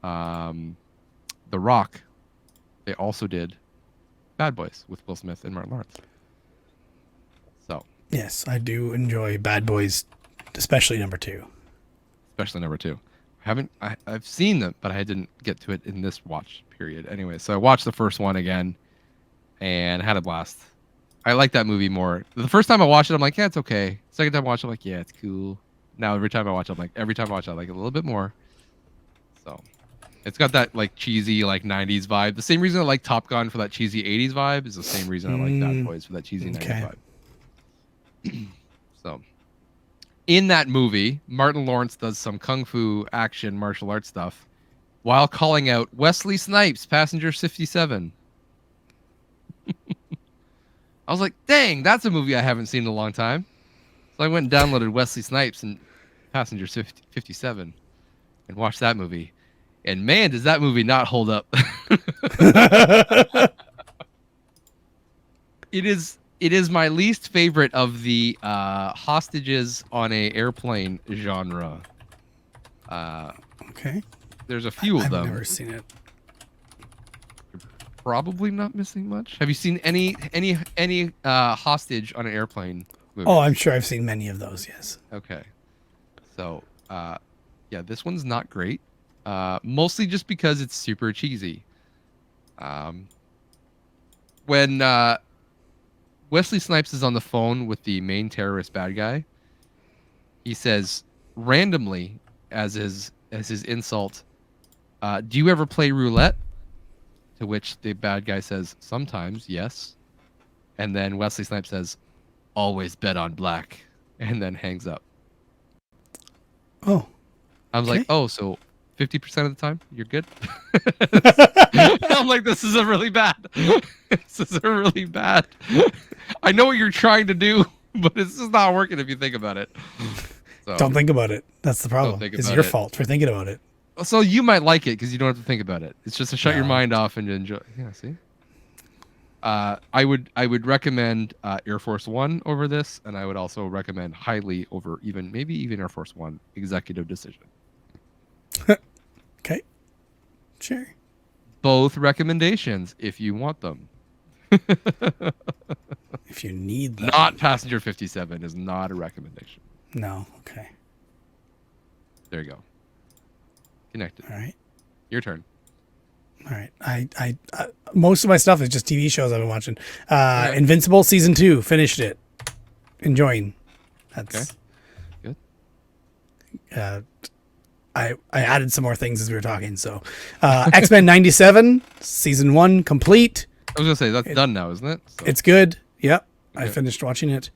The Rock. They also did Bad Boys with Will Smith and Martin Lawrence. So yes, I do enjoy Bad Boys, especially number 2. Especially number 2. I've seen them, but I didn't get to it in this watch period. Anyway, so I watched the first one again and had a blast. I like that movie more. The first time I watched it, I'm like, yeah, it's okay. Second time I watched it, I'm like, yeah, it's cool. Now every time I watch it, I like it a little bit more. So it's got that like cheesy like 90s vibe. The same reason I like Top Gun for that cheesy 80s vibe is the same reason I like Bad Boys for that cheesy 90s vibe. So in that movie, Martin Lawrence does some kung fu action martial arts stuff while calling out Wesley Snipes, Passenger 57. I was like, dang, that's a movie I haven't seen in a long time. So I went and downloaded Wesley Snipes and Passenger 57 and watched that movie. And man, does that movie not hold up. It is my least favorite of the hostages on a airplane genre. Okay. There's a few of them. I've never seen it. You're probably not missing much. Have you seen any hostage on an airplane movie? Oh, I'm sure I've seen many of those. Yes. Okay. So, yeah, this one's not great. Mostly just because it's super cheesy. When Wesley Snipes is on the phone with the main terrorist bad guy, he says randomly as his insult, "Do you ever play roulette?" To which the bad guy says, "Sometimes, yes." And then Wesley Snipes says, "Always bet on black," and then hangs up. Oh. I was Okay. like, "Oh, so 50% of the time you're good?" I'm like, "This is a really bad. This is a really bad. I know what you're trying to do, but it's just not working if you think about it." So, Don't think about it. That's the problem. think It's about your it. fault for thinking about it. So you might like it because you don't have to think about it. It's just to shut your No. mind off and enjoy. Yeah, see. I would recommend Air Force One over this, and I would also recommend highly over maybe even Air Force One Executive Decision. Okay. Sure. Both recommendations if you want them. If you need them. Not Passenger 57 is not a recommendation. No. Okay. There you go. Connected. All right. Your turn. All right. I most of my stuff is just TV shows I've been watching. Invincible season 2, finished it. Enjoying. That's Good. I added some more things as we were talking. So, X-Men 97 season 1 complete. I was gonna say that's done now, isn't it? So, It's good. Yep. I Okay. finished watching it.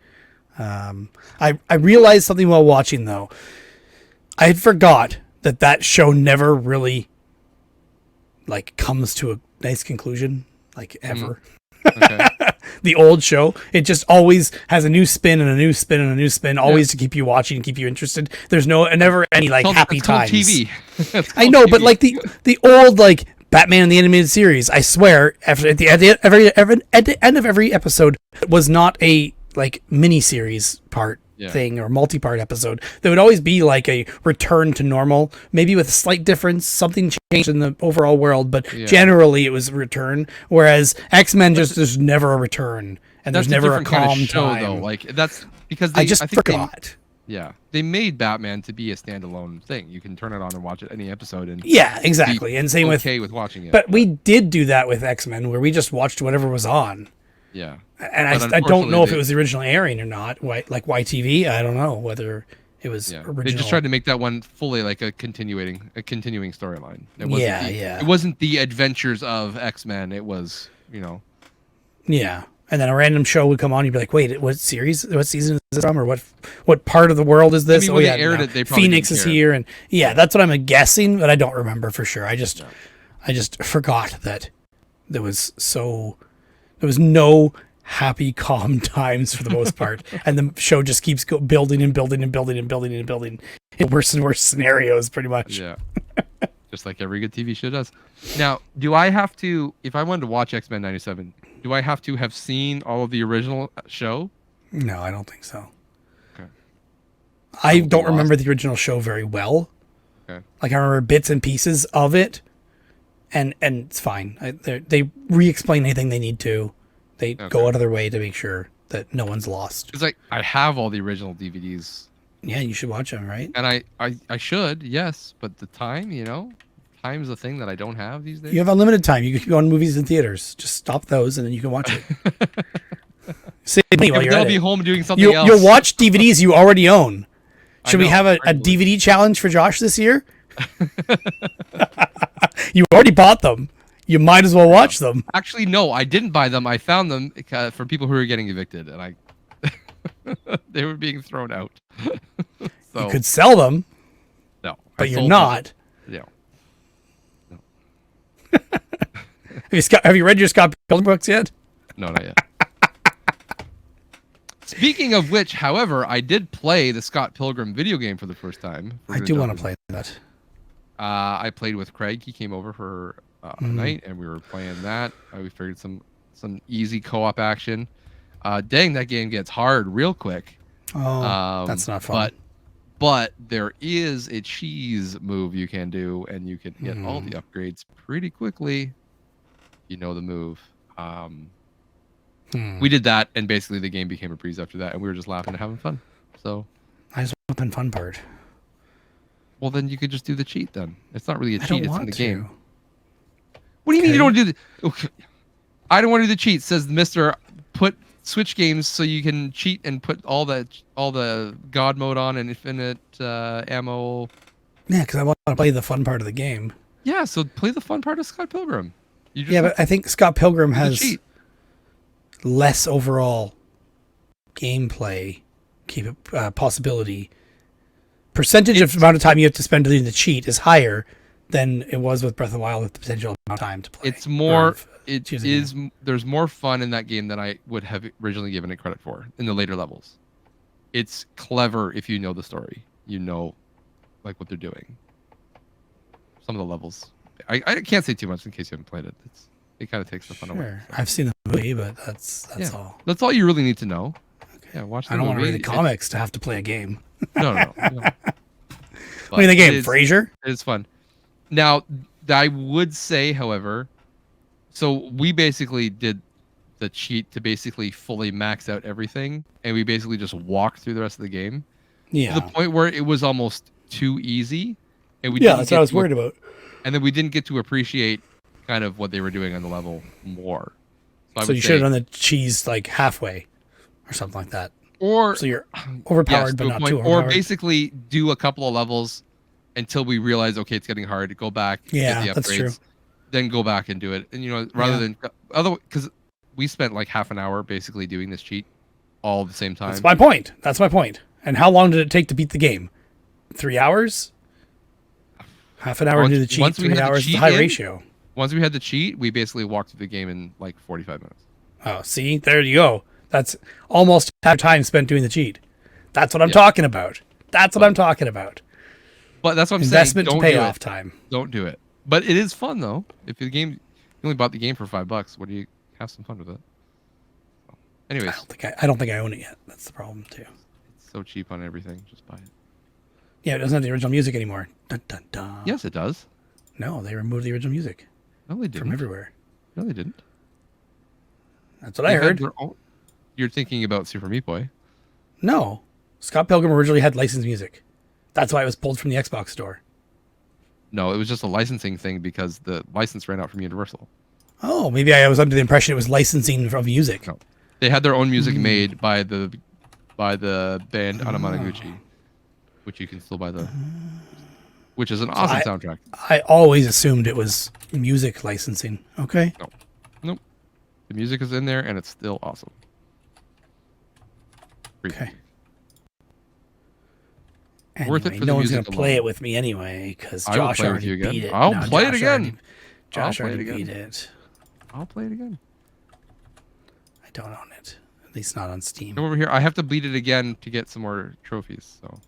I realized something while watching though. I had forgot that show never really like comes to a nice conclusion, like ever. okay. The old show, it just always has a new spin and a new spin and a new spin, always to keep you watching and keep you interested. There's never any like happy It's called times. TV. It's I called know, TV. but like the old like Batman and the Animated Series, I swear, at the end of every episode was not a like mini series part thing or multi-part episode. There would always be like a return to normal, maybe with a slight difference, something changed in the overall world, but generally it was a return. Whereas X-Men there's never a return, and there's never a calm kind of show, time. though. Like that's because I just forgot. They made Batman to be a standalone thing. You can turn it on and watch it any episode, and Yeah, exactly. And same with watching it. But we did do that with X-Men, where we just watched whatever was on. Yeah. And I don't know if it was originally airing or not. Like YTV, I don't know whether it was original. They just tried to make that one fully like a continuing storyline. It wasn't It wasn't the adventures of X-Men. It was, Yeah. And then a random show would come on. You'd be like, wait, what season is this from? Or what part of the world is this? When they aired it, they probably Phoenix is here. And that's what I'm guessing, but I don't remember for sure. I just forgot that there was no happy, calm times for the most part. And the show just keeps building and building and building and building and building in worse and worse scenarios, pretty much. Yeah. Just like every good TV show does. Now, do I have to, if I wanted to watch X-Men 97, do I have to have seen all of the original show? No, I don't think so. Okay. I don't remember the original show very well. Okay. Like I remember bits and pieces of it, and it's fine. They re-explain anything they need to. They go out of their way to make sure that no one's lost. It's like I have all the original DVDs. Yeah, you should watch them, right? And I should, yes, but the time, time's a thing that I don't have these days. You have unlimited time. You can go on movies in theaters. Just stop those, and then you can watch it. Save money while you're at it. They'll be home doing something else. You'll watch DVDs you already own. Should we have a DVD challenge for Josh this year? You already bought them. You might as well watch them. Actually, no, I didn't buy them. I found them for people who were getting evicted, and they were being thrown out. So, you could sell them. No, but you're not. No. Have you read your Scott Pilgrim books yet? No, not yet. Speaking of which, however, I did play the Scott Pilgrim video game for the first time. I do want to play that. I played with Craig. He came over for a night, and we were playing that. We figured some easy co-op action. Dang, that game gets hard real quick. Oh, that's not fun. But there is a cheese move you can do, and you can get all the upgrades pretty quickly. You know the move. We did that, and basically the game became a breeze after that, and we were just laughing and having fun. So I just want the fun part. Well, then you could just do the cheat. Then it's not really a I cheat; don't it's in want the to. game. What do you mean you don't do the? Okay. I don't want to do the cheat. Says Mister. Put Switch games so you can cheat and put all the God mode on and infinite ammo. Yeah, because I want to play the fun part of the game. Yeah, so play the fun part of Scott Pilgrim. You just Yeah, but I think Scott Pilgrim the has cheat. less overall gameplay possibility. Percentage of amount of time you have to spend doing the cheat is higher than it was with Breath of the Wild with the potential amount of time to play. It's more. It choosing is. There's more fun in that game than I would have originally given it credit for in the later levels. It's clever if you know the story. You know, like what they're doing. Some of the levels. I can't say too much in case you haven't played it. It kind of takes the fun away. Sure. I've seen the movie, but that's Yeah. all. That's all you really need to know. Okay. Yeah, watch the I don't want to movie. read the comics to have to play a game. No. I mean, the game, Frasier. It's fun. Now, I would say, however, so we basically did the cheat to basically fully max out everything, and we basically just walked through the rest of the game Yeah. to the point where it was almost too easy, and we Yeah, didn't that's get what I was to worried about. and then we didn't get to appreciate kind of what they were doing on the level more. I So would you say- should have done the cheese like halfway or something like that. or So you're overpowered, yes, but to a not point, too or overpowered. basically do a couple of levels until we realize, okay, it's getting hard. Go back, Yeah, get the that's upgrades, true. then go back and do it. And rather Yeah. than because we spent like half an hour basically doing this cheat all at the same time. That's my point. That's my point. And how long did it take to beat the game? 3 hours? Half an hour to do the cheat, once we 3 had the hours is a cheat high in- ratio. Once we had the cheat, we basically walked through the game in like 45 minutes. Oh, see? There you go. That's almost half time spent doing the cheat. That's what I'm Yeah. talking about. That's what I'm talking about. But that's what I'm Investment saying. to Don't do payoff it. time. Don't do it. But it is fun though. If the game, you only bought the game for $5, what do you have some fun with it? Anyways, I don't think I own it yet. That's the problem too. it's so cheap on everything. Just buy it. Yeah, it doesn't have the original music anymore. Dun, dun, dun. Yes, it does. No, they removed the original music No, they didn't. from everywhere. No, they didn't. That's what I They had heard. their own- You're thinking about Super Meat Boy. No. Scott Pilgrim originally had licensed music. That's why it was pulled from the Xbox store. No, it was just a licensing thing because the license ran out from Universal. Oh, maybe I was under the impression it was licensing of music. No. They had their own music made by the band Anamanaguchi, which you can still buy which is an awesome soundtrack. I always assumed it was music licensing. Okay. Nope. The music is in there and it's still awesome. Free. Okay. Worth it Anyway, for the no one's music gonna play alone. it with me anyway because I will Josh play with already you again. beat it. I'll No, play it Josh again. already- Josh I'll play it already again. beat it. I'll play it again. I don't own it. At least not on Steam. Come over here. I have to beat it again to get some more trophies. So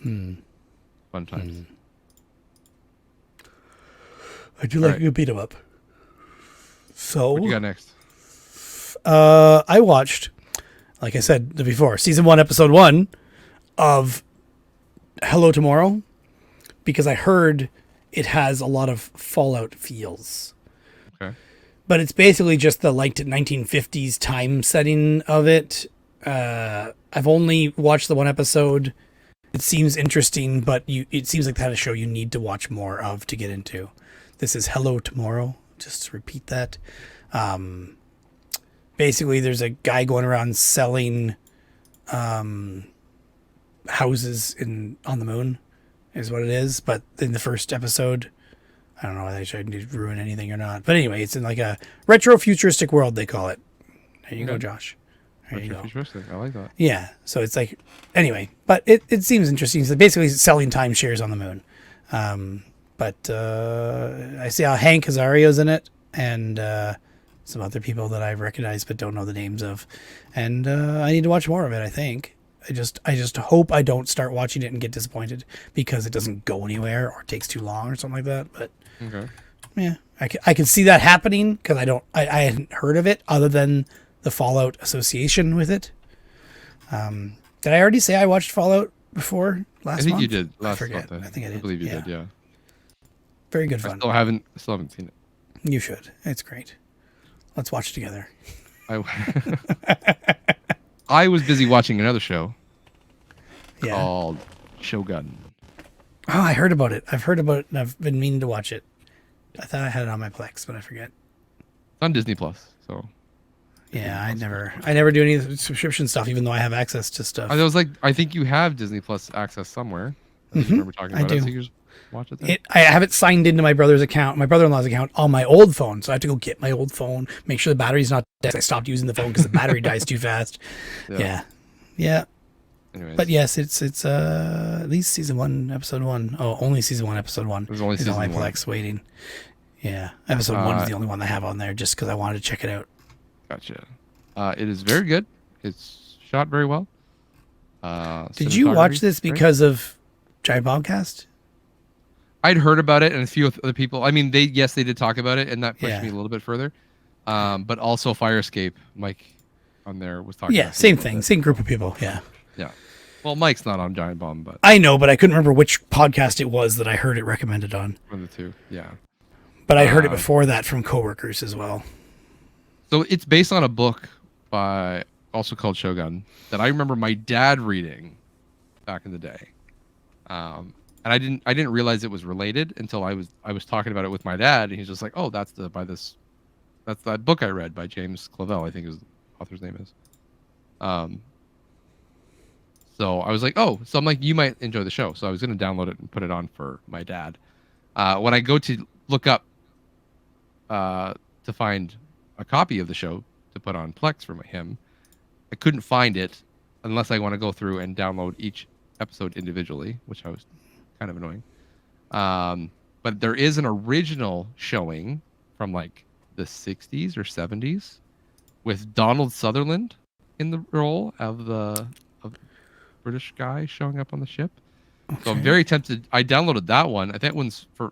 fun times. I do like Alright. a good beat 'em up. So What you got next? I watched, like I said before, season 1, episode 1 of Hello Tomorrow because I heard it has a lot of Fallout feels. Okay. But it's basically just the like 1950s time setting of it. I've only watched the one episode. It seems interesting, but it seems like the kind of show you need to watch more of to get into. This is Hello Tomorrow. Just to repeat that. Basically, there's a guy going around selling houses on the moon, is what it is. But in the first episode, I don't know whether I should ruin anything or not. But anyway, it's in like a retro futuristic world, they call it. There you go, Josh. There you go. Futuristic. I like that. Yeah. So it's like, anyway, but it seems interesting. So basically selling timeshares on the moon. But I see how Hank Azario's in it and some other people that I've recognized but don't know the names of. And I need to watch more of it, I think. I just hope I don't start watching it and get disappointed because it doesn't go anywhere or takes too long or something like that. But Okay. yeah, I can see that happening because I hadn't heard of it other than the Fallout association with it. Did I already say I watched Fallout before last month? I think you did I last forget. month. I think I did. believe you Yeah. did. Yeah. Very good I fun. still haven't seen it. You should. It's great. Let's watch it together. I was busy watching another show Yeah. called Shogun. Oh, I heard about it. I've heard about it, and I've been meaning to watch it. I thought I had it on my Plex, but I forget. It's on Disney Plus, so. Yeah, I never do any of the subscription stuff, even though I have access to stuff. I was like, I think you have Disney Plus access somewhere. I remember talking about I it. do. So you just watch it then? I have it signed into my brother's account, my brother-in-law's account, on my old phone. So I have to go get my old phone, make sure the battery's not dead. I stopped using the phone because the battery dies too fast. Yeah. Anyways. But yes, it's at least season 1, episode 1. Oh, only season 1, episode 1. There's only It's season on my 1. Plex waiting. Yeah, episode 1 is the only one I have on there, just because I wanted to check it out. Gotcha. It is very good. It's shot very well. Did you watch this because of Giant Bombcast? I'd heard about it, and a few other people. I mean, they did talk about it, and that pushed Yeah. me a little bit further. But also Fire Escape, Mike on there was talking. Yeah, about same thing, same group of people. Yeah. Yeah. Well, Mike's not on Giant Bomb, but I know, but I couldn't remember which podcast it was that I heard it recommended on. one of the two. Yeah. But I heard it before that from coworkers as well. So it's based on a book by also called Shogun that I remember my dad reading back in the day. And I didn't realize it was related until I was talking about it with my dad, and he's just like, "Oh, that's that book I read by James Clavell, I think is the author's name is." So I was like, "Oh," so I'm like, "You might enjoy the show." So I was going to download it and put it on for my dad. When I go to look up to find a copy of the show to put on Plex for him, I couldn't find it unless I want to go through and download each episode individually, which I was kind of annoying. But there is an original showing from like the 60s or 70s with Donald Sutherland in the role of the British guy showing up on the ship. Okay. So I'm very tempted. I downloaded that one. I think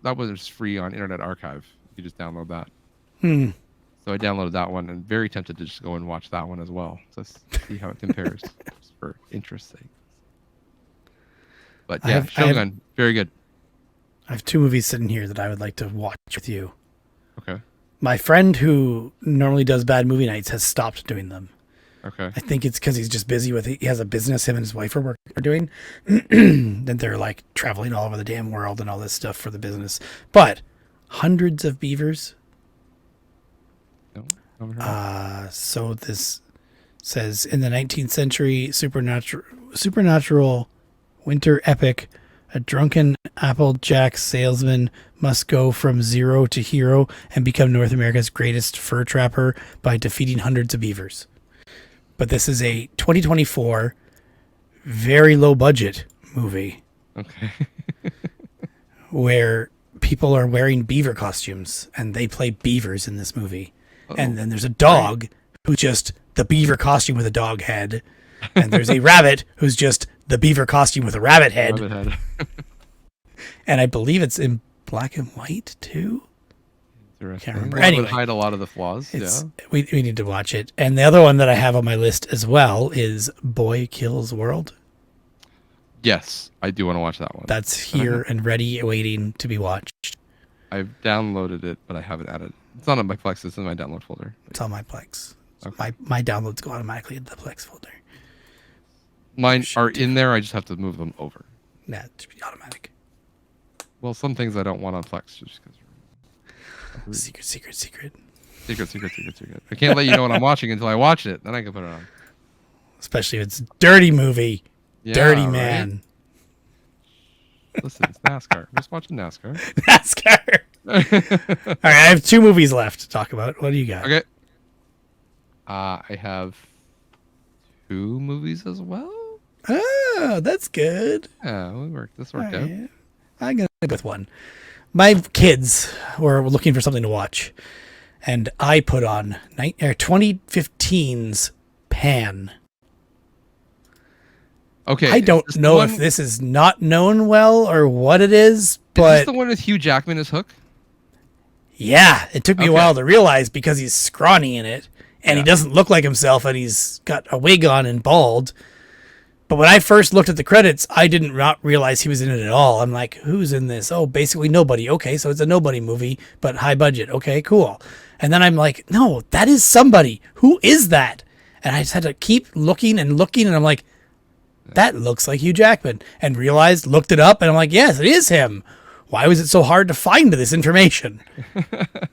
that one's free on Internet Archive. You just download that. So I downloaded that one and very tempted to just go and watch that one as well. So see how it compares just for interest's sake. But yeah, Shogun, very good. I have 2 movies sitting here that I would like to watch with you. Okay. My friend who normally does bad movie nights has stopped doing them. Okay. I think it's because he's just busy with it. He has a business him and his wife are doing. Then they're like traveling all over the damn world and all this stuff for the business. But Hundreds of Beavers. No, so this says in the 19th century supernatural winter epic, a drunken Applejack salesman must go from zero to hero and become North America's greatest fur trapper by defeating hundreds of beavers. But this is a 2024 very low budget movie. Okay. Where people are wearing beaver costumes and they play beavers in this movie. Uh-oh. And then there's a dog who's just the beaver costume with a dog head. And there's a rabbit who's just the beaver costume with a rabbit head. And I believe it's in black and white too. Can't remember. Well, anyway, would hide a lot of the flaws. Yeah. We need to watch it. And the other one that I have on my list as well is Boy Kills World. Yes, I do want to watch that one. That's here and ready, waiting to be watched. I've downloaded it, but I haven't added it. It's not on my Plex. It's in my download folder. It's on my Plex. Okay. My downloads go automatically into the Plex folder. Mine are in there. I just have to move them over. Yeah, it should be automatic. Well, some things I don't want on Plex just because. Secret. I can't let you know what I'm watching until I watch it. Then I can put it on. Especially if it's a dirty movie. Yeah, dirty man. Right? Listen, it's NASCAR. I'm just watching NASCAR. All right, I have 2 movies left to talk about. What do you got? Okay. I have 2 movies as well. Oh, that's good. Yeah, this worked out. Right. I'm going to go with one. My kids were looking for something to watch, and I put on 2015's Pan. Okay. I don't know if this is not known well or what it is, but... Is this the one with Hugh Jackman as Hook? Yeah, it took me a while to realize because he's scrawny in it, and he doesn't look like himself, and he's got a wig on and bald. But when I first looked at the credits, I didn't not realize he was in it at all. I'm like, who's in this? Oh, basically nobody. Okay, so it's a nobody movie, but high budget. Okay, cool. And then I'm like, no, that is somebody. Who is that? And I just had to keep looking, and I'm like, That looks like Hugh Jackman. And realized, looked it up, and I'm like, yes, it is him. Why was it so hard to find this information?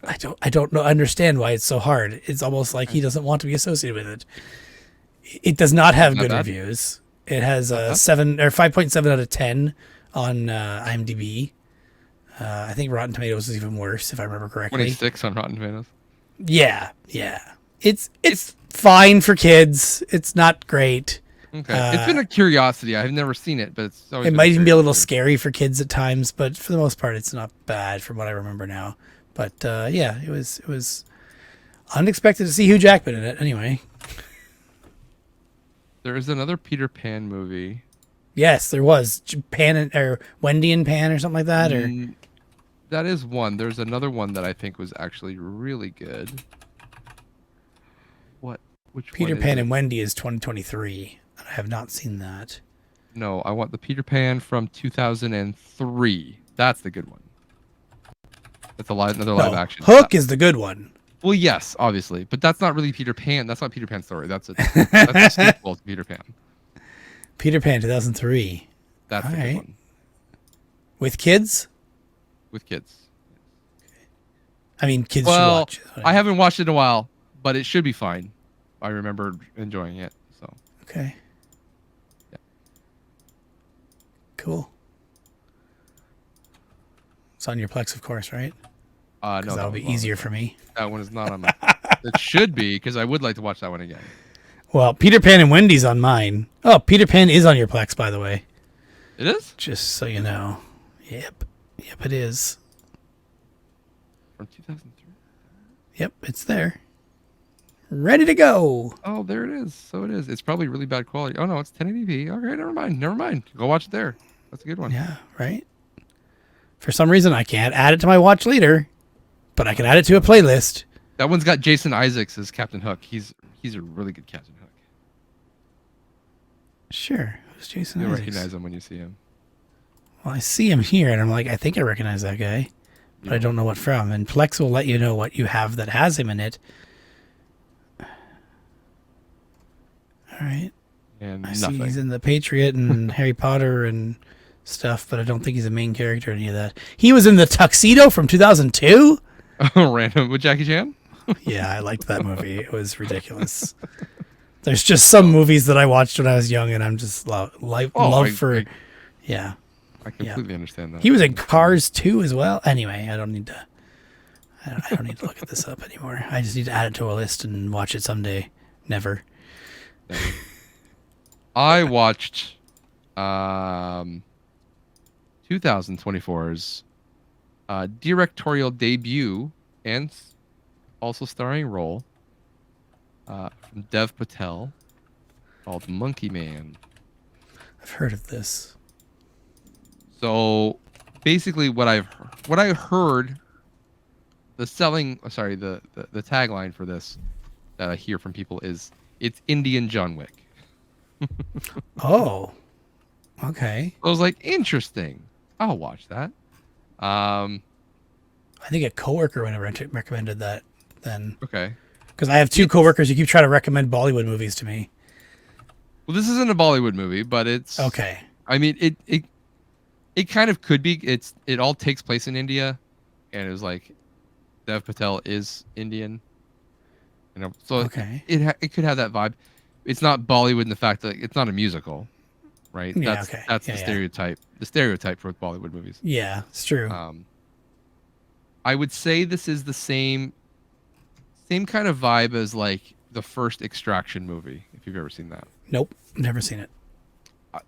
I don't know, understand why it's so hard. It's almost like he doesn't want to be associated with it. It does not have good reviews. It has a 5.7 out of 10 on IMDb. I think Rotten Tomatoes is even worse, if I remember correctly. 26 on Rotten Tomatoes. Yeah. It's fine for kids. It's not great. Okay. It's been a curiosity. I've never seen it, but it's always it might even be a little scary for kids at times, but for the most part, it's not bad from what I remember now. But yeah, it was unexpected to see Hugh Jackman in it. Anyway, there is another Peter Pan movie. Yes, there was or Wendy and Pan or something like that. Or that is one. There's another one that I think was actually really good. Which Peter one Pan is and Wendy is 2023. I have not seen that. No, I want the Peter Pan from 2003. That's the good one. That's another live action. Hook is the good one. Well, yes, obviously, but that's not really Peter Pan. That's not Peter Pan's story. That's a sequel to Peter Pan. Peter Pan 2003. That's the good one. With kids? With kids. I mean, kids should watch it. I haven't watched it in a while, but it should be fine. I remember enjoying it. So. Okay. Yeah. Cool. It's on your Plex, of course, right? No, that'll be easier for me. That one is not on my. It should be, because I would like to watch that one again. Well, Peter Pan and Wendy's on mine. Oh, Peter Pan is on your Plex, by the way. It is? Just so you know. Yep, it is. From 2003. Yep, it's there. Ready to go. Oh, there it is. So it is. It's probably really bad quality. Oh, no, it's 1080p. Okay, never mind. Go watch it there. That's a good one. Yeah, right? For some reason, I can't add it to my watch later, but I can add it to a playlist. That one's got Jason Isaacs as Captain Hook. He's a really good Captain Hook. Sure. Who's Jason You'll Isaacs? recognize him when you see him. Well, I see him here, and I'm like, I think I recognize that guy, but I don't know what from. And Plex will let you know what you have that has him in it. All right. And I nothing. see he's in The Patriot and Harry Potter and stuff, but I don't think he's a main character in any of that. He was in The Tuxedo from 2002? Oh, random. With Jackie Chan? Yeah, I liked that movie. It was ridiculous. There's just some movies that I watched when I was young, and I'm just yeah. I completely understand that. He was in Cars 2 as well. Anyway, I don't need to look at this up anymore. I just need to add it to a list and watch it someday. Never. I watched 2024's directorial debut and also starring role from Dev Patel called Monkey Man. I've heard of this. So basically what I heard, the tagline for this that I hear from people is it's Indian John Wick. Oh, okay. I was like, interesting. I'll watch that. I think a coworker would have recommended that then. Okay. Because I have two coworkers who keep trying to recommend Bollywood movies to me. Well, this isn't a Bollywood movie, but it's okay. I mean, it kind of could be. It all takes place in India, and it was like Dev Patel is Indian. You know, so okay. It could have that vibe. It's not Bollywood in the fact that it's not a musical, right? Yeah, That's the stereotype. The stereotype for Bollywood movies. Yeah, it's true. I would say this is the same kind of vibe as like the first Extraction movie, if you've ever seen that. Nope, never seen it.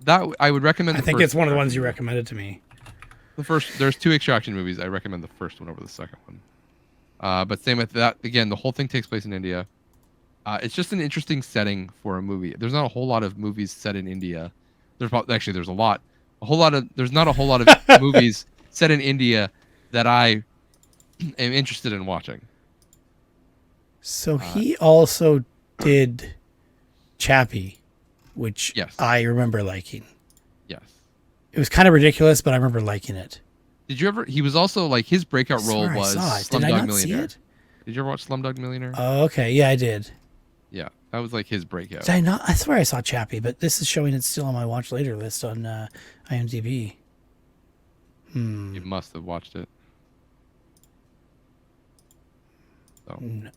That I would recommend. I think it's one of the ones you recommended to me. There's two Extraction movies. I recommend the first one over the second one. But same with that. Again, the whole thing takes place in India. It's just an interesting setting for a movie. There's not a whole lot of movies set in India. There's a lot. There's not a whole lot of movies set in India that I am interested in watching. So he also did Chappie, which yes. I remember liking. Yes. It was kind of ridiculous, but I remember liking it. Did you ever? He was also like his breakout role was Slumdog Millionaire. Did you ever watch Slumdog Millionaire? Oh, okay. Yeah, I did. Yeah, That was like his breakout. Did I not? I swear I saw Chappie, but this is showing it's still on my watch later list on IMDb. You must have watched it. So. No.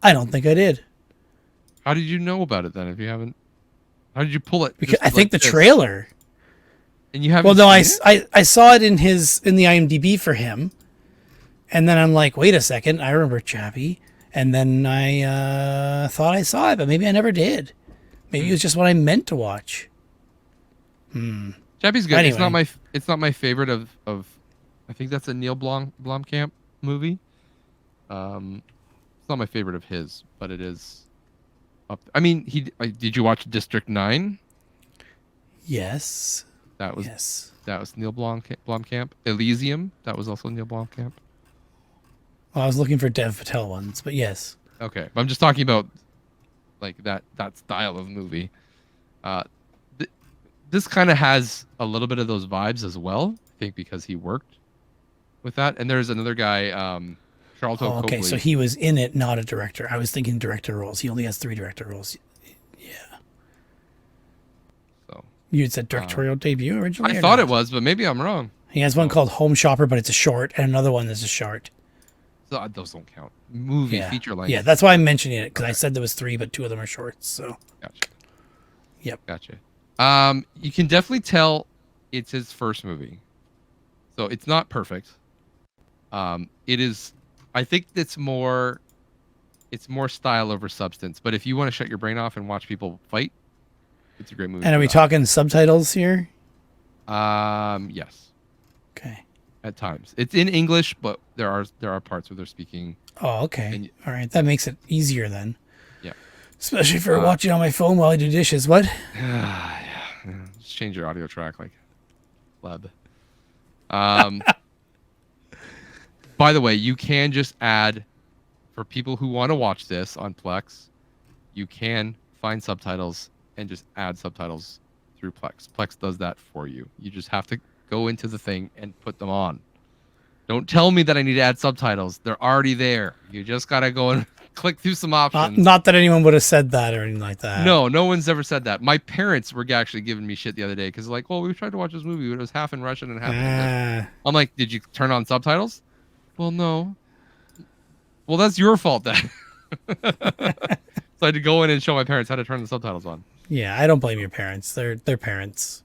I don't think I did. How did you know about it then? If you haven't, how did you pull it? Because I think the trailer. And you haven't. Well, no, I saw it in the IMDb for him, and then I'm like, wait a second, I remember Chappie, and then I thought I saw it, but maybe I never did. Maybe it was just what I meant to watch. Chappie's good. Anyway. It's not my favorite of. I think that's a Neil Blomkamp movie. It's not my favorite of his, but it is. I mean, did you watch District 9? Yes. That was yes. That was Neil Blomkamp. Elysium. That was also Neil Blomkamp. Well, I was looking for Dev Patel ones, but yes. Okay, but I'm just talking about like that style of movie. This kind of has a little bit of those vibes as well. I think because he worked with that. And there's another guy, Charlton okay, Copley. so he was in it, not a director. I was thinking director roles. He only has 3 director roles. Yeah. So you had said directorial debut originally? I thought it was, but maybe I'm wrong. He has one called Home Shopper, but it's a short, and another one that's a short. So those don't count. Movie, feature length. Yeah, that's why I'm mentioning it, because I said there was 3, but 2 of them are shorts. So. Gotcha. Yep. Gotcha. You can definitely tell it's his first movie. So it's not perfect. It is. I think it's more style over substance. But if you want to shut your brain off and watch people fight, it's a great movie. And are we talking subtitles here? Yes. Okay. At times, it's in English, but there are parts where they're speaking. Oh, okay. All right, that makes it easier then. Yeah. Especially for watching on my phone while I do dishes. What? Yeah. Just change your audio track, like, Leb. By the way, you can just add, for people who want to watch this on Plex, you can find subtitles and just add subtitles through Plex. Plex does that for you. You just have to go into the thing and put them on. Don't tell me that I need to add subtitles. They're already there. You just got to go and click through some options. Not that anyone would have said that or anything like that. No one's ever said that. My parents were actually giving me shit the other day because like, well, we tried to watch this movie, but it was half in Russian and half in English. I'm like, did you turn on subtitles? Well, no. Well, that's your fault then. So I had to go in and show my parents how to turn the subtitles on. Yeah, I don't blame your parents. They're parents.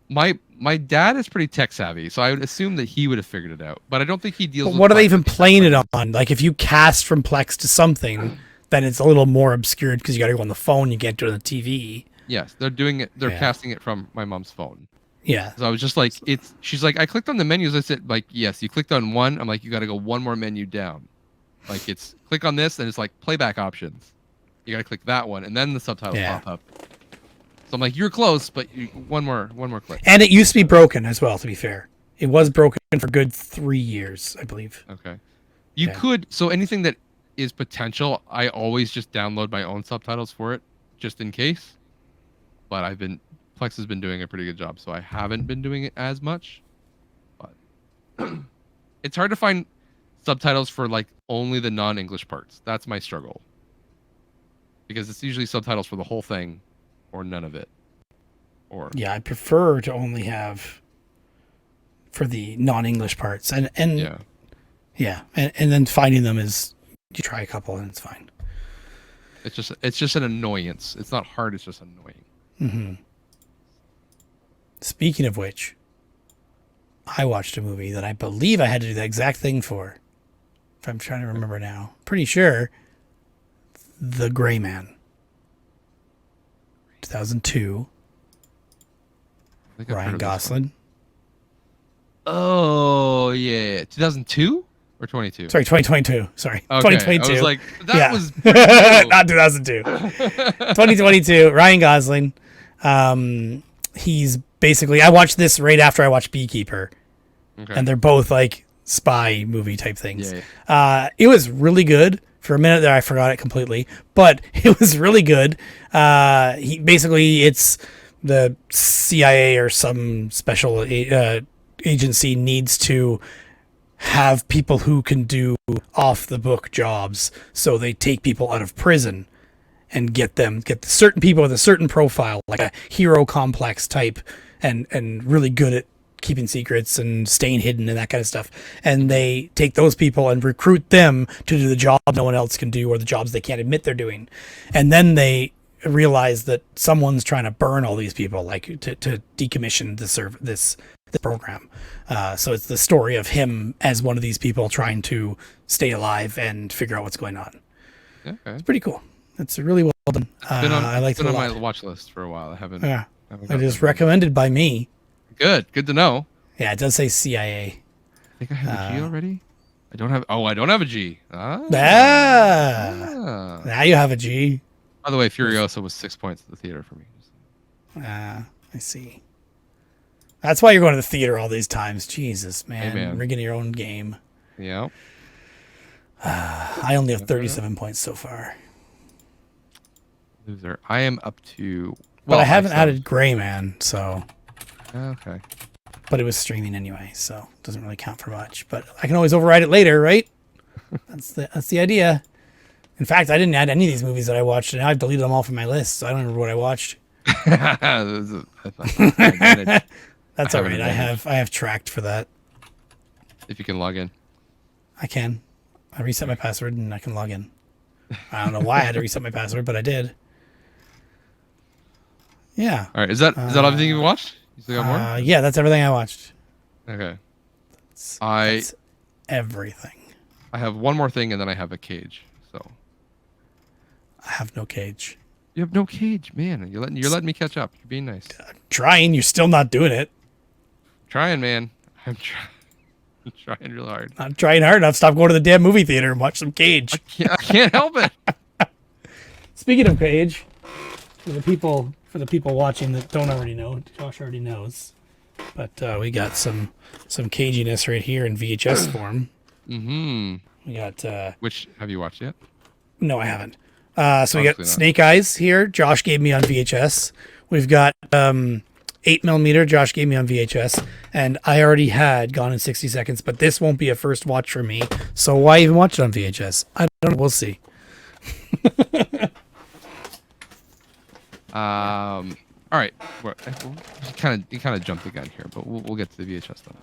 My dad is pretty tech savvy, so I would assume that he would have figured it out. But I don't think he deals But with what are they even playing it on? Like, if you cast from Plex to something, then it's a little more obscured because you got to go on the phone. You can't do it on the TV. Yes, they're doing it. They're casting it from my mom's phone. Yeah. So I was just like, she's like, I clicked on the menus. I said, like, yes, you clicked on one. I'm like, you got to go one more menu down. Like, it's click on this, and it's like playback options. You got to click that one, and then the subtitles pop up. So I'm like, you're close, but one more click. And it used to be broken as well, to be fair. It was broken for good 3 years, I believe. Okay. You could, so anything that is potential, I always just download my own subtitles for it, just in case. But Plex has been doing a pretty good job, so I haven't been doing it as much. But it's hard to find subtitles for like only the non-English parts. That's my struggle. Because it's usually subtitles for the whole thing or none of it. Or yeah, I prefer to only have for the non-English parts. And then finding them is you try a couple and it's fine. It's just an annoyance. It's not hard, it's just annoying. Mm-hmm. Speaking of which, I watched a movie that I believe I had to do the exact thing for. If I'm trying to remember now. Pretty sure. The Gray Man. 2002. Ryan Gosling. Oh, yeah. 2002 or 22? Sorry, 2022. Sorry. Okay. 2022. I was like, that was not 2002. 2022. Ryan Gosling. He's basically, I watched this right after I watched Beekeeper. Okay. And they're both like spy movie type things. Yeah. It was really good. For a minute there, I forgot it completely, but it was really good. It's the CIA or some special agency needs to have people who can do off the book jobs. So they take people out of prison and get the certain people with a certain profile, like a hero complex type, and really good at keeping secrets and staying hidden and that kind of stuff. And they take those people and recruit them to do the job no one else can do, or the jobs they can't admit they're doing. And then they realize that someone's trying to burn all these people, like to decommission this program. So it's the story of him as one of these people trying to stay alive and figure out what's going on. Okay. It's pretty cool. It's really well done. I like it a lot. It's been on my watch list for a while. I haven't. Yeah. It is recommended by me. Good to know. Yeah, it does say CIA. I think I have a G already. I don't have. Oh, I don't have a G. Now you have a G. By the way, Furiosa was 6 points at the theater for me. I see. That's why you're going to the theater all these times. Jesus, man. Hey, man. Rigging your own game. Yeah. I only have 37 points so far. Loser. I am up to. But I haven't added Gray Man, so. Okay. But it was streaming anyway, so it doesn't really count for much. But I can always override it later, right? That's the idea. In fact, I didn't add any of these movies that I watched, and I've deleted them all from my list, so I don't remember what I watched. That's all right. I have tracked for that. If you can log in. I can. I reset my password and I can log in. I don't know why I had to reset my password, but I did. Yeah. All right. Is that everything you watched? You still got more? Yeah, that's everything I watched. Okay. That's everything. I have one more thing, and then I have a cage. So. I have no cage. You have no cage, man. You're letting me catch up. You're being nice. I'm trying. You're still not doing it. Trying, man. I'm trying real hard. I'm trying hard enough. Stop going to the damn movie theater and watch some Cage. I can't help it. Speaking of Cage, for the people watching that don't already know, Josh already knows, but we got some caginess right here in VHS form. Mm-hmm. We got which have you watched yet? No, I haven't. So we got Snake Eyes here. Josh gave me on VHS. We've got 8mm. Josh gave me on VHS, and I already had Gone in 60 Seconds, but this won't be a first watch for me. So why even watch it on VHS? I don't know. We'll see. All right. Well, you kind of jumped the gun here, but we'll get to the VHS stuff.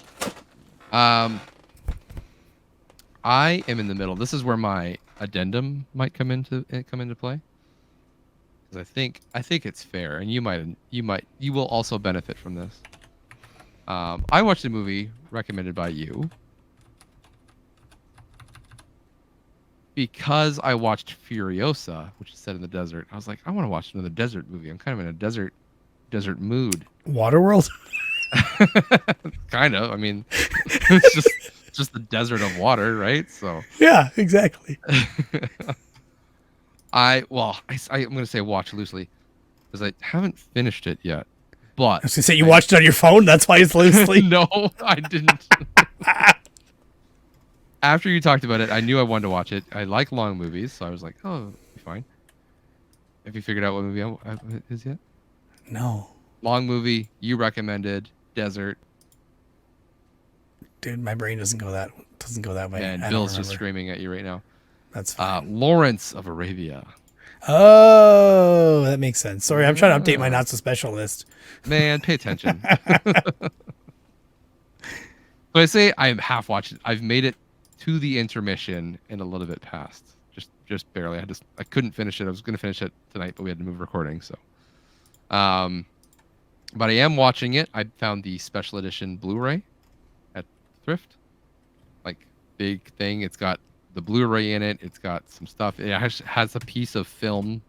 I am in the middle. This is where my addendum might come into play. Because I think it's fair, and you will also benefit from this. I watched a movie recommended by you because I watched Furiosa, which is set in the desert. I was like, I want to watch another desert movie. I'm kind of in a desert mood. Waterworld? Kind of. I mean, it's just the desert of water, right? So yeah, exactly. I'm gonna say watch loosely because I haven't finished it yet. But I was gonna say you watched it on your phone. That's why it's loosely. No, I didn't. After you talked about it, I knew I wanted to watch it. I like long movies, so I was like, "Oh, it'll be fine." Have you figured out what movie it is yet? No. Long movie you recommended, desert. Dude, my brain doesn't go that way. And Bill's just screaming at you right now. That's fine. Lawrence of Arabia. Oh, that makes sense. Sorry, I'm trying to update my not so special list. Man, pay attention. So I say I'm half watched it. I've made it to the intermission and a little bit past. Just barely. I couldn't finish it. I was going to finish it tonight, but we had to move recording. So, but I am watching it. I found the special edition Blu-ray at Thrift. Like big thing. It's got the Blu-ray in it. It's got some stuff. It has a piece of film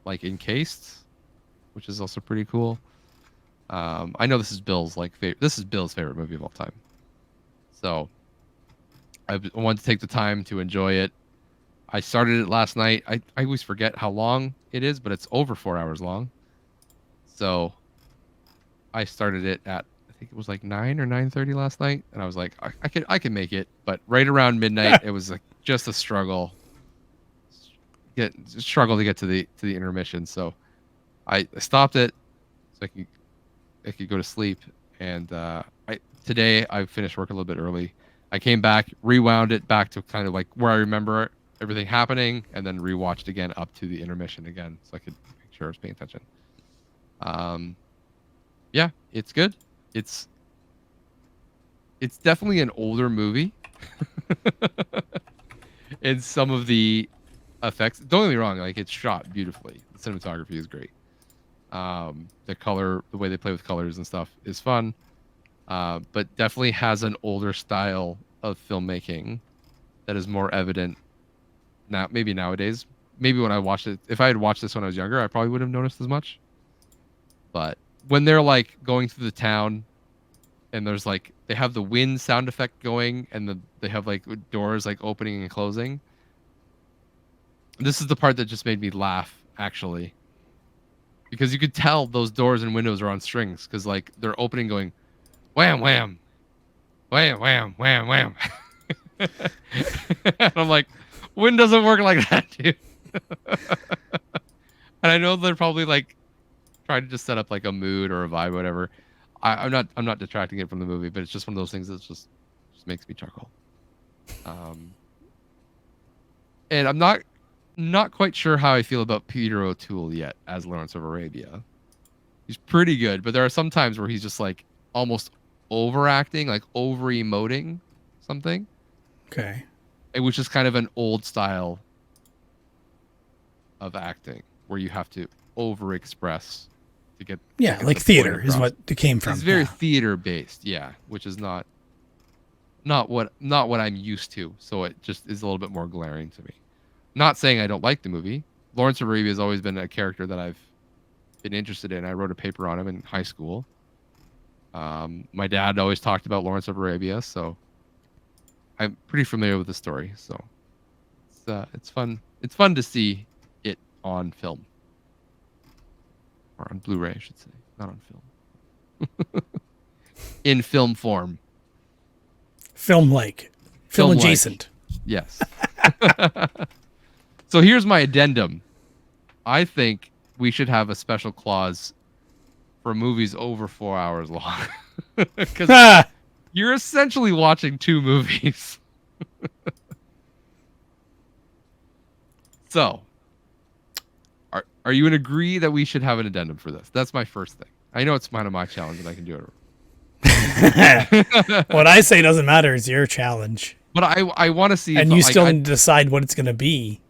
like encased, which is also pretty cool. I know this is Bill's favorite movie of all time. So I wanted to take the time to enjoy it. I started it last night. I always forget how long it is, but it's over 4 hours long. So I started it at, I think it was like 9 or 9:30 last night, and I was like, I can make it. But right around midnight, it was like just a struggle. Struggle to get to the intermission. So I stopped it so I could go to sleep. And today I finished work a little bit early. I came back, rewound it back to kind of like where I remember everything happening, and then rewatched again up to the intermission again, so I could make sure I was paying attention. Yeah, it's good. It's definitely an older movie. And some of the effects, don't get me wrong, like it's shot beautifully. The cinematography is great. The color, the way they play with colors and stuff is fun. But definitely has an older style of filmmaking that is more evident now, maybe nowadays. Maybe when I watched it, if I had watched this when I was younger, I probably wouldn't have noticed as much. But when they're like going through the town and there's like, they have the wind sound effect going and they have like doors like opening and closing. This is the part that just made me laugh, actually. Because you could tell those doors and windows are on strings because like they're opening going wham, wham, wham, wham, wham, wham. And I'm like, wind doesn't work like that, dude. And I know they're probably like trying to just set up like a mood or a vibe, or whatever. I'm not detracting it from the movie, but it's just one of those things that just makes me chuckle. And I'm not quite sure how I feel about Peter O'Toole yet as Lawrence of Arabia. He's pretty good, but there are some times where he's just like almost overacting, like over emoting something. Okay. Which is kind of an old style of acting where you have to over express to get like the theater point is across. what it came from. It's very theater based, yeah, which is not what I'm used to. So it just is a little bit more glaring to me. Not saying I don't like the movie. Lawrence of Arabia has always been a character that I've been interested in. I wrote a paper on him in high school. My dad always talked about Lawrence of Arabia, so I'm pretty familiar with the story. So it's fun. It's fun to see it on film. Or on Blu-ray, I should say. Not on film. In film form. Film-like. Film adjacent. Yes. So here's my addendum. I think we should have a special clause for movies over 4 hours long. Because you're essentially watching two movies. So, are you in agree that we should have an addendum for this? That's my first thing. I know it's kind of my challenge and I can do it. What I say doesn't matter. It's your challenge. But I want to see... And you still need to decide what it's going to be.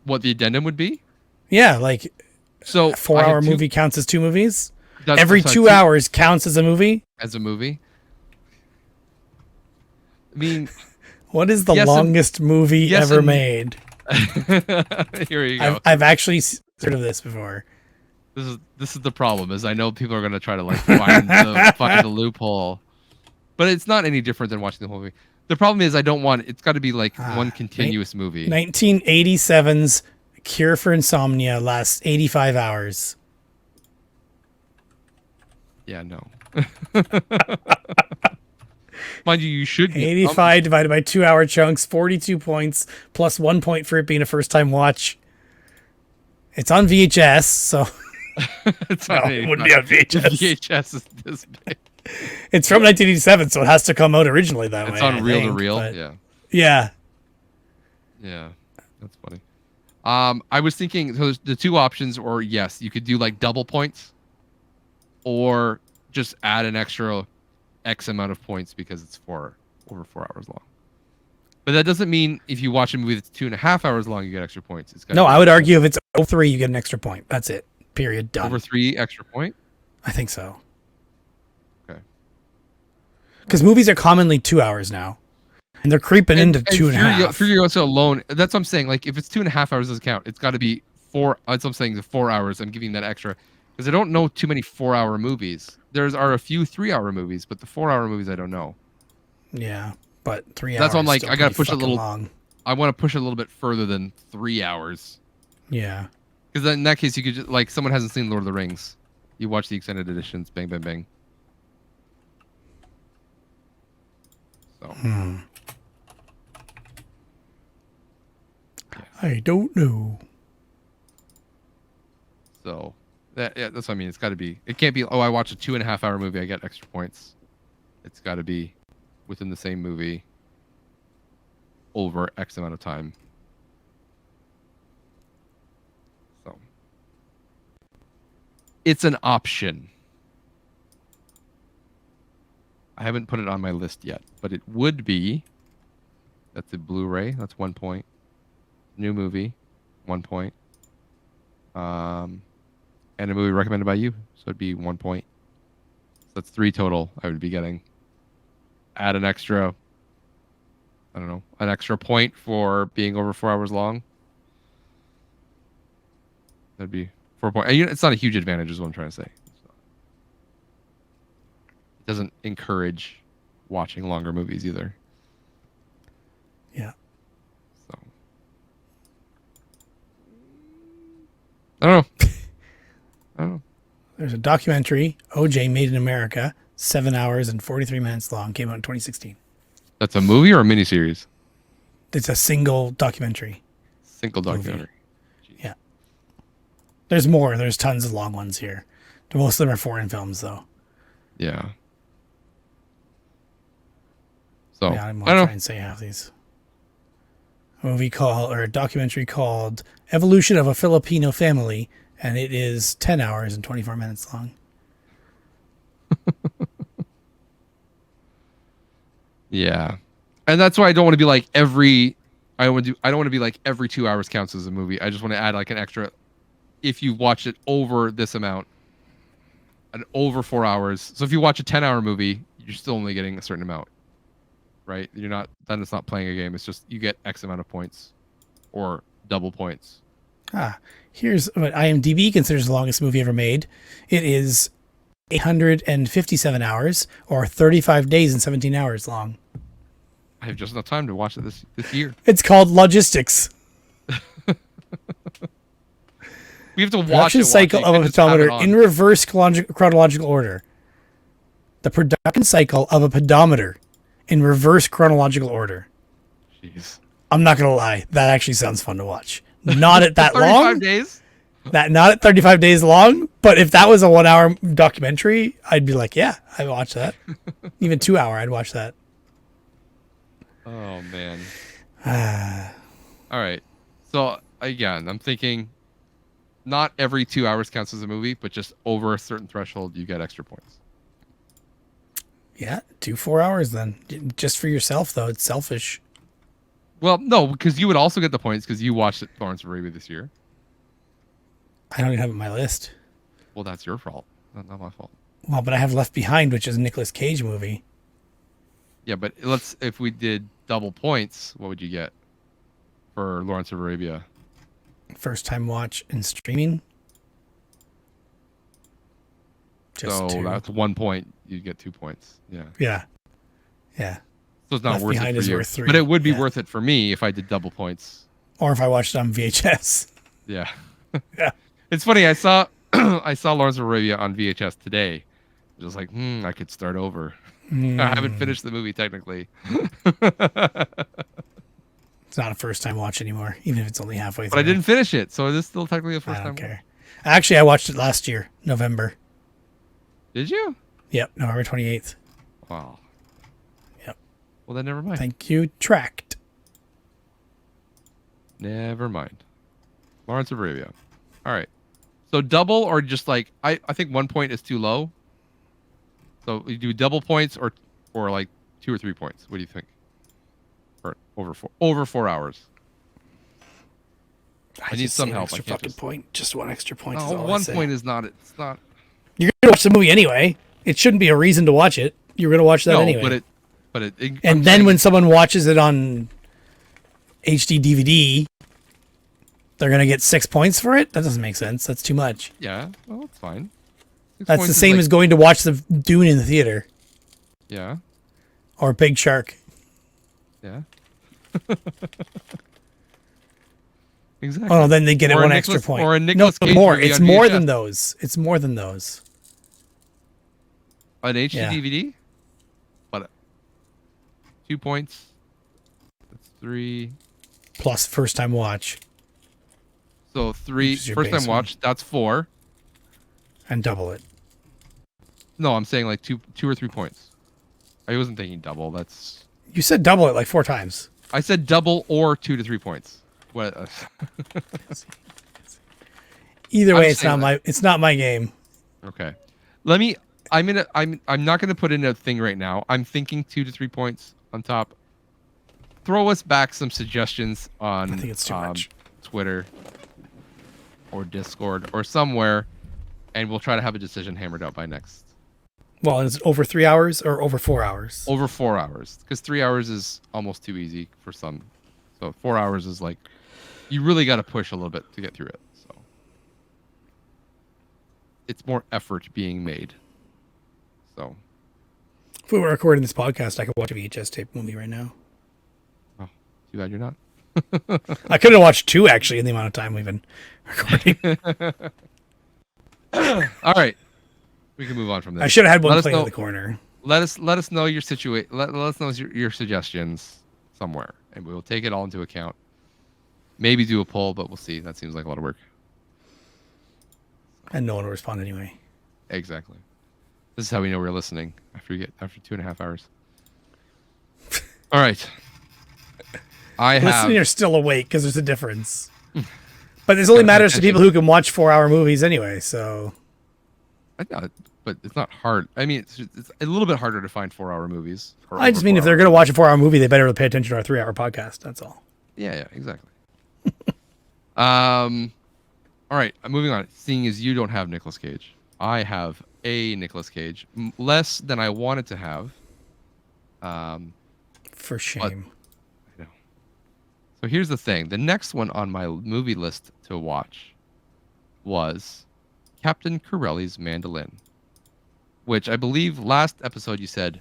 What the addendum would be? Yeah, like so a 4 hour movie counts as two movies? Every 2 two hours counts as a movie? As a movie? I mean... What is the longest movie ever made? Here you go. I've actually heard of this before. This is the problem, is I know people are going to try to like find the loophole. But it's not any different than watching the whole movie. The problem is I don't want... It's got to be like one continuous movie. 1987's Cure for Insomnia lasts 85 hours. Yeah, no. Mind you should... 85 divided by 2 hour chunks, 42 points, plus 1 point for it being a first time watch. It's on VHS, so... it wouldn't be on VHS. VHS is this big. It's from 1987, so it has to come out originally that way. It's on reel to reel, yeah. Yeah. Yeah, that's funny. I was thinking, so the two options, or yes, you could do like double points, or just add an extra X amount of points because it's over 4 hours long. But that doesn't mean if you watch a movie that's 2.5 hours long, you get extra points. No, I would argue if it's over 3, you get an extra point. That's it. Period. Done. Over 3 extra point? I think so. Okay. Because movies are commonly 2 hours now. And they're creeping into 2.5. For you also alone, that's what I'm saying. Like, if it's 2.5 hours doesn't count, it's got to be 4. That's what I'm saying, the 4 hours. I'm giving that extra. Because I don't know too many 4-hour movies. There are a few 3-hour movies, but the 4-hour movies I don't know. Yeah, but 3 hours. That's why I'm like, I got to push a little. Long. I want to push it a little bit further than 3 hours. Yeah. Because in that case, you could just, like, someone hasn't seen Lord of the Rings. You watch the extended editions, bang, bang, bang. So. Yeah. I don't know. So, that's what I mean. It's got to be. It can't be. Oh, I watched a 2.5 hour movie. I get extra points. It's got to be within the same movie over X amount of time. So it's an option. I haven't put it on my list yet, but it would be. That's a Blu-ray. That's 1 point. New movie, 1 point. And a movie recommended by you, so it'd be 1 point. So that's 3 total I would be getting. Add an extra, I don't know, an extra point for being over 4 hours long. That'd be 4 points. It's not a huge advantage, is what I'm trying to say. It doesn't encourage watching longer movies either. Yeah. So I don't know. I don't know. There's a documentary, OJ Made in America, 7 hours and 43 minutes long, came out in 2016. That's a movie or a miniseries? It's a single documentary. Single documentary. Yeah. There's more. There's tons of long ones here. Most of them are foreign films, though. Yeah. So Yeah, I'm I going to don't try and say half these. A documentary called Evolution of a Filipino Family, and it is 10 hours and 24 minutes long. Yeah. And that's why I don't want to be like I don't want to be like every 2 hours counts as a movie. I just want to add like an extra if you watch it over this amount and over 4 hours. So if you watch a 10-hour movie, you're still only getting a certain amount. Right? Then it's not playing a game. It's just you get X amount of points or double points. Here's what IMDb considers the longest movie ever made. It is 857 hours or 35 days and 17 hours long. I have just enough time to watch it this year. It's called Logistics. We have to watch Production it. cycle of a pedometer in reverse chronological order. The production cycle of a pedometer in reverse chronological order. Jeez. I'm not gonna lie, that actually sounds fun to watch. Not at that 35 long. days? Not at 35 days long, but if that was a 1 hour documentary, I'd be like, yeah, I'd watch that. Even 2 hour, I'd watch that. Oh man. All right. So again, I'm thinking not every 2 hours counts as a movie, but just over a certain threshold, you get extra points. Yeah, do 4 hours then. Just for yourself, though. It's selfish. Well, no, because you would also get the points because you watched Lawrence of Arabia this year. I don't even have it on my list. Well, that's your fault. Not my fault. Well, but I have Left Behind, which is a Nicolas Cage movie. Yeah, but if we did double points, what would you get for Lawrence of Arabia? First time watch and streaming. So that's 1 point. You get 2 points. Yeah. Yeah. Yeah. So it's not Left worth Behind it for is you. worth 3. But it would be worth it for me if I did double points. Or if I watched it on VHS. Yeah. Yeah. It's funny. I saw Lawrence of Arabia on VHS today. I was like, I could start over. I haven't finished the movie technically. It's not a first time watch anymore, even if it's only halfway through. But I didn't finish it, so it is still technically a first I time. don't care. Actually, I watched it last year, November. Did you? Yep, November 28th. Wow. Yep. Well, then never mind. Thank you, Tracked. Never mind. Lawrence of Arabia. All right. So double or just like I think 1 point is too low. So you do double points or like 2 or 3 points. What do you think? Or over 4 hours. I need some help. Extra fucking point. Just one extra point. No, is all 1 I say. point is not. It's not. You're gonna watch the movie anyway. It shouldn't be a reason to watch it. You're gonna watch that No, anyway. but it. And then when someone watches it on HD DVD, they're gonna get 6 points for it. That doesn't make sense. That's too much. Yeah. Well, it's fine. 6 That's points the is same like- as going to watch the Dune in the theater Yeah. or Big Shark. Yeah. Exactly. Oh, no, then they get it Or a one Nicolas- extra point. or a Nicolas no, Cage more. movie It's on more VHS. than those. It's more than those. An HD Yeah. DVD? What? 2 points? That's 3. Plus first time watch So 3 Which is your first base time one. watch. That's 4. and double it. No, I'm saying like two or 3 points. I wasn't thinking double. That's You said double it like 4 times. I said double or 2 to 3 points. What? Either I'm way, just saying, it's not my game. Okay. I'm not gonna put in a thing right now. I'm thinking 2 to 3 points on top. Throw us back some suggestions on I think it's too much. Twitter or Discord or somewhere, and we'll try to have a decision hammered out by next. Well, is it over 3 hours or over 4 hours? Over 4 hours, because 3 hours is almost too easy for some. So 4 hours is like, you really got to push a little bit to get through it. So it's more effort being made. So If we were recording this podcast, I could watch a VHS tape movie right now. oh, too bad you're not. I could have watched 2 actually in the amount of time we've been recording. All right, we can move on from this. I should have had one Let us playing in know- the corner. Let us know your let us know your suggestions somewhere, and we will take it all into account. Maybe do a poll, but we'll see. That seems like a lot of work. And no one will respond anyway. Exactly. This is how we know we're listening after 2.5 hours. All right. Listening are still awake because there's a difference. But this only matters to people who can watch 4-hour movies anyway, so. I know, but it's not hard. I mean, it's a little bit harder to find 4-hour movies. I just mean if they're going to watch a 4-hour movie, they better pay attention to our 3-hour podcast. That's all. Yeah, exactly. All right, I'm moving on. Seeing as you don't have Nicolas Cage, I have a Nicolas Cage, less than I wanted to have. For shame. I know. So here's the thing: the next one on my movie list to watch was Captain Corelli's Mandolin, which I believe last episode you said,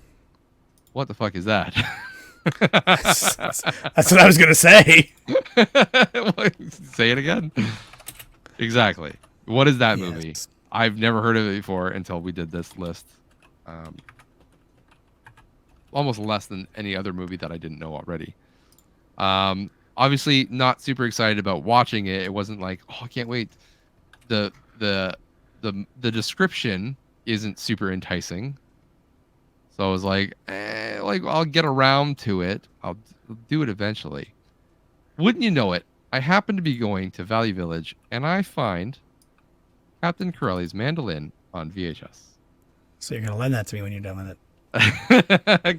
"What the fuck is that?" That's what I was going to say. Say it again. Exactly. What is that movie? Yes. I've never heard of it before until we did this list. Almost less than any other movie that I didn't know already. Obviously, not super excited about watching it. It wasn't like, oh, I can't wait. The description isn't super enticing. So I was like, I'll get around to it. I'll do it eventually. Wouldn't you know it? I happen to be going to Valley Village, and I find Captain Corelli's Mandolin on VHS. So you're going to lend that to me when you're done with it.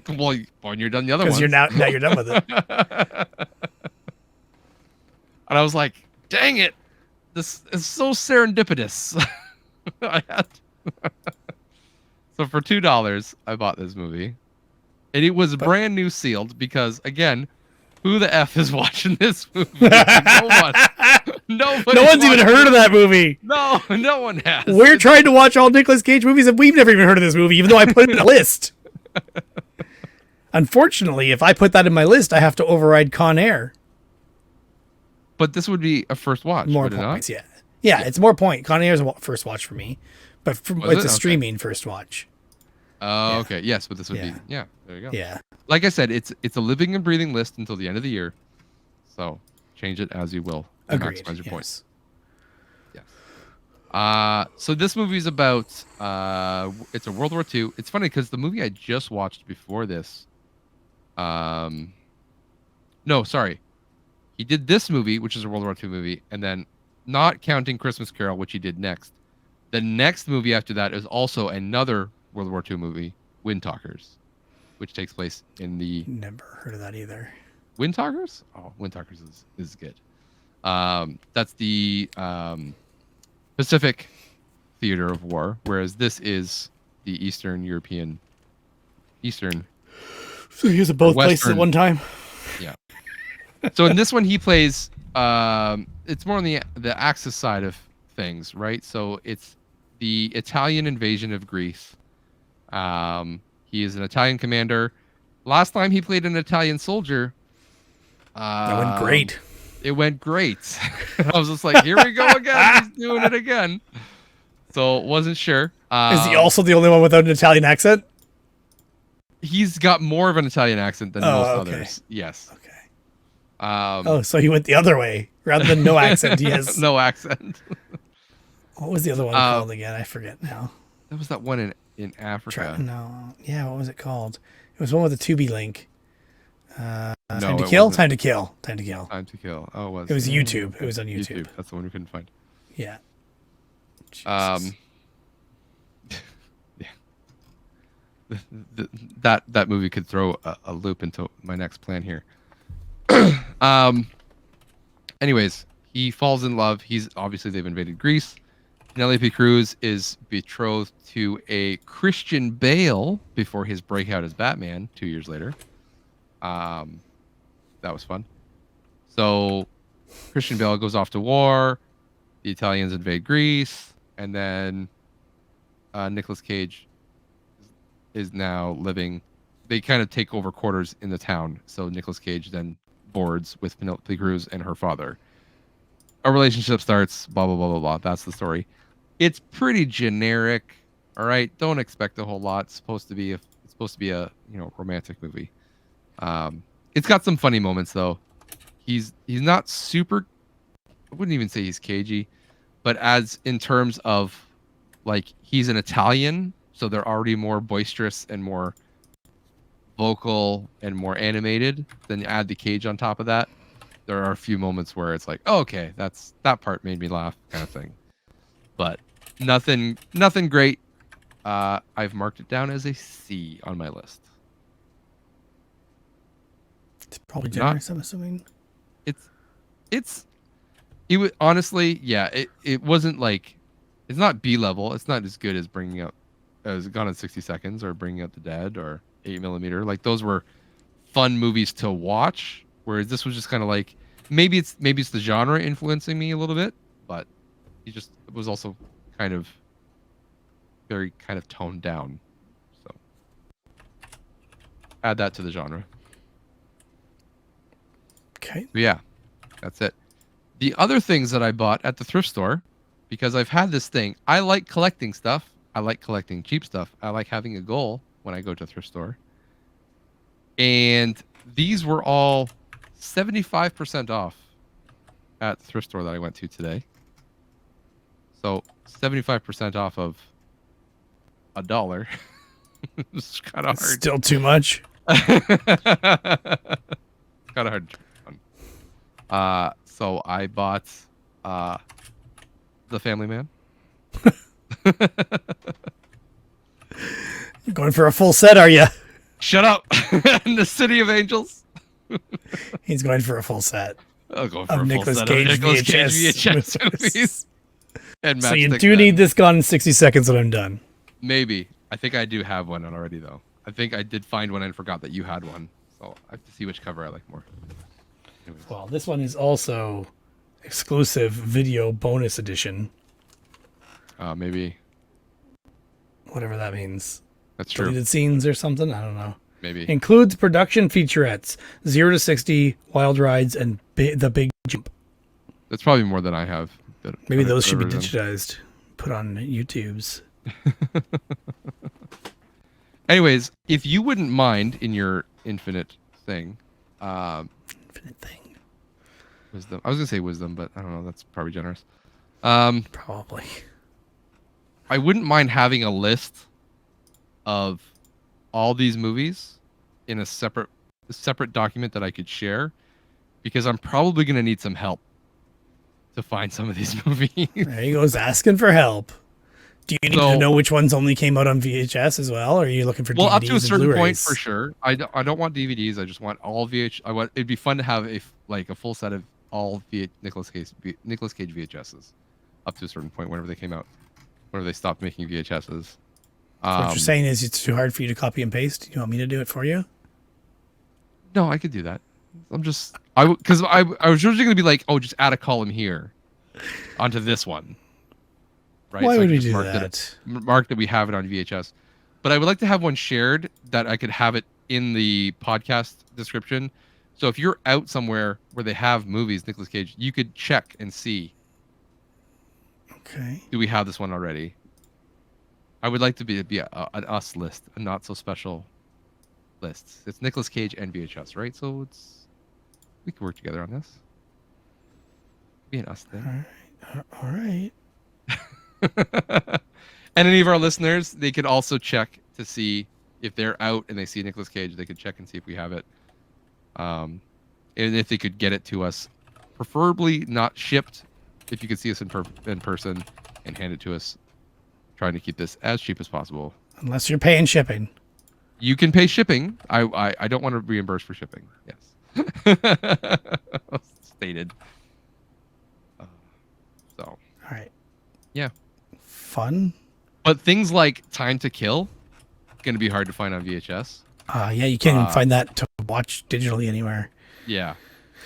Well, when you're done the other one. Because now you're done with it. And I was like, dang it. This is so serendipitous. So for $2, I bought this movie. And it was brand new sealed because, again, who the F is watching this movie? No one. No one's even heard of that movie. No one has. We're trying to watch all Nicolas Cage movies, and we've never even heard of this movie, even though I put it in a list. Unfortunately, if I put that in my list, I have to override Con Air. But this would be a first watch. More would it points, not? yeah. It's more point. Con Air's a first watch for me, but it's a Okay. streaming first watch. Oh, Yeah. okay. Yes, but this would be. Yeah, there you go. Yeah. Like I said, it's a living and breathing list until the end of the year. So change it as you will. To Agreed. maximize your points. Yes. Yes. So this movie is about. It's a World War II. It's funny because the movie I just watched before this. No, sorry. He did this movie, which is a World War II movie, and then, not counting Christmas Carol, which he did next. The next movie after that is also another World War II movie, Windtalkers, which takes place in the Never heard of that either. Windtalkers? Oh, Windtalkers is good. That's the Pacific theater of war, whereas this is the Eastern European. So he was at both places Western. at one time? Yeah. So in this one, he plays. It's more on the Axis side of things, right? So it's the Italian invasion of Greece. He is an Italian commander. Last time he played an Italian soldier. That went great. It went great. I was just like, here we go again. He's doing it again. So wasn't sure. Is he also the only one without an Italian accent? He's got more of an Italian accent than most okay. others. Yes. Okay. So he went the other way. Rather than no accent, he has... No accent. What was the other one called again? I forget now. That was that one in Africa. No. Yeah, what was it called? It was one with a Tubi link. No, Time to it Kill? wasn't. Time to Kill. Time to Kill. Time to Kill. Oh, it was. It was YouTube. It was on YouTube. YouTube. That's the one we couldn't find. Yeah. Jesus. Yeah. That movie could throw a loop into my next plan here. Anyways, he falls in love. They've invaded Greece. Penelope Cruz is betrothed to a Christian Bale before his breakout as Batman 2 years later. That was fun. So Christian Bale goes off to war. The Italians invade Greece, and then Nicolas Cage is now living. They kind of take over quarters in the town. So Nicolas Cage then boards with Penelope Cruz and her father. A relationship starts. Blah blah blah blah blah. That's the story. It's pretty generic. All right, don't expect a whole lot. It's supposed to be a romantic movie. It's got some funny moments though. He's not super. I wouldn't even say he's cagey, but as in terms of like he's an Italian, so they're already more boisterous and more vocal and more animated. Then you add the cage on top of that. There are a few moments where it's like, oh, okay, that part made me laugh, kind of thing. But nothing great. I've marked it down as a C on my list. It's probably generous, I'm assuming. It was honestly, yeah. It wasn't like, it's not B level. It's not as good as Gone in 60 Seconds or Bringing Out the Dead or 8mm. Like those were fun movies to watch. Whereas this was just kind of like, maybe it's the genre influencing me a little bit, but it was also kind of very kind of toned down. So add that to the genre. Okay. But yeah, that's it. The other things that I bought at the thrift store, because I've had this thing, I like collecting stuff. I like collecting cheap stuff. I like having a goal when I go to a thrift store. And these were all 75% off at the thrift store that I went to today. So 75% off of $1. It's kind of hard. Still too much. Kind of hard. So I bought The Family Man. You're going for a full set, are you? Shut up. And The City of Angels. He's going for a full set. I'll go for Of a full Nicolas set Cage of Nicolas Cage VHS VHS movies. And So you Matchstick do Men. need this Gone in 60 Seconds when I'm done. Maybe. I think I do have one already, though. I think I did find one and forgot that you had one. So I have to see which cover I like more. Anyways. Well, this one is also exclusive video bonus edition. Maybe. Whatever that means. That's true. Deleted scenes or something? I don't know. Maybe. Includes production featurettes, 0 to 60, wild rides, and the big jump. That's probably more than I have. Maybe those should be Done. digitized, put on YouTube's. Anyways, if you wouldn't mind in your infinite thing, Infinite thing. wisdom. I was gonna say wisdom, but I don't know. That's probably generous. Probably. I wouldn't mind having a list of all these movies in a separate document that I could share, because I'm probably gonna need some help to find some of these movies. There he goes asking for help. Do you need to know which ones only came out on VHS as well, or are you looking for DVDs up to a certain and point Blu-rays? for sure. I don't want DVDs. I just want all VH. It'd be fun to have a full set of all Nicolas Cage VHSs up to a certain point whenever they came out, whenever they stopped making VHSs. So what you're saying is it's too hard for you to copy and paste? You want me to do it for you? No, I could do that. Because I was originally going to be like, oh, just add a column here onto this one. Right? Why So I would could we just do mark that? Mark that we have it on VHS. But I would like to have one shared that I could have it in the podcast description. So if you're out somewhere where they have movies, Nicolas Cage, you could check and see, Okay. do we have this one already? I would like to be an us list, a not so special list. It's Nicolas Cage and VHS, right? So we could work together on this. Be an us thing. All right. And any of our listeners, they could also check to see if they're out and they see Nicolas Cage, they could check and see if we have it. And if they could get it to us, preferably not shipped. If you could see us in person and hand it to us, trying to keep this as cheap as possible. Unless you're paying shipping. You can pay shipping. I don't want to reimburse for shipping. Yes. Stated. So. All right. Yeah. Fun. But things like Time to Kill, going to be hard to find on VHS. Yeah, you can't even find that to watch digitally anywhere. Yeah.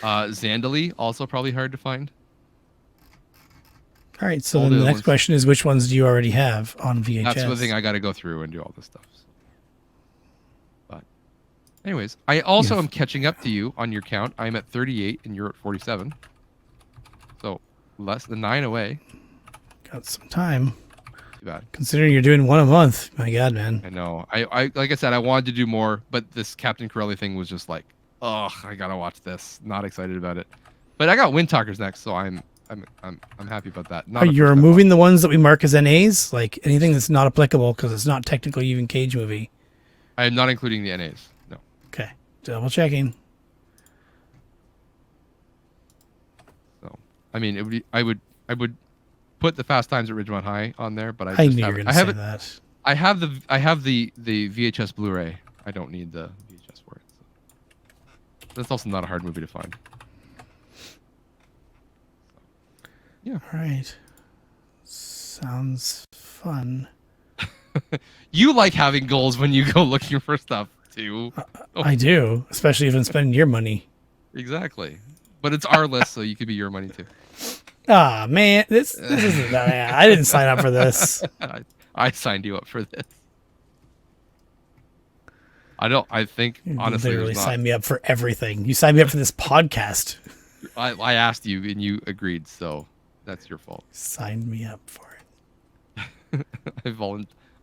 Zandali, also probably hard to find. All right, so then the next question is, which ones do you already have on VHS? That's the thing I got to go through and do all this stuff. But anyways, I also am catching up to you on your count. I'm at 38 and you're at 47. So less than 9 away. Got some time. Too bad. Considering you're doing one a month. My God, man. I know. I like I said, I wanted to do more, but this Captain Corelli thing was just like, oh, I got to watch this. Not excited about it. But I got Windtalkers next, so I'm happy about that. Are you removing the ones that we mark as NAs? Like anything that's not applicable because it's not technically even Cage movie? I am not including the NAs. No. Okay. Double checking. So, I mean, it would be, I would put the Fast Times at Ridgemont High on there, but I knew you were going to say that. I have the VHS Blu-ray. I don't need the VHS for it. So. That's also not a hard movie to find. Yeah. All right. Sounds fun. You like having goals when you go looking for stuff too. I do, especially if I'm spending your money. Exactly. But it's our list, so you could be your money too. Ah, man, this isn't. I didn't sign up for this. I signed you up for this. I think honestly, you literally signed me up for everything. You signed me up for this podcast. I asked you and you agreed, so that's your fault. Signed me up for it.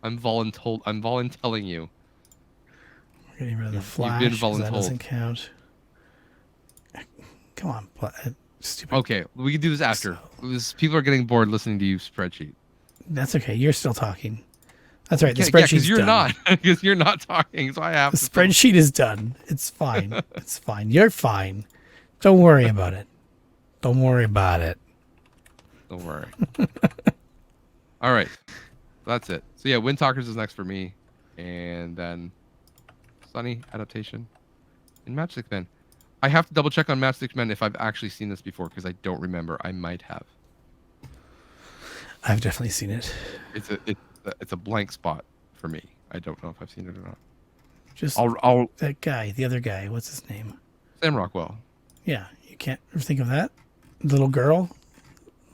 I'm voluntelling you. We're getting rid of the flash. You've been voluntold. That doesn't count. Come on, stupid. Okay, we can do this after. People are getting bored listening to you spreadsheet. That's okay. You're still talking. That's right. The spreadsheet's because you're done. not. Because you're not talking, so I have. The spreadsheet is done. It's fine. It's fine. You're fine. Don't worry about it. Don't worry about it. Don't worry. All right, that's it. So yeah, Windtalkers is next for me, and then Sunny adaptation and Matchstick Men. I have to double check on Matchstick Men if I've actually seen this before because I don't remember. I might have. I've definitely seen it. It's a blank spot for me. I don't know if I've seen it or not. Just I'll that guy, the other guy. What's his name? Sam Rockwell. Yeah, you can't ever think of that little girl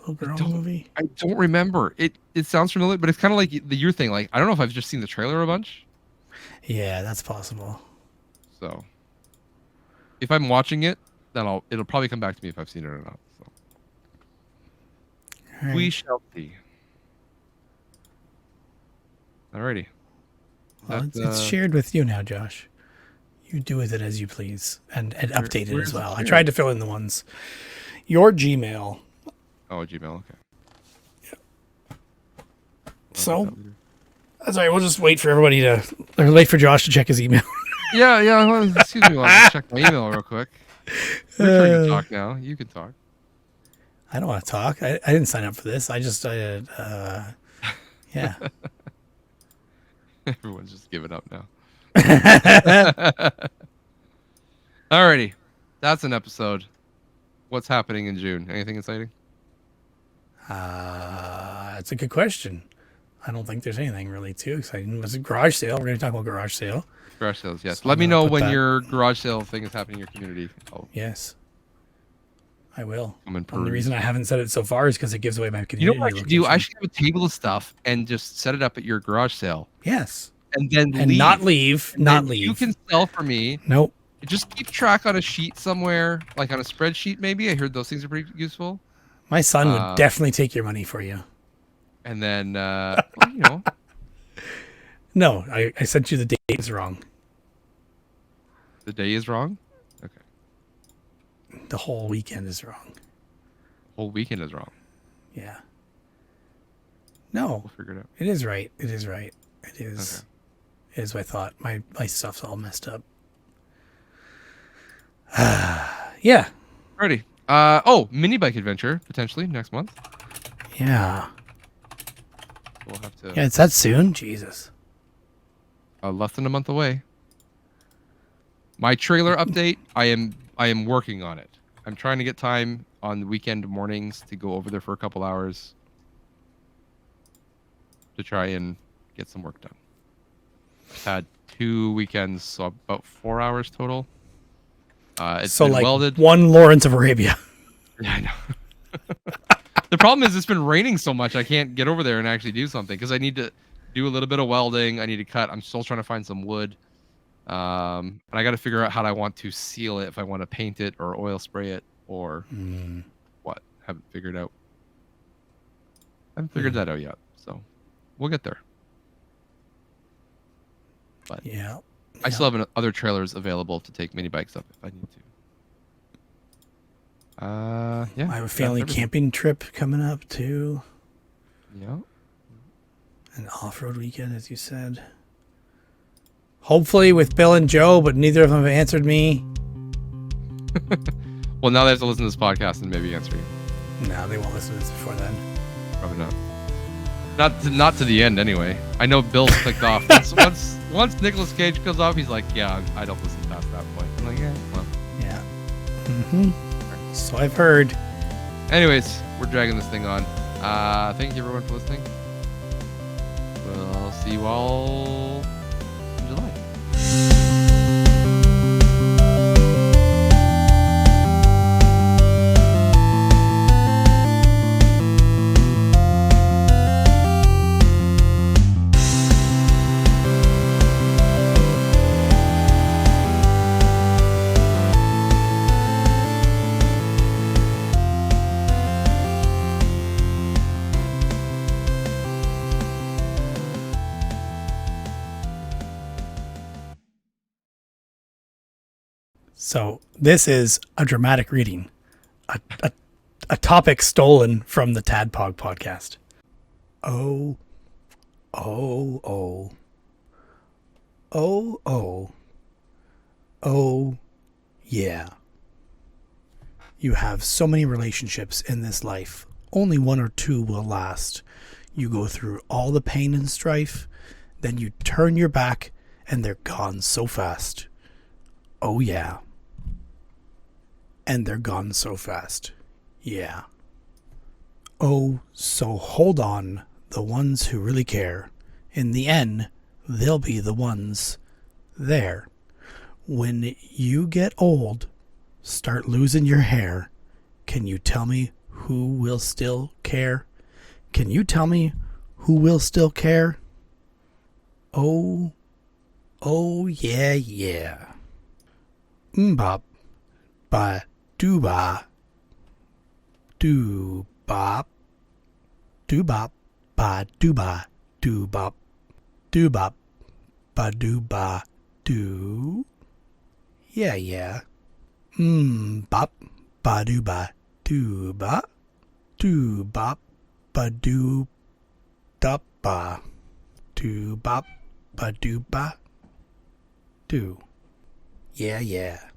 movie. I don't remember. It sounds familiar, but it's kind of like your thing. Like I don't know if I've just seen the trailer a bunch. Yeah, that's possible. So if I'm watching it, then it'll probably come back to me if I've seen it or not. So right. We shall see. Alrighty. Well, it's shared with you now, Josh. You do with it as you please, and update it as well. I tried to fill in the ones. Your Gmail. Oh, Gmail. Okay. Yeah. So that's all right. We'll just wait for everybody or wait for Josh to check his email. Yeah. Well, excuse me while I check my email real quick. You're free to talk now. You can talk. I don't want to talk. I didn't sign up for this. I just yeah. Everyone's just giving up now. Alrighty. That's an episode. What's happening in June? Anything exciting? That's a good question. I don't think there's anything really too exciting. It's a garage sale. We're going to talk about garage sale. Garage sales, yes. So Let me know when your garage sale thing is happening in your community. Yes. I will. And the reason I haven't said it so far is because it gives away my community. You know what I should do? I should have a table of stuff and just set it up at your garage sale. Yes. And then not leave. You can sell for me. Nope. Just keep track on a sheet somewhere, like on a spreadsheet maybe. I heard those things are pretty useful. My son would definitely take your money for you. And then, well, you know. No, I sent you the dates wrong. The day is wrong? Okay. The whole weekend is wrong. Whole weekend is wrong. Yeah. No. We'll figure it out. It is right. It is right. It is. Okay. is my thought. My stuff's all messed up. Yeah. Alrighty. Mini bike adventure potentially next month. Yeah. We'll have to. Yeah, it's that soon? Jesus. Less than a month away. My trailer update. I am working on it. I'm trying to get time on the weekend mornings to go over there for a couple hours to try and get some work done. I've had 2 weekends, so about 4 hours total. It's so been like welded. one Lawrence of Arabia. Yeah, I know. The problem is it's been raining so much I can't get over there and actually do something because I need to do a little bit of welding. I need to cut. I'm still trying to find some wood. And I got to figure out how I want to seal it, if I want to paint it or oil spray it or what. Haven't figured out. Haven't figured that out yet. So we'll get there. But Yeah. I still have other trailers available to take mini bikes up if I need to. Yeah. I have a family camping trip coming up too. Yeah. An off-road weekend, as you said. Hopefully with Bill and Joe, but neither of them have answered me. Well, now they have to listen to this podcast and maybe answer you. No, they won't listen to this before then. Probably not. Not to the end anyway. I know Bill's clicked off. Once Nicolas Cage goes off, he's like, yeah, I don't listen past that point. I'm like, yeah, well. Yeah. Mm-hmm. So I've heard. Anyways, we're dragging this thing on. Thank you everyone for listening. We'll see you all in July. So this is a dramatic reading, a topic stolen from the Tadpog podcast. Oh, yeah. You have so many relationships in this life. Only 1 or 2 will last. You go through all the pain and strife, then you turn your back and they're gone so fast. Oh yeah. And they're gone so fast. Yeah. Oh, so hold on, the ones who really care. In the end, they'll be the ones there. When you get old, start losing your hair, can you tell me who will still care? Can you tell me who will still care? Oh, yeah. Mbop, ba, doo-ba, doo-bop, doo-bop, ba, doo-ba, doo-bop, doo-bop, ba, doo-ba, doo. Yeah. Bop, ba, doo-ba, doo-ba, doo-bop, ba, doo-da-ba, doo-bop, ba, doo-ba, doo. Yeah.